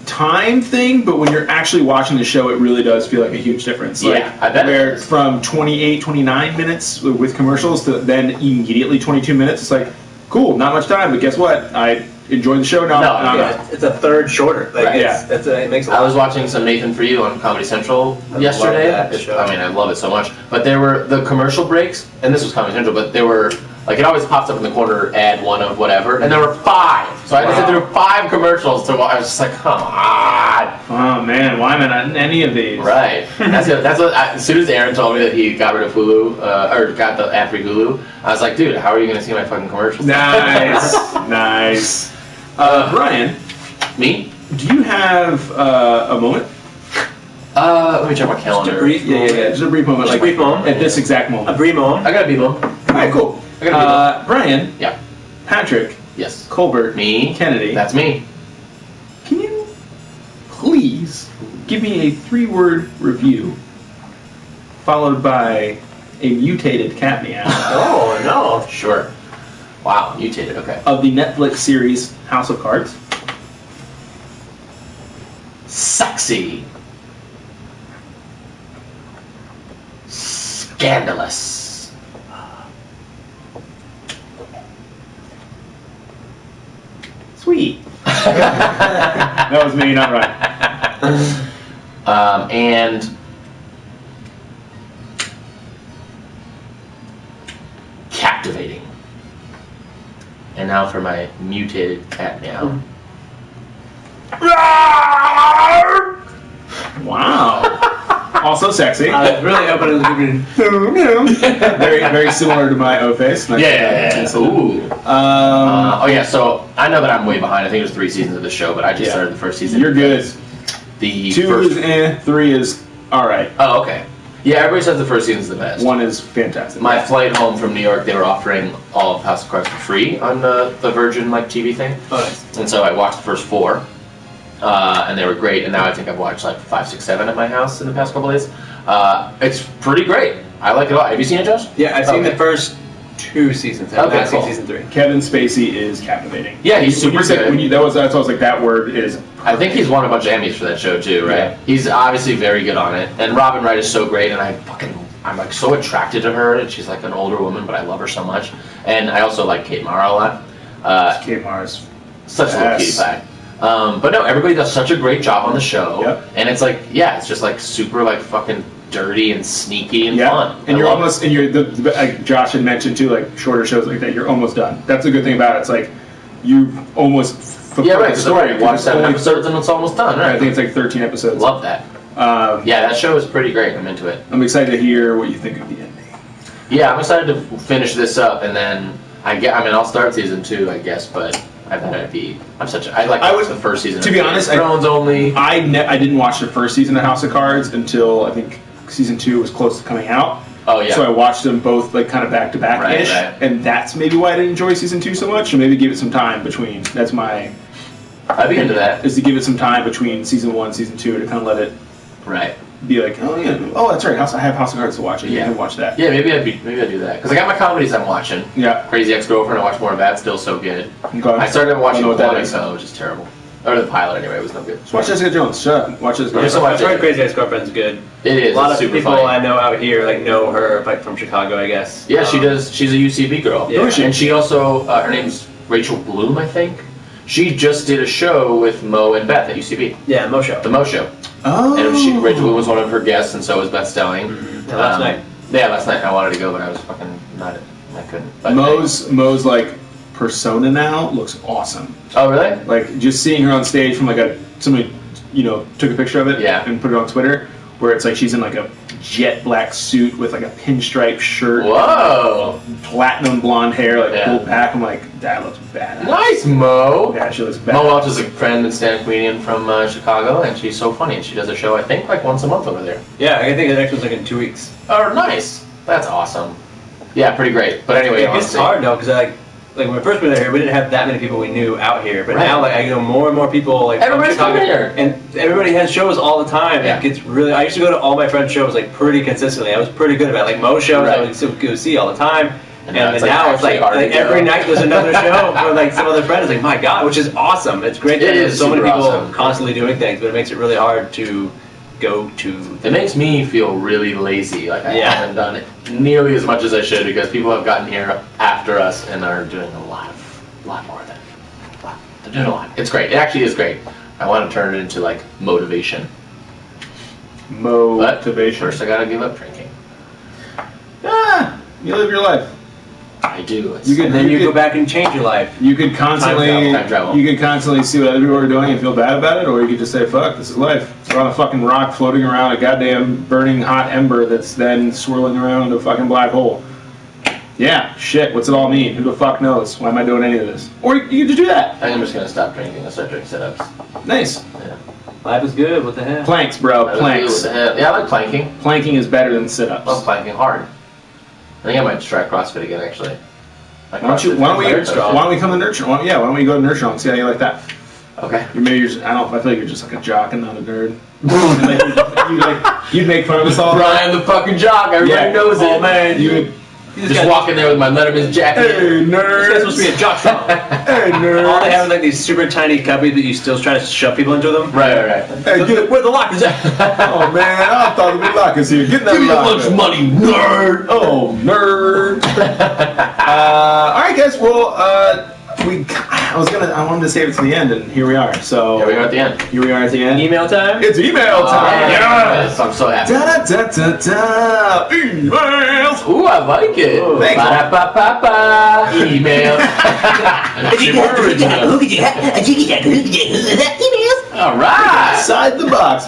time thing, but when you're actually watching the show, it really does feel like a huge difference. Yeah, like, I bet. Where from 28, 29 minutes with commercials to then immediately 22 minutes, it's like, cool, not much time, but guess what? I enjoy the show now. It's a third shorter. Like, Right. it makes a lot. I was watching some Nathan For You on Comedy Central yesterday. love that show. I mean, I love it so much. But there were the commercial breaks, and this was Comedy Central, but there were, like, it always pops up in the corner, ad one of whatever, and there were 5. So I had to sit through 5 commercials to watch. I was just like, come on. Oh man, why am I not in any of these? Right. That's what. As soon as Aaron told me that he got rid of Hulu, or got the ad-free Hulu, I was like, dude, how are you going to see my fucking commercials? Nice, nice. Brian, Me? do you have a moment? Let me check my calendar. Just a brief moment. Just a brief moment. Just a brief moment. At this exact moment. A brief moment. I got a B-Mo. All right, cool. I got Brian, Yeah. Patrick, Yes. Colbert, Me. Kennedy. That's me. Can you please give me a 3-word review followed by a mutated cat meow Oh no. Sure. Wow, mutated, okay. of the Netflix series House of Cards? Sexy. Scandalous. Sweet. That was me, not right. And captivating. And now for my mutated cat meow. Wow. Also sexy. I was really hoping it was going to be. very, very similar to my O face. Nice. Yeah. Ooh. Oh yeah. So I know that I'm way behind. I think there's 3 seasons of the show, but I just started the first season. You're good. The 2 first. is 3 is all right. Oh, okay. Yeah, everybody says the first season's the best. 1 is fantastic. My flight home from New York, they were offering all of House of Cards for free on the Virgin like TV thing. Oh, nice. And so I watched the first 4, and they were great. And now I think I've watched like 5, 6, 7 at my house in the past couple days. It's pretty great. I like it a lot. Have you seen it, Josh? Yeah, I've seen the first 2 seasons. I've not seen season 3. Kevin Spacey is captivating. Yeah, he's super good. I was like, that word is. I think he's won a bunch of Emmys for that show too, right? Yeah. He's obviously very good on it. And Robin Wright is so great, and I'm like so attracted to her. And she's like an older woman, but I love her so much. And I also like Kate Mara a lot. Kate Mara's such a little cutie pie. But no, everybody does such a great job on the show. Yep. And it's like, yeah, it's just like super like fucking dirty and sneaky and fun. And you're almost, and you're like Josh had mentioned too, like shorter shows like that, you're almost done. That's a good thing about it. It's like you've almost fulfilled the story. You watch 7 episodes and it's almost done. Right? I think it's like 13 episodes. Love that. Yeah, that show is pretty great. I'm into it. I'm excited to hear what you think of the ending. Yeah, I'm excited to finish this up, and then I'll start season 2, I guess, but I bet I'd be. I was the first season. To be honest, Thrones only. I didn't watch the first season of House of Cards until I think season 2 was close to coming out. Oh yeah. So I watched them both like kind of back to back ish, and that's maybe why I didn't enjoy season 2 so much. Or maybe give it some time between. That's my. I'd be into that. Is to give it some time between season 1 and season 2 to kind of let it. Right. Be like, oh yeah, oh that's right. I have House of Cards to watch. Yeah, can watch that. Yeah, maybe I'd do that because I got my comedies I'm watching. Yeah. Crazy Ex-Girlfriend. I watched more of that. Still so good. Okay. I started watching Quantico, which is terrible. Or the pilot anyway. It was no good. Just watch Jessica Jones. Shut up. Watch Jessica Jones. I've heard Crazy Ex-Girlfriend's good. It is. A lot of super people funny. I know out here like know her like from Chicago, I guess. Yeah, she does. She's a UCB girl. Yeah. Who is she? And she also her name's Rachel Bloom, I think. She just did a show with Mo and Beth at UCB. Yeah, Mo Show. The Mo Show. Oh. And Rachel Bloom was one of her guests, and so was Beth Stelling. Mm-hmm. Yeah, last night. Yeah, last night I wanted to go, but I was fucking not. I couldn't. But Mo's like persona now looks awesome. Oh really? Like just seeing her on stage from like somebody took a picture of it Yeah. and put it on Twitter. where it's like she's in like a jet black suit with like a pinstripe shirt. Whoa! Platinum blonde hair, like pulled back. I'm like, that looks badass. Nice, Mo. Yeah, she looks badass. Mo Welch is a friend and stand comedian from Chicago, and she's so funny. And she does a show, I think, like once a month over there. Yeah, I think the next one's like in 2 weeks. Oh, nice. That's awesome. Yeah, pretty great. But anyway, it's hard though, because like when we first moved here, we didn't have that many people we knew out here. But now, like I know more and more people. Like everybody's coming here, and everybody has shows all the time. Yeah. It gets really. I used to go to all my friends' shows like pretty consistently. I was pretty good about it. Like Mo's shows, I would go see all the time. And now it's like every night there's another show for like some other friends. Like my God, which is awesome. It's great that there's so many people constantly doing things, but it makes it really hard to go to. It makes me feel really lazy. Like I haven't done it nearly as much as I should because people have gotten here after us and are doing a lot more than. They're doing a lot. It's great. It actually is great. I want to turn it into like motivation. Motivation. But first, I gotta give up drinking. Ah, you live your life. I do. You go back and change your life. You could constantly, you could constantly see what other people are doing and feel bad about it, or you could just say, "Fuck, this is life." It's on a fucking rock floating around a goddamn burning hot ember that's then swirling around a fucking black hole. Yeah, shit. What's it all mean? Who the fuck knows? Why am I doing any of this? Or you could do that. I think I'm just gonna stop drinking and start doing sit-ups. Nice. Yeah. Life is good. What the hell? Planks, bro. Planks. Yeah, I like planking. Planking is better than sit-ups. I love planking hard. I think I might try CrossFit again, actually. Why don't we come to Nurture? Why don't we go to Nurture and see how you like that? Okay. I feel like you're just like a jock and not a nerd. You'd make fun of us all. Brian the fucking jock. Everybody knows it. Oh man, you just walk in there with my Letterman's jacket. Hey, nerd. This guy's supposed to be a jock strong. Hey, nerd. All they have is like these super tiny cubbies that you still try to shove people into them. Right. Hey, where the lockers at? Oh man, I thought there'd be lockers here. Get that Give me your lunch money, nerd. Oh, nerd. All right, guys. Well, I wanted to save it to the end, and here we are. So here we are at the end. Email time. It's email time. Yes, I'm so happy. Emails. Ooh, I like it. Thanks. Email. All right. Inside the box.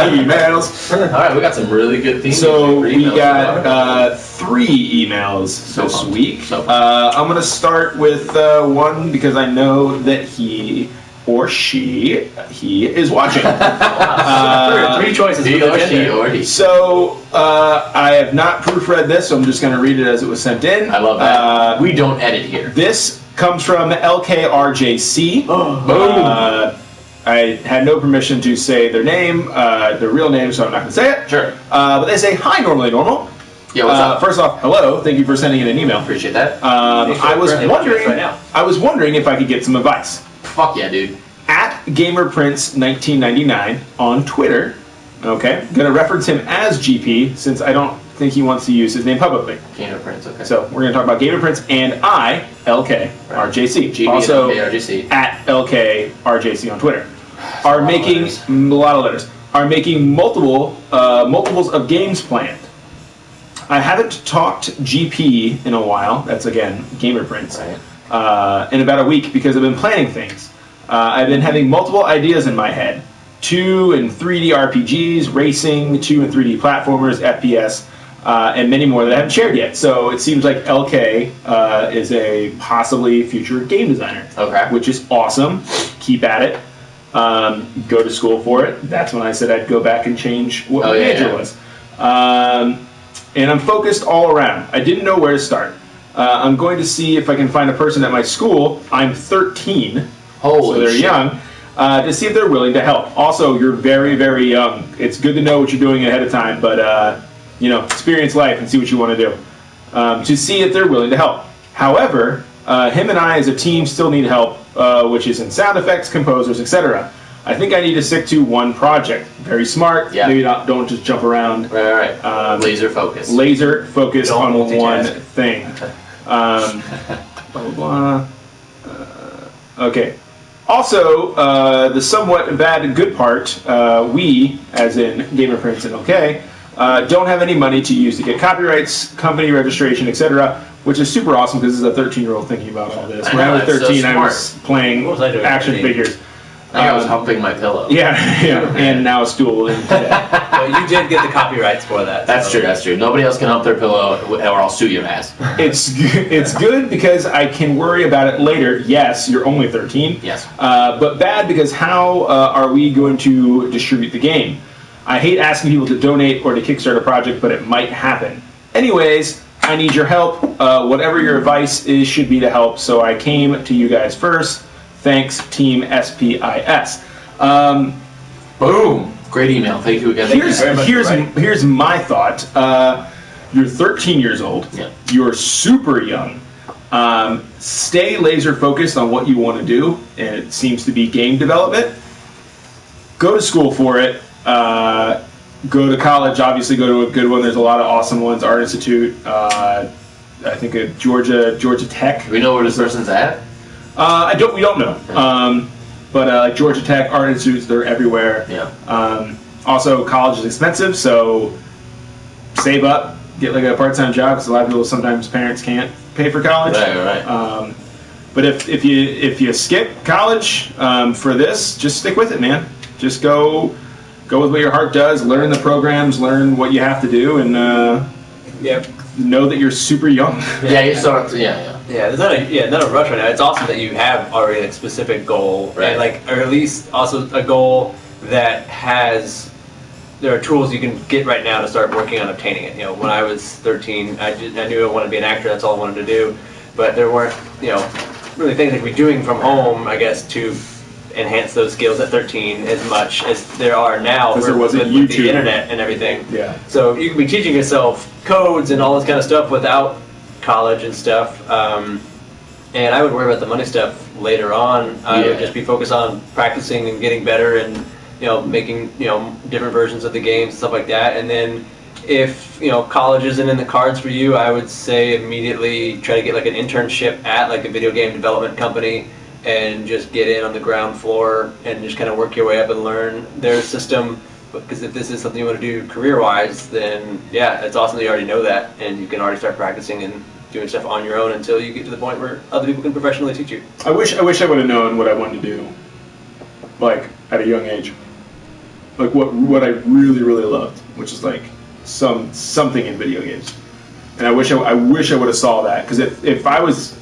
Emails. All right, we got some really good themes. So we got 3 emails this week. I'm going to start with one because I know that he is watching. 3 choices. He or he. So I have not proofread this, so I'm just going to read it as it was sent in. I love that. We don't edit here. This comes from LKRJC. Boom. I had no permission to say their name, their real name, so I'm not going to say it. Sure. But they say, "Hi, Normally Normal." Yeah, what's up? First off, hello. Thank you for sending in an email. Appreciate that. I was wondering if I could get some advice. Fuck yeah, dude. At GamerPrince1999 on Twitter. Okay, gonna reference him as GP since I don't think he wants to use his name publicly. Gamer Prince, okay. So we're gonna talk about Gamer Prince and LK RJC. GP also and RJC. at LK RJC on Twitter. Are making a lot of letters. Are making multiples of games planned. I haven't talked GP in a while. That's again Gamer Prince. Right. In about a week because I've been planning things. I've been having multiple ideas in my head. 2 and 3D RPGs, racing, 2 and 3D platformers, FPS, and many more that I haven't shared yet. So it seems like LK is a possibly future game designer. Okay. Which is awesome. Keep at it. Go to school for it. That's when I said I'd go back and change what my major was. And I'm focused all around. I didn't know where to start. I'm going to see if I can find a person at my school. I'm 13. Holy so they're shit. young. To see if they're willing to help. Also, you're very, very young. It's good to know what you're doing ahead of time, but experience life and see what you want to do. To see if they're willing to help. However, him and I as a team still need help, which is in sound effects, composers, etc. I think I need to stick to one project. Very smart. Yeah. Maybe don't just jump around. Right. Laser focus. Laser focus on one thing. Blah, blah, blah. Okay. Also, the somewhat bad and good part, we, as in Gamer Prince and OK, don't have any money to use to get copyrights, company registration, etc., which is super awesome because this is a 13-year-old thinking about all this. When I was 13, I was playing action figures. I think I was humping my pillow. Yeah, and now a stool. Well, you did get the copyrights for that. That's true. Nobody else can hump their pillow, or I'll sue your ass. It's good because I can worry about it later. Yes, you're only 13. Yes. But bad because how are we going to distribute the game? I hate asking people to donate or to kickstart a project, but it might happen. Anyways, I need your help. Whatever your advice is should be to help, so I came to you guys first. Thanks, Team SPIS. Boom. Great email. Thank you again. Here's my thought. You're 13 years old. Yeah. You're super young. Stay laser focused on what you want to do, and it seems to be game development. Go to school for it. Go to college. Obviously, go to a good one. There's a lot of awesome ones. Art Institute. I think at Georgia Tech. Do we know where this person's at? We don't know. But like Georgia Tech, Art Institutes, they're everywhere. Yeah. Also, college is expensive, so save up, get like a part-time job, because a lot of people, sometimes parents can't pay for college. Right. But if you skip college for this, just stick with it, man. Just go with what your heart does. Learn the programs, learn what you have to do, and know that you're super young. Yeah, there's not a rush right now. It's awesome that you have already a specific goal, right? And or at least also a goal that there are tools you can get right now to start working on obtaining it. When I was 13, I knew I wanted to be an actor. That's all I wanted to do, but there weren't really things I could be doing from home, I guess, to enhance those skills at 13 as much as there are now with the internet and everything. Yeah. So you can be teaching yourself codes and all this kind of stuff without college and stuff. And I would worry about the money stuff later on. I would just be focused on practicing and getting better and making different versions of the games and stuff like that. And then if college isn't in the cards for you, I would say immediately try to get like an internship at like a video game development company and just get in on the ground floor and just kind of work your way up and learn their system. Because if this is something you want to do career-wise, then it's awesome that you already know that, and you can already start practicing and doing stuff on your own until you get to the point where other people can professionally teach you. I wish I would have known what I wanted to do, like at a young age. Like what I really loved, which is like something in video games. And I wish I would have saw that, because if I was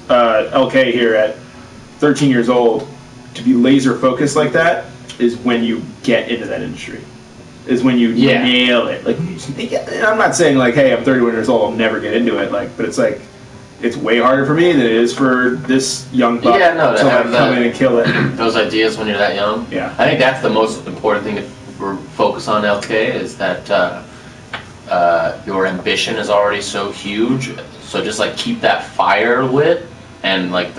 LK here at 13 years old, to be laser focused like that is when you get into that industry. Is when you nail it. Like, I'm not saying like, hey, I'm 31 years old, I'll never get into it. Like, but it's like, it's way harder for me than it is for this young buck to like come in and kill it. Those ideas when you're that young. Yeah. I think that's the most important thing to focus on, LK, is that your ambition is already so huge. So just like keep that fire lit, and like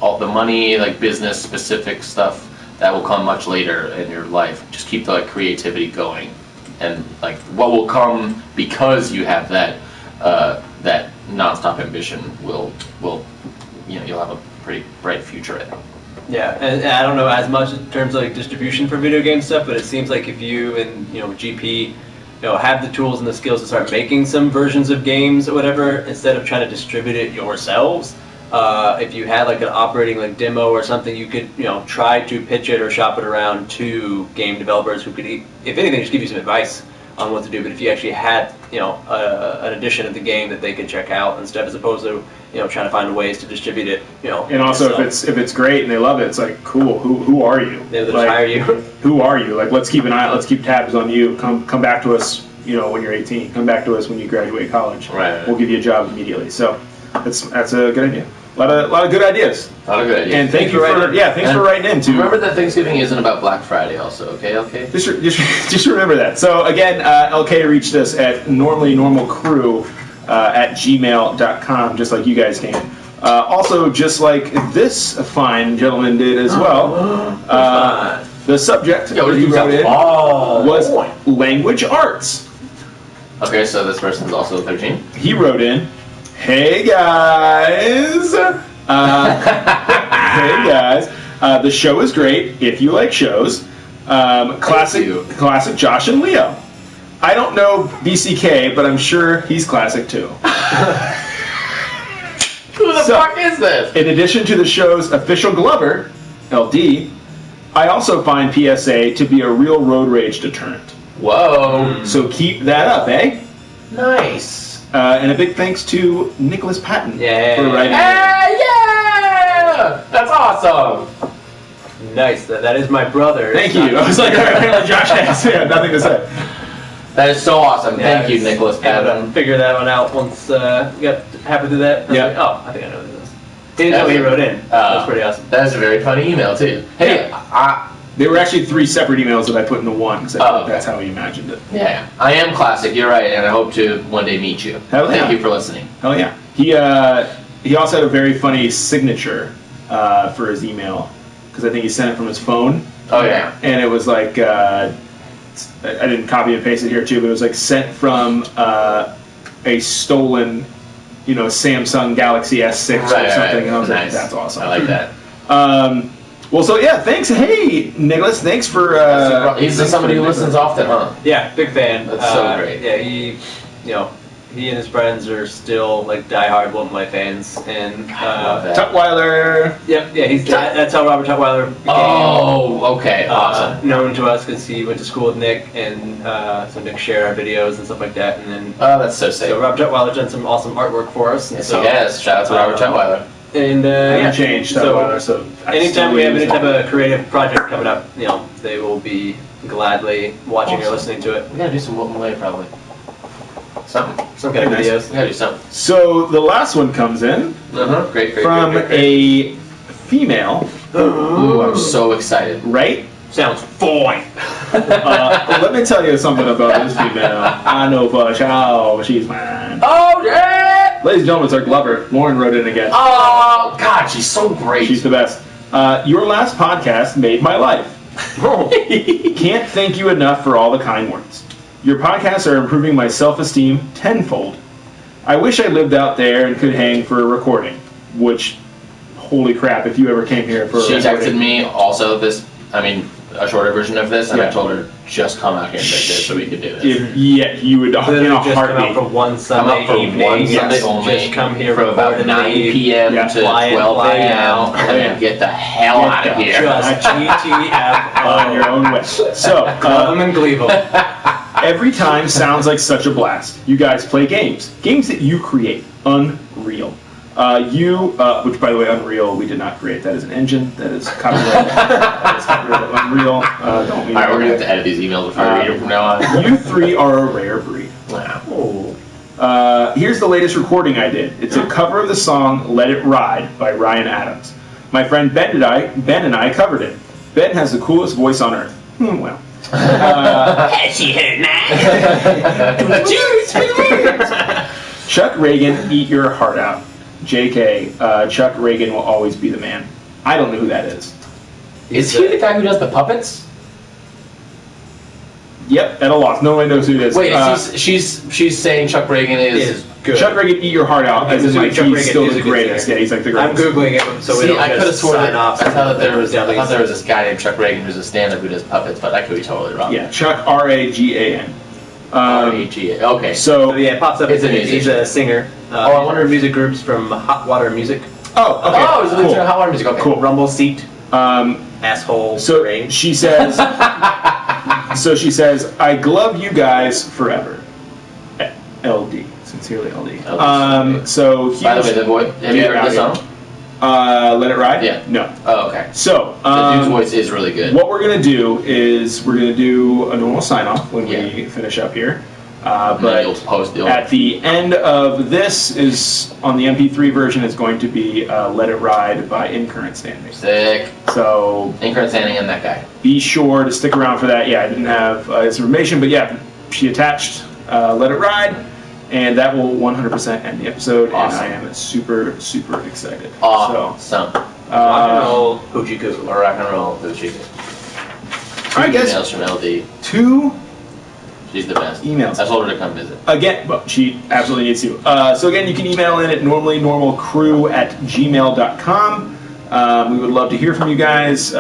all the money, like business specific stuff, that will come much later in your life. Just keep the creativity going, and like what will come because you have that that nonstop ambition will you'll have a pretty bright future, I think. Yeah, and I don't know as much in terms of like distribution for video game stuff, but it seems like if you and GP have the tools and the skills to start making some versions of games or whatever, instead of trying to distribute it yourselves. If you had like an operating demo or something, you could try to pitch it or shop it around to game developers who could, if anything, just give you some advice on what to do. But if you actually had an edition of the game that they could check out and stuff, as opposed to trying to find ways to distribute it, And also, if it's great and they love it, it's like, cool. Who are you? They'll just hire you. Who are you? Like, let's keep an eye. Let's keep tabs on you. Come back to us. When you're 18. Come back to us when you graduate college. Right. We'll give you a job immediately. So that's a good idea. A lot of good ideas. A lot of good ideas. And thanks for writing in too. Remember that Thanksgiving isn't about Black Friday also, okay? Just remember that. So again, LK reached us at normalcrew at gmail.com, just like you guys can. Also, just like this fine gentleman did as well. The subject that he wrote in was language arts. Okay, so this person's also 13. He wrote in, "Hey guys, the show is great if you like shows. Classic Josh and Leo. I don't know BCK, but I'm sure he's classic too." Who the fuck is this? In addition to the show's official Glover, LD, I also find PSA to be a real road rage deterrent. Whoa. So keep that up, eh? Nice. And a big thanks to Nicholas Patton for writing. Yeah! That's awesome. Nice. That is my brother. Thank you. I was like, apparently Josh has nothing to say. That is so awesome. Thank you, Nicholas Patton. Figure that one out once you got happy to do that. Yeah. Like, oh, I think I know what it is. He didn't know he wrote in. That's pretty awesome. That is a very funny email too. Hey, There were actually 3 separate emails that I put into one because I thought that's how he imagined it. Yeah, I am classic. You're right, and I hope to one day meet you. Thank you for listening. Hell yeah. He also had a very funny signature for his email because I think he sent it from his phone. Oh yeah. And it was like I didn't copy and paste it here too, but it was like sent from a stolen, Samsung Galaxy S6 or something. And I was like, that's awesome. I like that. Well, so yeah, thanks. Hey, Nicholas, thanks for. He's somebody who listens often, huh? Yeah, big fan. That's so great. Yeah, he and his friends are still like diehard Golden Light fans, and Tutwiler. Yep, yeah, that's how Robert Tutwiler became. Oh, okay, awesome. Known to us because he went to school with Nick, and so Nick shared our videos and stuff like that, and then. Oh, that's so sick. So Robert Tutwiler's done some awesome artwork for us. Yes, shout out to Robert Tutwiler. And changed Tutwiler, so anytime we have any type of creative project coming up, they will be gladly watching or listening to it. We gotta do some Wilton Way probably. Some kind of videos. We gotta do something. So the last one comes in Great. from a female. Ooh, I'm so excited. Right? Sounds fine. Let me tell you something about this female. I know for sure she's mine. Oh yeah! Ladies and gentlemen, it's our Glover. Lauren wrote in again. Oh God, she's so great. She's the best. Your last podcast made my life. Can't thank you enough for all the kind words. Your podcasts are improving my self-esteem tenfold. I wish I lived out there and could hang for a recording. Which, holy crap, if you ever came here for a recording. She texted me also a shorter version of this, and I told her, just come out here and take this so we could do this. You would in a just heartbeat. come out for one Sunday evening. Sunday only. Just come here from about 9 p.m. to 12 a.m. and get the hell out of here. Just GTF on your own way. So, and Gleeville. Every time sounds like such a blast. You guys play games that you create. Unreal. Which by the way, Unreal, we did not create. That is an engine. That is copyrighted. That is copyrighted. Unreal. Don't mean. All right, we're gonna have to edit these emails before we read them from now on. You 3 are a rare breed. Wow. Here's the latest recording I did. It's a cover of the song "Let It Ride" by Ryan Adams. My friend Ben and I covered it. Ben has the coolest voice on earth. Well. She heard that. Chuck Reagan, eat your heart out. JK, Chuck Reagan will always be the man. I don't know who that is. Is he the guy who does the puppets? Yep, at a loss. No one knows who it is. Wait, she's saying Chuck Reagan is good. Chuck Reagan, eat your heart out. As in, like, he's still the greatest. Yeah, he's like the greatest. I'm googling it, so we don't I could have just sworn sign off. I thought there was this guy named Chuck Reagan who's a stand-up who does puppets, but I could be totally wrong. Yeah, Chuck Ragan. R-A-G-A. Okay. So yeah, it pops up. It's He's a singer. I wonder if music groups from Hot Water Music. Oh, okay. Oh, he's a cool. Hot Water Music. Okay. Cool. Rumble Seat. Asshole. So range. she says. I glove you guys forever. LD. Sincerely, LD. So by the way, the voice. Have you heard this song? Let It Ride? Yeah. No. Oh, okay. So, the dude's voice is really good. What we're going to do is we're going to do a normal sign-off when we finish up here. But at the end of this is, on the MP3 version, is going to be Let It Ride by In Current Standing. Sick. So, In Current Standing and that guy. Be sure to stick around for that. Yeah, I didn't have his information, but yeah, she attached Let It Ride. And that will 100% end the episode, Awesome. And I am super, super excited. Awesome. So, rock and roll hoochie coo. Or rock and roll hoochie coo. All right, guys. Emails from LD. 2 She's the best. emails. I told her to come visit. Again, well, she absolutely needs to. So again, you can email in at normallynormalcrew@gmail.com. We would love to hear from you guys.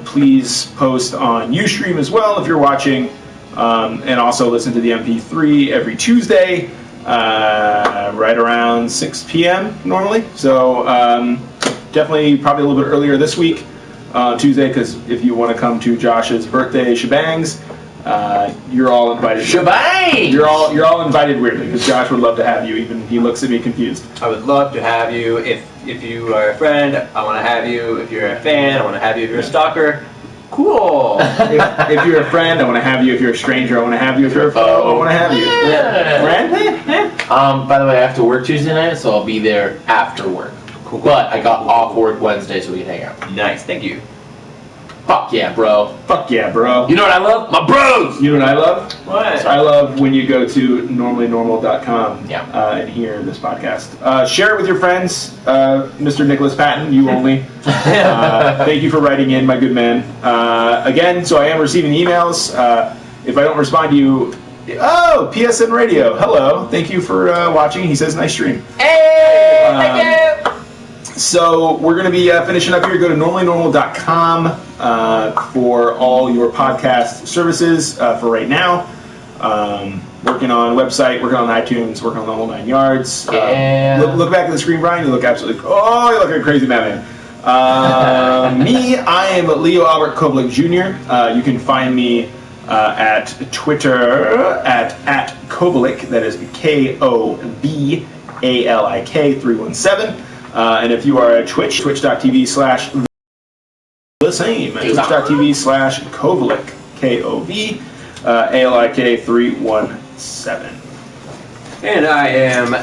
Please post on Ustream as well if you're watching. And also listen to the MP3 every Tuesday, right around 6 p.m. normally. So definitely probably a little bit earlier this week. Tuesday, because if you want to come to Josh's birthday shebangs, you're all invited. Shebang! You're all invited weirdly, because Josh would love to have you. Even he looks at me confused. I would love to have you. If you are a friend, I want to have you. If you're a fan, I want to have you. If you're a stalker, cool. If you're a friend, I want to have you. If you're a stranger, I want to have you. If you're a foe, I want to have you. By the way, I have to work Tuesday night, so I'll be there after work. Cool. But I got off work Wednesday, so we can hang out. Nice, thank you. Fuck yeah, bro. Fuck yeah, bro. You know what I love? My bros! You know what I love? What? I love when you go to normallynormal.com Yeah. and hear this podcast. Share it with your friends. Mr. Nicholas Patton, you only. Thank you for writing in, my good man. Again, so I am receiving emails. If I don't respond to you, oh, PSN Radio, hello. Thank you for watching. He says, nice stream. Hey, thank you! So we're going to be finishing up here. Go to normallynormal.com for all your podcast services for right now. Working on website, working on iTunes, working on the whole 9 yards. Look back at the screen, Brian. You look absolutely. Oh, you look like a crazy madman. Me, I am Leo Albert Koblik Jr. You can find me at Twitter at Koblik. That is KOBALIK 317. And if you are at Twitch, twitch.tv/ the same, twitch.tv/ Kovalik, KOVALIK 317. And I am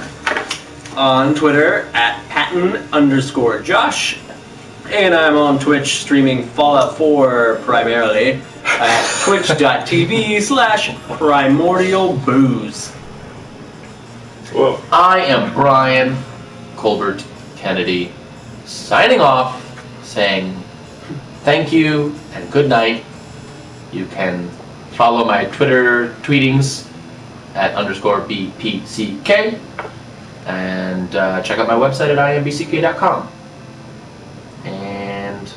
on Twitter at Patton_Josh. And I'm on Twitch streaming Fallout 4 primarily at twitch.tv/ Primordial Booze. Whoa. I am Brian Colbert Kennedy, signing off, saying thank you and good night. You can follow my Twitter tweetings at _BPCK and check out my website at imbck.com. And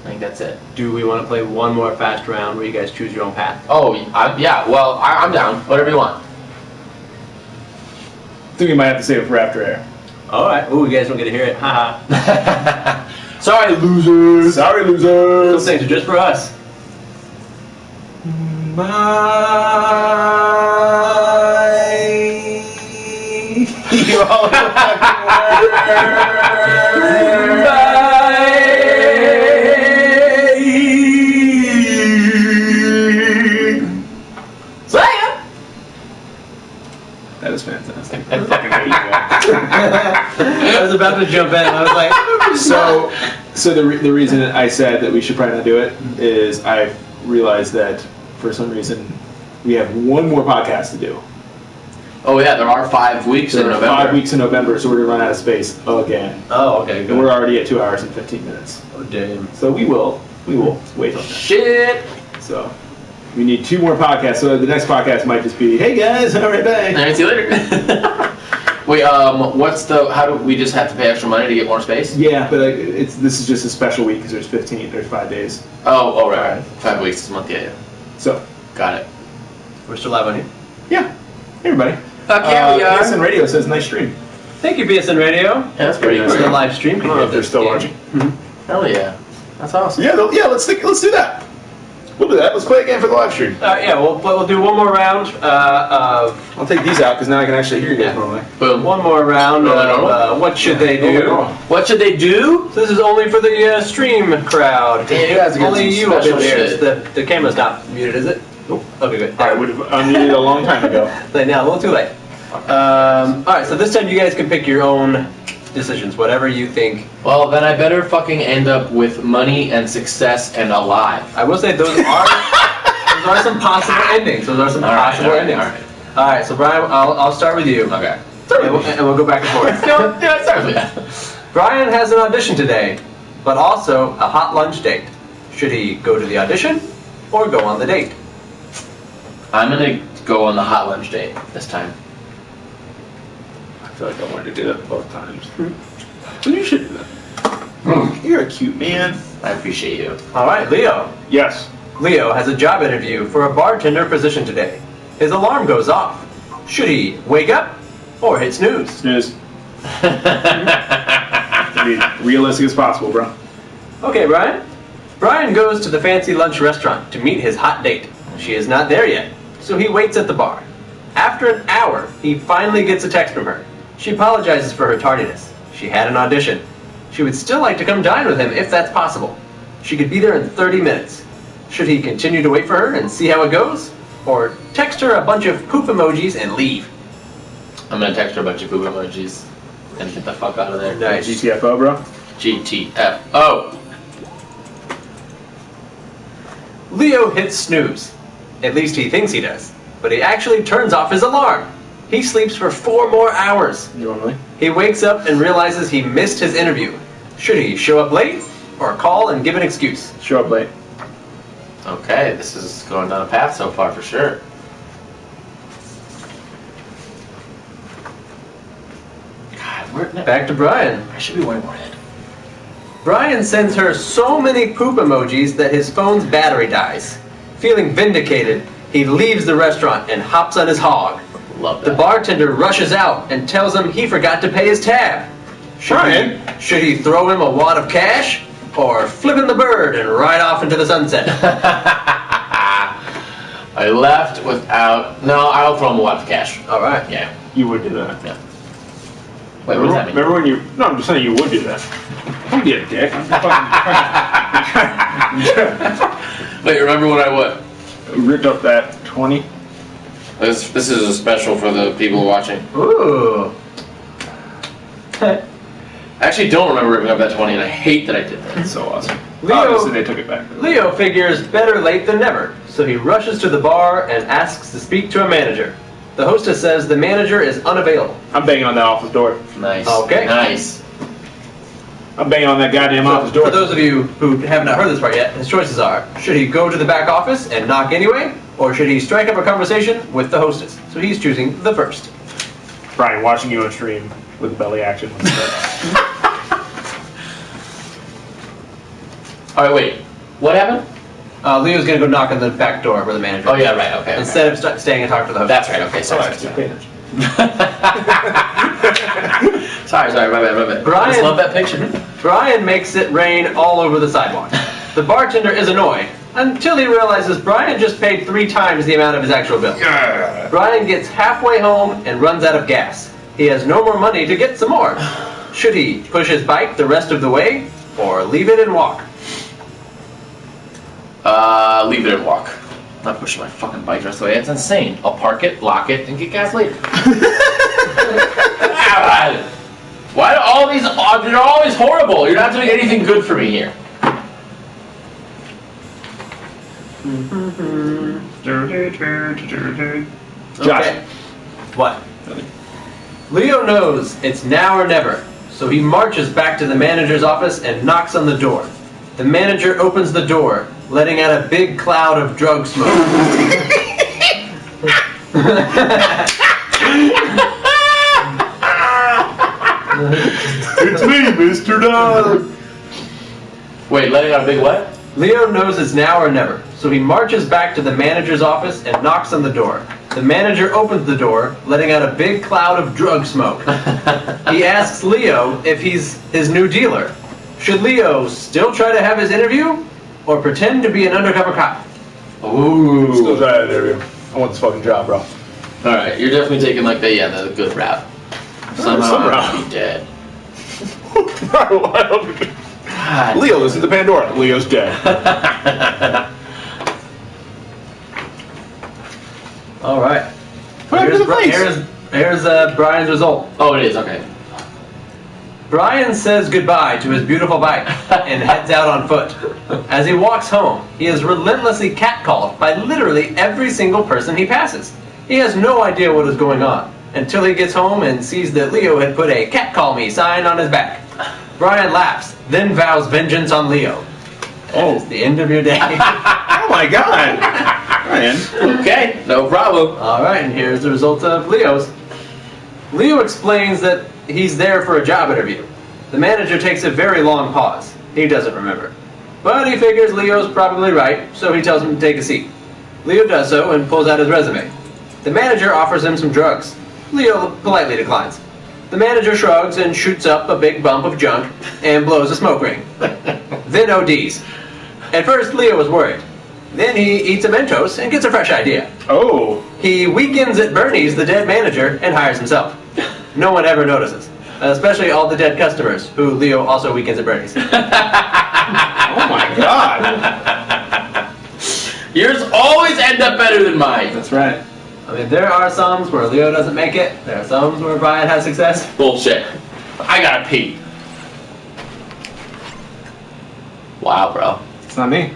I think that's it. Do we want to play one more fast round where you guys choose your own path? Oh, yeah, well, I'm down. Whatever you want. I think we might have to save it for after air. Alright. Ooh, you guys don't get to hear it. Haha. Sorry, losers. Sorry, Those losers. things are just for us. You all That is fantastic. I fucking hate you. I was about to jump in. I was like, So the reason I said that we should probably not do it is I realized that for some reason we have one more podcast to do. Oh, yeah, there are 5 weeks in November. 5 weeks in November, so we're going to run out of space again. oh, okay, And good. we're already at 2 hours and 15 minutes. Oh, damn. So we will wait on that. Shit. So we need 2 more podcasts. So the next podcast might just be, hey guys, all right, bye. All right, see you later. Wait, how do we just have to pay extra money to get more space? Yeah, but this is just a special week because there's 5 days. Oh, right. 5 weeks this month, yeah. So, Got it. We're still live on here. yeah, hey, everybody. Fuck yeah, we are. PSN Radio says nice stream. Thank you, BSN Radio. Yeah, that's pretty It's great. the live stream. I don't know if they're still watching. Hell yeah. That's awesome. Yeah, let's do that. We'll do that. Let's play a game for the live stream. Yeah, we'll do one more round of I'll take these out because now I can actually hear you guys Yeah. normally. Boom. one more round of what should they do? What should they do? So this is only for the stream crowd. Damn, you guys are getting Only some you will be special able to hear shit. us. The camera's not muted, is it? Nope. Okay, good. I would have unmuted a long time ago. Like now, a little too late. Alright, so this time you guys can pick your own decisions, whatever you think. Well, then I better fucking end up with money and success and alive. I will say those are some possible endings. Those are some possible endings. Alright, so Brian, I'll start with you. Okay. And we'll go back and forth. Yeah, start with that. Brian has an audition today, but also a hot lunch date. Should he go to the audition or go on the date? I'm gonna go on the hot lunch date this time. I feel like I wanted to do that both times. Well, you should do that. You're a cute man. I appreciate you. Alright, Leo. Yes. Leo has a job interview for a bartender position today. His alarm goes off. Should he wake up or hit snooze? Snooze. To be realistic as possible, bro. Okay, Brian. Brian goes to the fancy lunch restaurant to meet his hot date. She is not there yet, so he waits at the bar. After an hour, he finally gets a text from her. She apologizes for her tardiness. She had an audition. She would still like to come dine with him if that's possible. She could be there in 30 minutes. Should he continue to wait for her and see how it goes? Or text her a bunch of poop emojis and leave? I'm gonna text her a bunch of poop emojis and get the fuck out of there. Nice. GTFO, bro. GTFO. Leo hits snooze. At least he thinks he does. But he actually turns off his alarm. He sleeps for 4 more hours. Normally. He wakes up and realizes he missed his interview. Should he show up late or call and give an excuse? Show up late. Okay, this is going down a path so far for sure. God, Back to Brian. I should be way more ahead. Brian sends her so many poop emojis that his phone's battery dies. Feeling vindicated, he leaves the restaurant and hops on his hog. Love that. The bartender rushes out and tells him he forgot to pay his tab. Should he throw him a wad of cash or flipping the bird and ride off into the sunset? I left without... No, I'll throw him a wad of cash. All right. Yeah. You would do that. Yeah. Wait, what does that mean? Remember when you... No, I'm just saying you would do that. Don't be a dick. Wait, remember when I what? Ripped up that 20. This is a special for the people watching. Ooh. I actually don't remember ripping up that 20, and I hate that I did that. That's so awesome. Leo- Obviously, they took it back. Leo figures better late than never, so he rushes to the bar and asks to speak to a manager. The hostess says the manager is unavailable. I'm banging on that office door. Nice. Okay. Nice. I'm banging on that goddamn So, office door. for those of you who have not heard this part yet, his choices are, should he go to the back office and knock anyway, or should he strike up a conversation with the hostess? So he's choosing the first. Brian, watching you on stream with belly action. Alright, wait. What happened? Leo's going to go knock on the back door where the manager Oh, is. yeah, right, okay. Instead of staying and talking to the hostess. That's right, okay, sorry. Alright, Sorry, pay attention. sorry, my bad. Brian- I just love that picture. Brian makes it rain all over the sidewalk. The bartender is annoyed until he realizes Brian just paid 3 times the amount of his actual bill. Brian gets halfway home and runs out of gas. He has no more money to get some more. Should he push his bike the rest of the way or leave it and walk? Leave it and walk. I'm not pushing my fucking bike the rest of the way. It's insane. I'll park it, lock it, and get gas later. Why do all these... They're always horrible. You're not doing anything good for me here. Josh. Okay. What? Leo knows it's now or never, so he marches back to the manager's office and knocks on the door. The manager opens the door, letting out a big cloud of drug smoke. It's me, Mr. Dog. Wait, letting out a big what? Leo knows it's now or never, so he marches back to the manager's office and knocks on the door. The manager opens the door, letting out a big cloud of drug smoke. He asks Leo if he's his new dealer. Should Leo still try to have his interview, or pretend to be an undercover cop? Ooh. Still try that interview. I want this fucking job, bro. Alright, you're definitely taking like the good route. Somehow I'll be dead. God. Leo, listen to Pandora. Leo's dead. All right. Put it in the face. Here's Brian's result. Oh, it is, okay. Brian says goodbye to his beautiful bike and heads out on foot. As he walks home, he is relentlessly catcalled by literally every single person he passes. He has no idea what is going on until he gets home and sees that Leo had put a "Catcall Me" sign on his back. Brian laughs, then vows vengeance on Leo. Oh. It's the end of your day. Oh my god. Brian. Okay, no problem. All right, and here's the result of Leo's. Leo explains that he's there for a job interview. The manager takes a very long pause. He doesn't remember. But he figures Leo's probably right, so he tells him to take a seat. Leo does so and pulls out his resume. The manager offers him some drugs. Leo politely declines. The manager shrugs and shoots up a big bump of junk and blows a smoke ring. Then ODs. At first, Leo was worried. Then he eats a Mentos and gets a fresh idea. Oh. He weekends at Bernie's, the dead manager, and hires himself. No one ever notices. Especially all the dead customers, who Leo also weekends at Bernie's. Oh my god. Yours always end up better than mine. That's right. I mean, there are some where Leo doesn't make it. There are some where Brian has success. Bullshit. I gotta pee. Wow, bro. It's not me.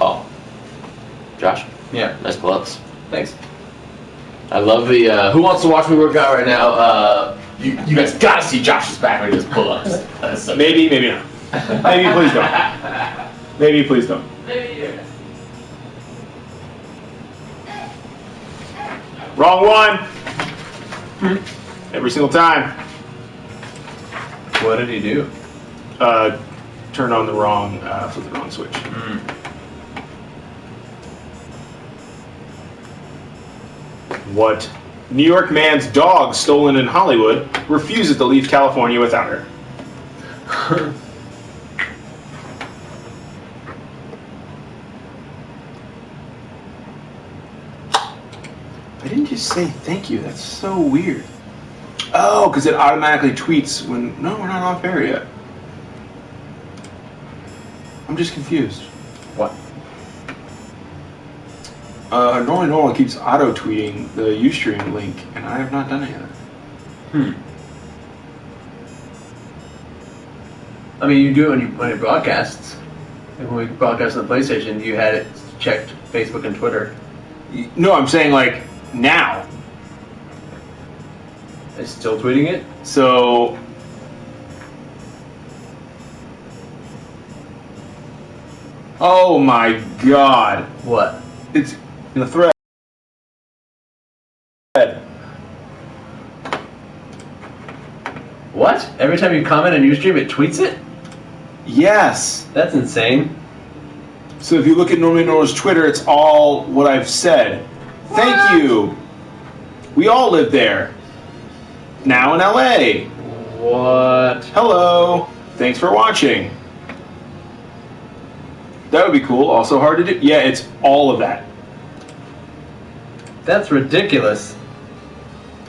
Oh. Josh, Yeah. nice gloves. Thanks. I love the, who wants to watch me work out right now? You guys gotta see Josh's back when he does pull-ups. That is so Maybe, maybe not. Maybe please don't. Maybe please don't. Wrong one. Every single time. What did he do? Turn on the wrong, flip the wrong switch. What? New York man's dog stolen in Hollywood refuses to leave California without her. I didn't just say thank you. That's so weird. Oh, because it automatically tweets when... No, we're not off air yet. I'm just confused. What? Normally keeps auto-tweeting the Ustream link, and I have not done it yet. I mean, you do it when it broadcasts. Like when we broadcast on the PlayStation, you had it checked Facebook and Twitter. No, I'm saying, like, now. It's still tweeting it? So... Oh my god. What? It's in the thread. What? Every time you comment on Ustream, it tweets it? Yes. That's insane. So if you look at Normally Nor's Twitter, it's all what I've said. Thank you. We all live there. Now in LA. What? Hello. Thanks for watching. That would be cool. Also hard to do. Yeah, it's all of that. That's ridiculous.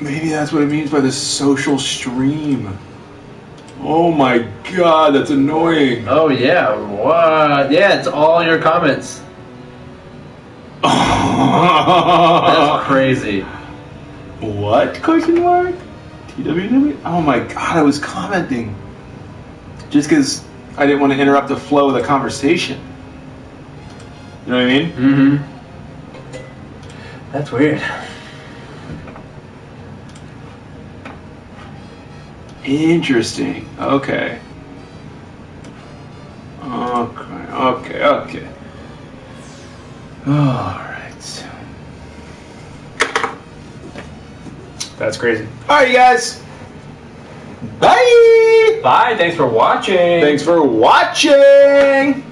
Maybe that's what it means by the social stream. Oh my god, that's annoying. Oh yeah, what? Yeah, it's all your comments. That's crazy. What? Question mark? TWW? Oh my god, I was commenting. Just because I didn't want to interrupt the flow of the conversation. You know what I mean? Mm-hmm. That's weird. Interesting. Okay. Okay. Alright. That's crazy. Alright, you guys. Bye! Bye, thanks for watching. Thanks for watching!